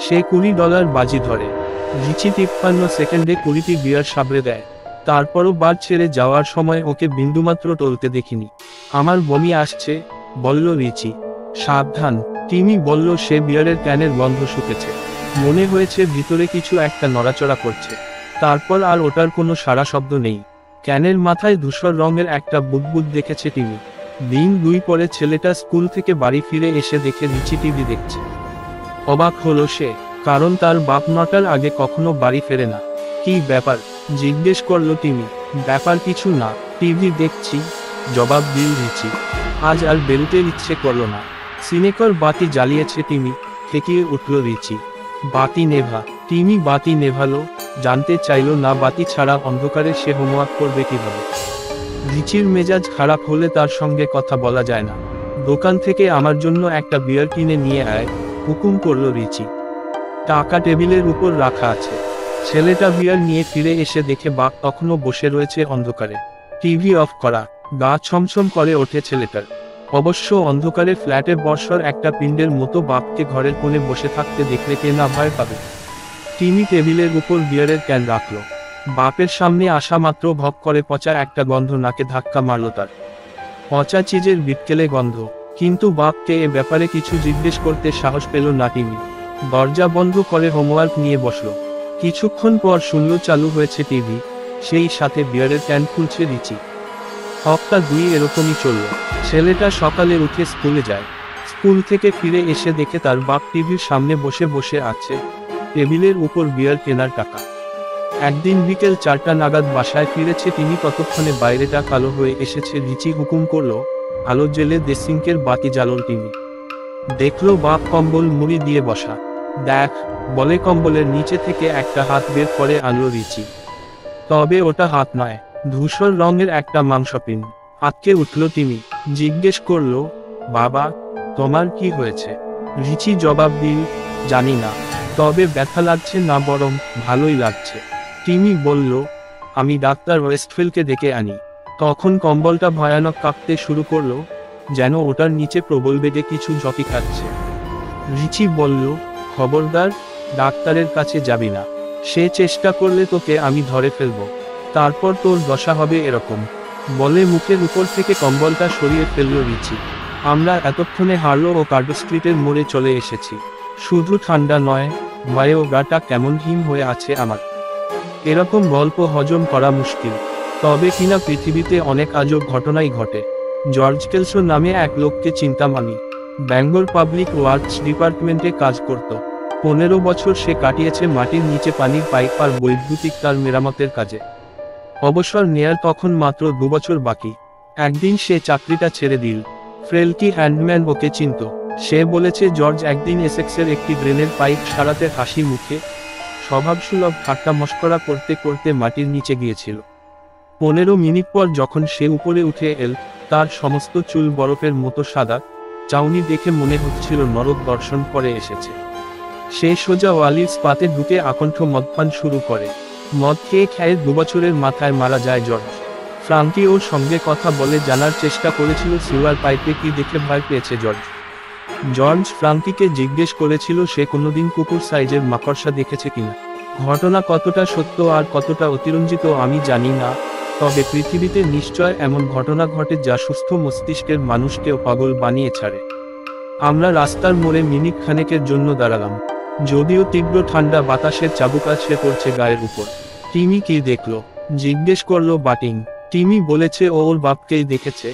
সে $20 বাজি ধরে। রিচি 53 সেকেন্ডে 20টি বিয়ার সাবড়ে দেয়। তারপরও বার ছেড়ে যাওয়ার সময় ওকে বিন্দুমাত্র টলতে দেখিনি। আমার বমি আসছে, বলল রিচি। সাবধান, টিমি বলল। সে বিয়ারের ক্যানের গন্ধ শুকেছে। মনে হয়েছে ভিতরে কিছু একটা নড়াচড়া করছে। তারপর আর ওটার কোনো সারা শব্দ নেই। ক্যানের মাথায় ধূসর রঙের একটা বুদবুদ দেখেছে টিমি। দিন 2 পরে ছেলেটা স্কুল থেকে বাড়ি ফিরে এসে দেখে রিচি টিভি দেখছে। অবাক হলো সে, কারণ তার বাপ 9টার আগে কখনো বাড়ি ফেরে না। কি ব্যাপার, জিজ্ঞেস করলো টিমি। ব্যাপার কিছু না, টিভি দেখছি, জবাব দিল রিচি। আজ আর বেরুতে ইচ্ছে করলো না। সিনেকর বাতি জ্বালিয়েছে টিমি, থেকিয়ে উঠল রিচি। বাতি নেভা। টিমি বাতি নেভালো, জানতে চাইল না বাতি ছাড়া অন্ধকারে সে হোমওয়ার্ক করবে কিভাবে। রিচির মেজাজ খারাপ হলে তার সঙ্গে কথা বলা যায় না। দোকান থেকে আমার জন্য একটা বিয়ার কিনে নিয়ে আয়, হুকুম করল রিচি। টাকা টেবিলের উপর রাখা আছে। ছেলেটা বিয়ার নিয়ে ফিরে এসে দেখে বাপ তখনও বসে রয়েছে অন্ধকারে, টিভি অফ করা। গা ছমছম করে ওঠে ছেলেটার। অবশ্য অন্ধকারে ফ্ল্যাটে বর্ষার একটা পিণ্ডের মতো বাপকে ঘরের কোণে বসে থাকতে দেখলে কে না ভয় পাবে। টিমি টেবিলের উপর বিয়ারের ক্যান রাখলো। বাপের সামনে আসা মাত্র ভক করে পচা একটা গন্ধ নাকে ধাক্কা মারল তার। পচা চিজের বিটকেলে গন্ধ। কিন্তু বাপকে এ ব্যাপারে কিছু জিজ্ঞেস করতে সাহস পেল না টিমি। দরজা বন্ধ করে হোমওয়ার্ক নিয়ে বসল। কিছুক্ষণ পর শুনল চালু হয়েছে টিভি, সেই সাথে বিয়ারের ক্যান খুলছে রিচি। সপ্তাহ 2 এরকমই চলল। ছেলেটা সকালে উঠে স্কুলে যায়। স্কুল থেকে ফিরে এসে দেখে তার বাপ টিভির সামনে বসে বসে আছে, টেবিলের উপর বিয়ার কেনার টাকা। একদিন বিকেল 4টা নাগাদ বাসায় ফিরেছে তিনি। ততক্ষণে বাইরেটা কালো হয়ে এসেছে। রিচি হুকুম করলো, আলো জেলে সিঙ্কের বাতি জ্বালল টিমি। দেখলো বাপ কম্বল মুড়ি দিয়ে বসা। দেখ, বলে কম্বলের নিচে থেকে একটা হাত বের করে আনলো রিচি। তবে ওটা হাত নয়, ধূসর রঙের একটা মাংসপিণ্ড। আটকে উঠল টিমি, জিজ্ঞেস করলো, বাবা, তোমার কি হয়েছে? রিচি জবাব দিল, জানি না, তবে ব্যথা লাগছে না, বরং ভালোই লাগছে। টিমি বলল, আমি ডাক্তার ওয়েস্টফিল্ডকে ডেকে আনি। তখন কম্বলটা ভয়ানক কাঁপতে শুরু করলো, যেন ওটার নিচে প্রবল বেগে কিছু জকি খাচ্ছে। রিচি বলল, খবরদার, ডাক্তারের কাছে যাবি না। সে চেষ্টা করলে তোকে আমি ধরে ফেলব, তারপর তোর দশা হবে এরকম। বলে মুখের উপর থেকে কম্বলটা সরিয়ে ফেলল রিচি। আমরা এতক্ষণে হার্লো ও কার্ডো স্ট্রিটের মোড়ে চলে এসেছি। শুধু ঠান্ডা নয়, ভয়েও গাটা কেমন হিম হয়ে আছে আমার। এরকম গল্প হজম করা মুশকিল, তবে কিনা পৃথিবীতে অনেক আজব ঘটনাই ঘটে। জর্জ কেলসো নামে এক লোককে চিনতাম আমি। ব্যাঙ্গলোর পাবলিক ওয়ার্কস ডিপার্টমেন্টে কাজ করত। 15 বছর সে কাটিয়েছে মাটির নিচে পানির পাইপ আর বৈদ্যুতিক তার মেরামতের কাজে। অবসর নেয়ার তখন মাত্র 2 বছর বাকি। একদিন সে চাকরিটা ছেড়ে দিল। ফ্রেলকি হ্যান্ডম্যান ওকে চিনত। সে বলেছে জর্জ একদিন এসেক্সের একটি ড্রেনের পাইপ সারাতে হাসি মুখে স্বভাবসুলভ ঠাট্টা মশকরা করতে করতে মাটির নিচে গিয়েছিল। 15 মিনিট পর যখন সে উপরে উঠে এল, তার সমস্ত চুল বরফের মতো সাদা। চাউনি দেখে মনে হচ্ছিল নরক দর্শন করে এসেছে। সে সোজা ওয়ালির স্পাতে ঢুকে আকণ্ঠ মদপান শুরু করে। মদ খেয়ে খেয়ে 2 বছরের মাথায় মারা যায় জর্জ। ফ্রাঙ্কি ওর সঙ্গে কথা বলে জানার চেষ্টা করেছিল সিওয়ার পাইপে কি দেখে ভয় পেয়েছে জর্জ। জর্জ ফ্রাঙ্কিকে জিজ্ঞেস করেছিল সে কোনোদিন কুকুর সাইজের মাকড়সা দেখেছে কিনা। ঘটনা কতটা সত্য আর কতটা অতিরঞ্জিত আমি জানি না, তবে পৃথিবীতে নিশ্চয় এমন ঘটনা ঘটে যা সুস্থ মস্তিষ্কের মানুষকেও পাগল বানিয়ে ছাড়ে। আমরা রাস্তার মোড়ে মিনিট খানেকের জন্য দাঁড়ালাম। যদিও তীব্র ঠান্ডা বাতাসের চাবুক আছড়ে পড়ছে গায়ের উপর। টিমি কি দেখলো? জিজ্ঞেস করলো বাটিং। টিমি বলেছে ও ওর বাপকেই দেখেছে,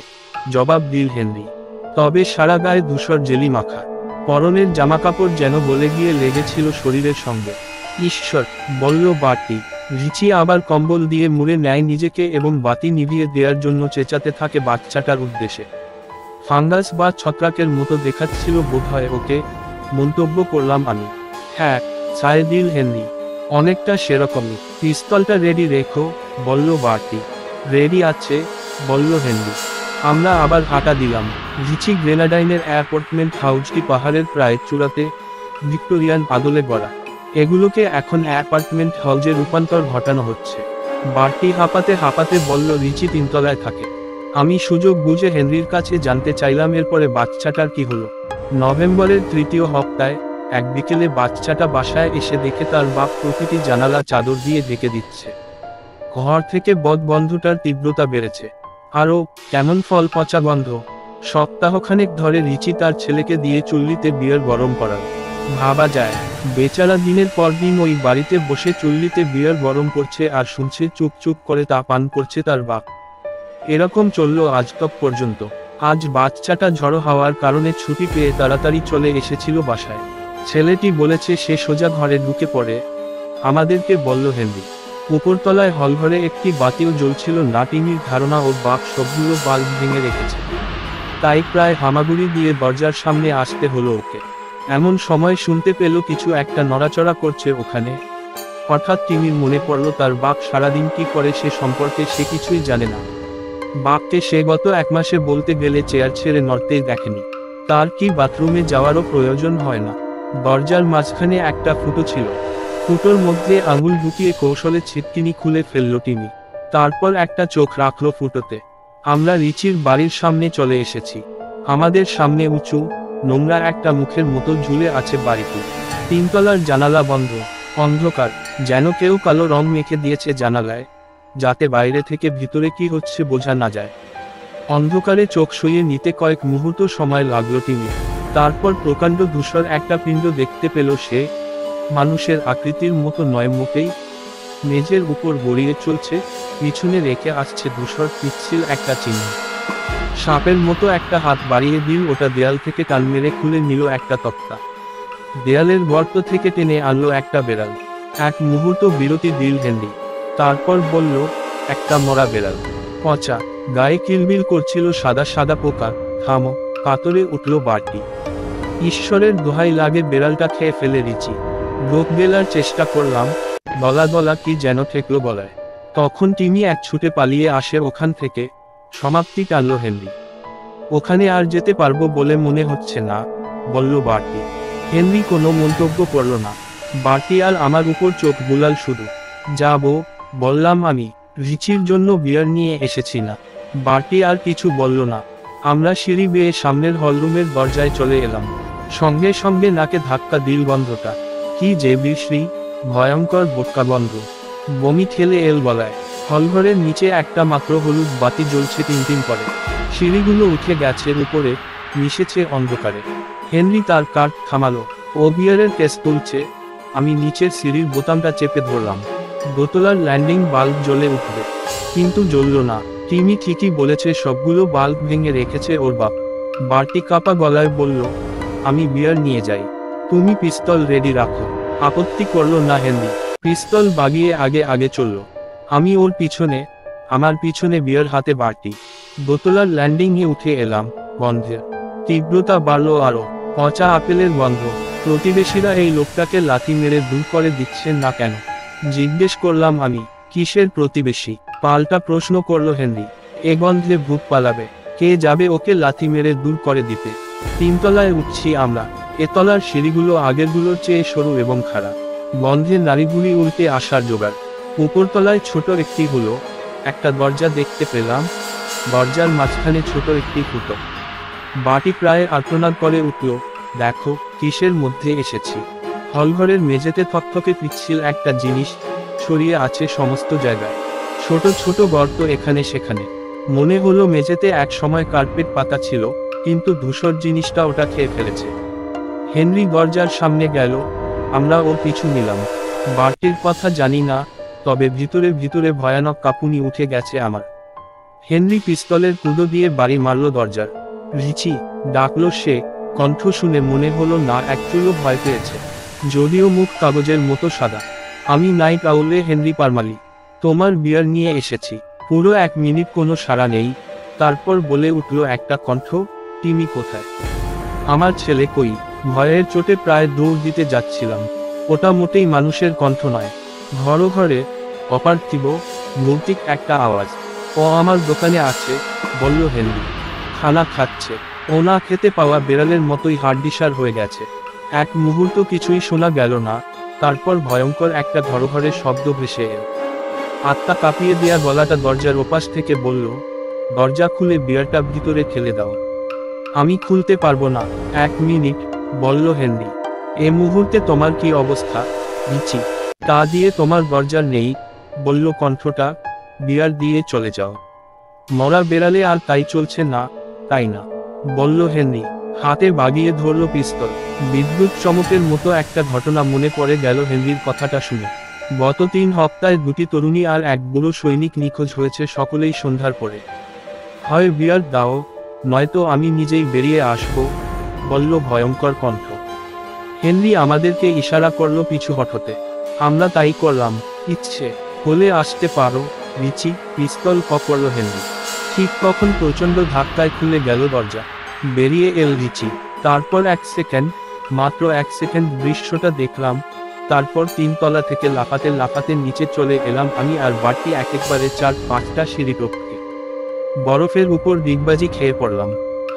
জবাব দিল হেনরি। তবে সারা গায়ে ধূসর জেলি মাখা। পরনের জামাকাপড় যেন গলে গিয়ে লেগেছিল শরীরের সঙ্গে। ঈশ্বর, বলল বাটি। রিচি আবার কম্বল দিয়ে মুড়ে নেয় নিজেকে এবং বাতি নিভিয়ে দেওয়ার জন্য চেঁচাতে থাকে বাচ্চাটার উদ্দেশ্যে। ফাঙ্গাস বা ছত্রাকের মতো দেখাচ্ছিল বোধহয় ওকে, মন্তব্য করলাম আমি। হ্যাঁ, ছায় দিল হেনরি, অনেকটা সেরকমই। পিস্তলটা রেডি রেখো, বলল বাটি। রেডি আছে, বলল হেনরি। আমরা আবার হাঁটা দিলাম। রিচি গ্রেনাডাইনের অ্যাপার্টমেন্ট হাউসটি পাহাড়ের প্রায় চূড়াতে, ভিক্টোরিয়ান আদলে গড়া। এগুলোকে এখন অ্যাপার্টমেন্ট হাউসে রূপান্তর ঘটানো হচ্ছে। বাটি হাঁপাতে হাঁপাতে বলল রিচি 3 তলায় থাকে। আমি সুযোগ বুঝে হেনরির কাছে জানতে চাইলাম এরপরে বাচ্চাটার কি হলো। নভেম্বরের 3য় সপ্তাহে এক বিকেলে বাচ্চাটা বাসায় এসে দেখে তার বাপ প্রতিটি জানালা চাদর দিয়ে ঢেকে দিচ্ছে। ঘর থেকে বদগন্ধটার তীব্রতা বেড়েছে। আরও কেমন ফল পচা গন্ধ। সপ্তাহখানেক ধরে রিচি তার ছেলেকে দিয়ে চুল্লিতে বিয়ার গরম করাল। ভাবা যায়, বেচারা দিনের পর দিন ওই বাড়িতে বসে চুল্লিতে বিয়ার গরম করছে আর শুনছে চুপ চুপ করে তা পান করছে তার বাপ। এরকম চলল আজ তক পর্যন্ত। আজ বাচ্চাটা ঝড়ো হওয়ার কারণে ছুটি পেয়ে তাড়াতাড়ি চলে এসেছিল বাসায়। ছেলেটি বলেছে সে সোজা ঘরে ঢুকে পড়ে। আমাদেরকে বলল হেনরি। উপরতলায় হলঘরে একটি বাতিও জ্বলছিল না। টিমির ধারণা ওর বাপ সবগুলো বাল্ব ভেঙে রেখেছে, তাই প্রায় হামাগুড়ি দিয়ে দরজার সামনে আসতে হলো ওকে। এমন সময় শুনতে পেল কিছু একটা নড়াচড়া করছে ওখানে। হঠাৎ টিমির মনে পড়ল তার বাপ সারাদিন কি করে সে সম্পর্কে সে কিছুই জানে না। বাপকে সে গত 1 মাসে বলতে গেলে চেয়ার ছেড়ে নড়তেই দেখেনি। তার কি বাথরুমে যাওয়ারও প্রয়োজন হয় না। দরজার মাঝখানে একটা ফুটো ছিল। ফুটোর মধ্যে আঙুল ঢুকিয়ে কৌশলে ছিটকিনি খুলে ফেলল টিমি। তারপর একটা চোখ রাখলো ফুটোতে। আমরা রিচির বাড়ির সামনে চলে এসেছি। আমাদের সামনে উঁচু নোংরা একটা মুখের মতো ঝুলে আছে বাড়িটি। 3 তলার জানালা বন্ধ, অন্ধকার, যেন কেউ কালো রং মেখে দিয়েছে জানালায়, যাতে বাইরে থেকে ভিতরে কি হচ্ছে বোঝা না যায়। অন্ধকারে চোখ সইয়ে নিতে কয়েক মুহূর্ত সময় লাগলো টিমি। তারপর প্রকাণ্ড ধূসর একটা পিণ্ড দেখতে পেল সে। মানুষের আকৃতির মতো নয় মোটেই। মেঝের উপর গড়িয়ে চলছে, পিছনে রেখে আসছে ধূসর পিচ্ছিল একটা চিহ্ন। সাপের মতো একটা হাত বাড়িয়ে দিল ওটা দেয়াল থেকে টান মেরে খুলে নিল একটা তক্তা। দেয়ালের গর্ত থেকে টেনে আনলো একটা বেড়াল। এক মুহূর্ত বিরতি দিল হেনরি। তারপর বলল, একটা মরা বেড়াল, পচা, গায়ে কিলবিল করছিল সাদা সাদা পোকা। থামো, কাতরে উঠল বাটি। ঈশ্বরের দোহাই লাগে বেড়ালটা খেয়ে ফেলে রিচি। রোগ গেলার চেষ্টা করলাম, দলা দলা কি যেন ঠেকলো গলায়। তখন টিমি এক ছুটে পালিয়ে আসে ওখান থেকে। সমাপ্তি টানল হেনরি। ওখানে আর যেতে পারবো বলে মনে হচ্ছে না, বলল বার্টি। হেনরি কোনো মন্তব্য করল না। বার্টি আর আমার উপর চোখ বুলাল শুধু। যাবো, বললাম আমি। রিচির জন্য বিয়ার নিয়ে এসেছি না। বার্টি আর কিছু বলল না। আমরা সিঁড়ি বেয়ে সামনের হলরুমের দরজায় চলে এলাম। সঙ্গে সঙ্গে নাকে ধাক্কা দিল গন্ধটা। কি যে বিশ্রী, ভয়ঙ্কর বোটকা গন্ধ। বমি ঠেলে এল গলায়। হলঘরের নিচে একটা মাত্র হলুদ বাতি জ্বলছে টিনটিন করে। সিঁড়িগুলো উঠে গেছে উপরে, মিশেছে অন্ধকারে। হেনরি তার কার্ড থামালো। ও বিয়ারের কেস তুলছে। আমি নিচের সিঁড়ির বোতামটা চেপে ধরলাম। দোতলার ল্যান্ডিং বাল্ব জ্বলে উঠবে, কিন্তু জ্বলল না। টিমি ঠিকই বলেছে, সবগুলো বাল্ব ভেঙে রেখেছে ওর বাপ। বার্টি কাপা গলায় বলল, আমি বিয়ার নিয়ে যাই, তুমি পিস্তল রেডি রাখো। আপত্তি করল না হেনরি। পিস্তল বাগিয়ে আগে আগে চলল। আমি ওর পিছনে, আমার পিছনে বিয়ার হাতে বার্টি। দোতলার ল্যান্ডিংয়ে উঠে এলাম। গন্ধের তীব্রতা বাড়ল আরো। পচা আপেলের গন্ধ। প্রতিবেশীরা এই লোকটাকে লাথি মেরে দূর করে দিচ্ছেন না কেন? জিজ্ঞেস করলাম আমি। কিসের প্রতিবেশী? পাল্টা প্রশ্ন করল হেনরি। এ গন্ধে ভূত পালাবে, কে যাবে ওকে লাথি মেরে দূর করে দিতে? তিনতলায় উঠছি আমরা। এতলার সিঁড়িগুলো আগেরগুলোর চেয়ে সরু এবং খাড়া। গন্ধের নারীগুলি উল্টে আসার জোগাড়। উপরতলায় ছোট একটি হলো একটা দরজা দেখতে পেলাম। দরজার মাঝখানে ছোট একটি ফুটো। বাটি প্রায় আর্তনাদ করে উঠল, দেখো কিসের মধ্যে এসেছি। হলঘরের মেঝেতে থকথকে পিচ্ছিল একটা জিনিস ছড়িয়ে আছে সমস্ত জায়গায়। ছোট ছোট গর্ত এখানে সেখানে। মনে হলো মেঝেতে এক সময় কার্পেট পাতা ছিল, কিন্তু ধূসর জিনিসটা ওটা খেয়ে ফেলেছে। হেনরি দরজার সামনে গেল, আমরা ওর পিছু নিলাম। বার্টির কথা জানি না, তবে ভিতরে ভিতরে ভয়ানক কাঁপুনি উঠে গেছে আমার। হেনরি পিস্তলের কুঁদো দিয়ে বাড়ি মারল দরজার। রিচি, ডাকলো সে। কণ্ঠ শুনে মনে হলো না একচুলও ভয় পেয়েছে, যদিও মুখ কাগজের মতো সাদা। আমি নাইট আউলে হেনরি পারমালি, তোমার বিয়ার নিয়ে এসেছি। পুরো 1 মিনিট কোনো সাড়া নেই। তারপর বলে উঠল একটা কণ্ঠ, টিমি কোথায়? আমার ছেলে কই? ভয়ের চোটে প্রায় দৌড় দিতে যাচ্ছিলাম। ওটা মোটেই মানুষের কণ্ঠ নয়। ঘরে অপার্থিব, ভৌতিক একটা আওয়াজ। ও আমার দোকানে আছে, বলল হেনরি। খানা খাচ্ছে। ও না খেতে পাওয়া বেড়ালের মতোই হাড্ডিসার হয়ে গেছে। এক মুহূর্ত কিছুই শোনা গেল না। তারপর ভয়ঙ্কর একটা ঘরঘরের শব্দ ভেসে এল। আত্মা কাঁপিয়ে দেয়া গলাটা দরজার ওপাশ থেকে বলল, দরজা খুলে বিয়ারটা ভিতরে ঠেলে দাও। আমি খুলতে পারবো না। 1 মিনিট, বলল হেনরি। এ মুহূর্তে তোমার কি অবস্থা, রিচি? তা দিয়ে তোমার দরজার নেই, বলল কণ্ঠটা। বিয়ার দিয়ে চলে যাও। মরা বেড়ালে আর তাই চলছে না, তাই না? বলল হেনরি। হাতে বাগিয়ে ধরল পিস্তল। বিদ্যুৎ চমকের মতো একটা ঘটনা মনে পড়ে গেল হেনরির কথাটা শুনে। গত 3 হপ্তায় 2টি তরুণী আর এক বুড়ো সৈনিক নিখোঁজ হয়েছে, সকলেই সন্ধ্যার পরে। হয় বিয়ার দাও, নয়তো আমি নিজেই বেরিয়ে আসব, বলল ভয়ঙ্কর কণ্ঠ। হেনরি আমাদেরকে ইশারা করল পিছু হটতে। আমরা তাই করলাম। ইচ্ছে হলে আসতে পারো, রিচি, পিস্তল করল হেনরি। ঠিক তখন প্রচণ্ড ধাক্কায় খুলে গেল দরজা। বেরিয়ে এল রিচি। তারপর 1 সেকেন্ড, মাত্র 1 সেকেন্ড দৃশ্যটা দেখলাম। তারপর 3 তলা থেকে লাফাতে লাফাতে নিচে চলে এলাম আমি আর বাড়তি একেবারে 4-5টা সিঁড়ি টপকে। বরফের উপর ডিগবাজি খেয়ে পড়লাম।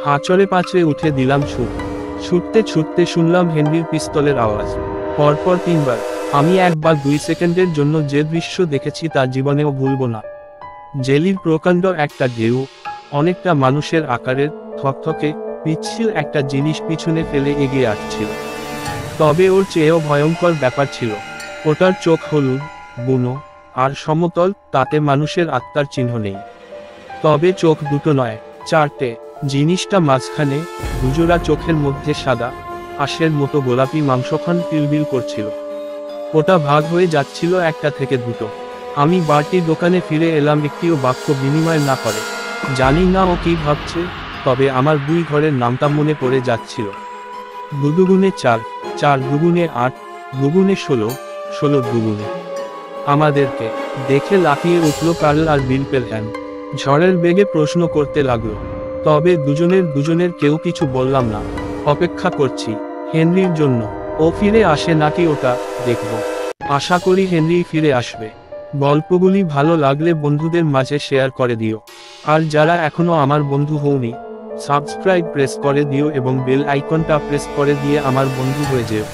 হাঁচড়ে পাঁচড়ে উঠে দিলাম ছুট। ছুটতে ছুটতে শুনলাম হেনরির পিস্তলের আওয়াজ। পরপর 3 বার। আমি 1 বা 2 সেকেন্ডের জন্য যে দৃশ্য দেখেছি তা জীবনেও ভুলব না। জেলির প্রকাণ্ড একটা ঢেউ, অনেকটা মানুষের আকারের, থকথকে পিচ্ছিল একটা জিনিস পিছনে ফেলে এগিয়ে আসছিল। তবে ওর চেয়েও ভয়ঙ্কর ব্যাপার ছিল, ওটার চোখ হলুদ, বুনো আর সমতল, তাতে মানুষের আত্মার চিহ্ন নেই। তবে চোখ দুটো নয়, 4টে। জিনিসটা মাঝখানে, দুজোড়া চোখের মধ্যে সাদা আঁশের মতো গোলাপি মাংসখান পিলবিল করছিল। ওটা ভাগ হয়ে যাচ্ছিল 1টা থেকে 2টো। আমি বাড়তির দোকানে ফিরে এলাম একটিও বাক্য বিনিময় না করে। জানি না ও কি ভাবছে, তবে আমার 2 ঘরের নামটা মনে পড়ে যাচ্ছিল। 2 দুগুণে 4, 4 দুগুণে 8, দুগুণে 16, 16 দুগুণে। আমাদেরকে দেখে লাফিয়ে উঠল কার্ল আর বিল পেলহ্যাম। ঝড়ের বেগে প্রশ্ন করতে লাগলো। তবে দুজনের কেউ কিছু বললাম না। অপেক্ষা করছি হেনরির জন্য। ও ফিরে আসে নাকি ওটা দেখব। আশা করি হেনরি ফিরে আসবে। গল্পগুলি ভালো লাগলে বন্ধুদের মাঝে শেয়ার করে দিও। আর যারা এখনো আমার বন্ধু হওনি, সাবস্ক্রাইব প্রেস করে দিও এবং বেল আইকনটা প্রেস করে দিয়ে আমার বন্ধু হয়ে যেও।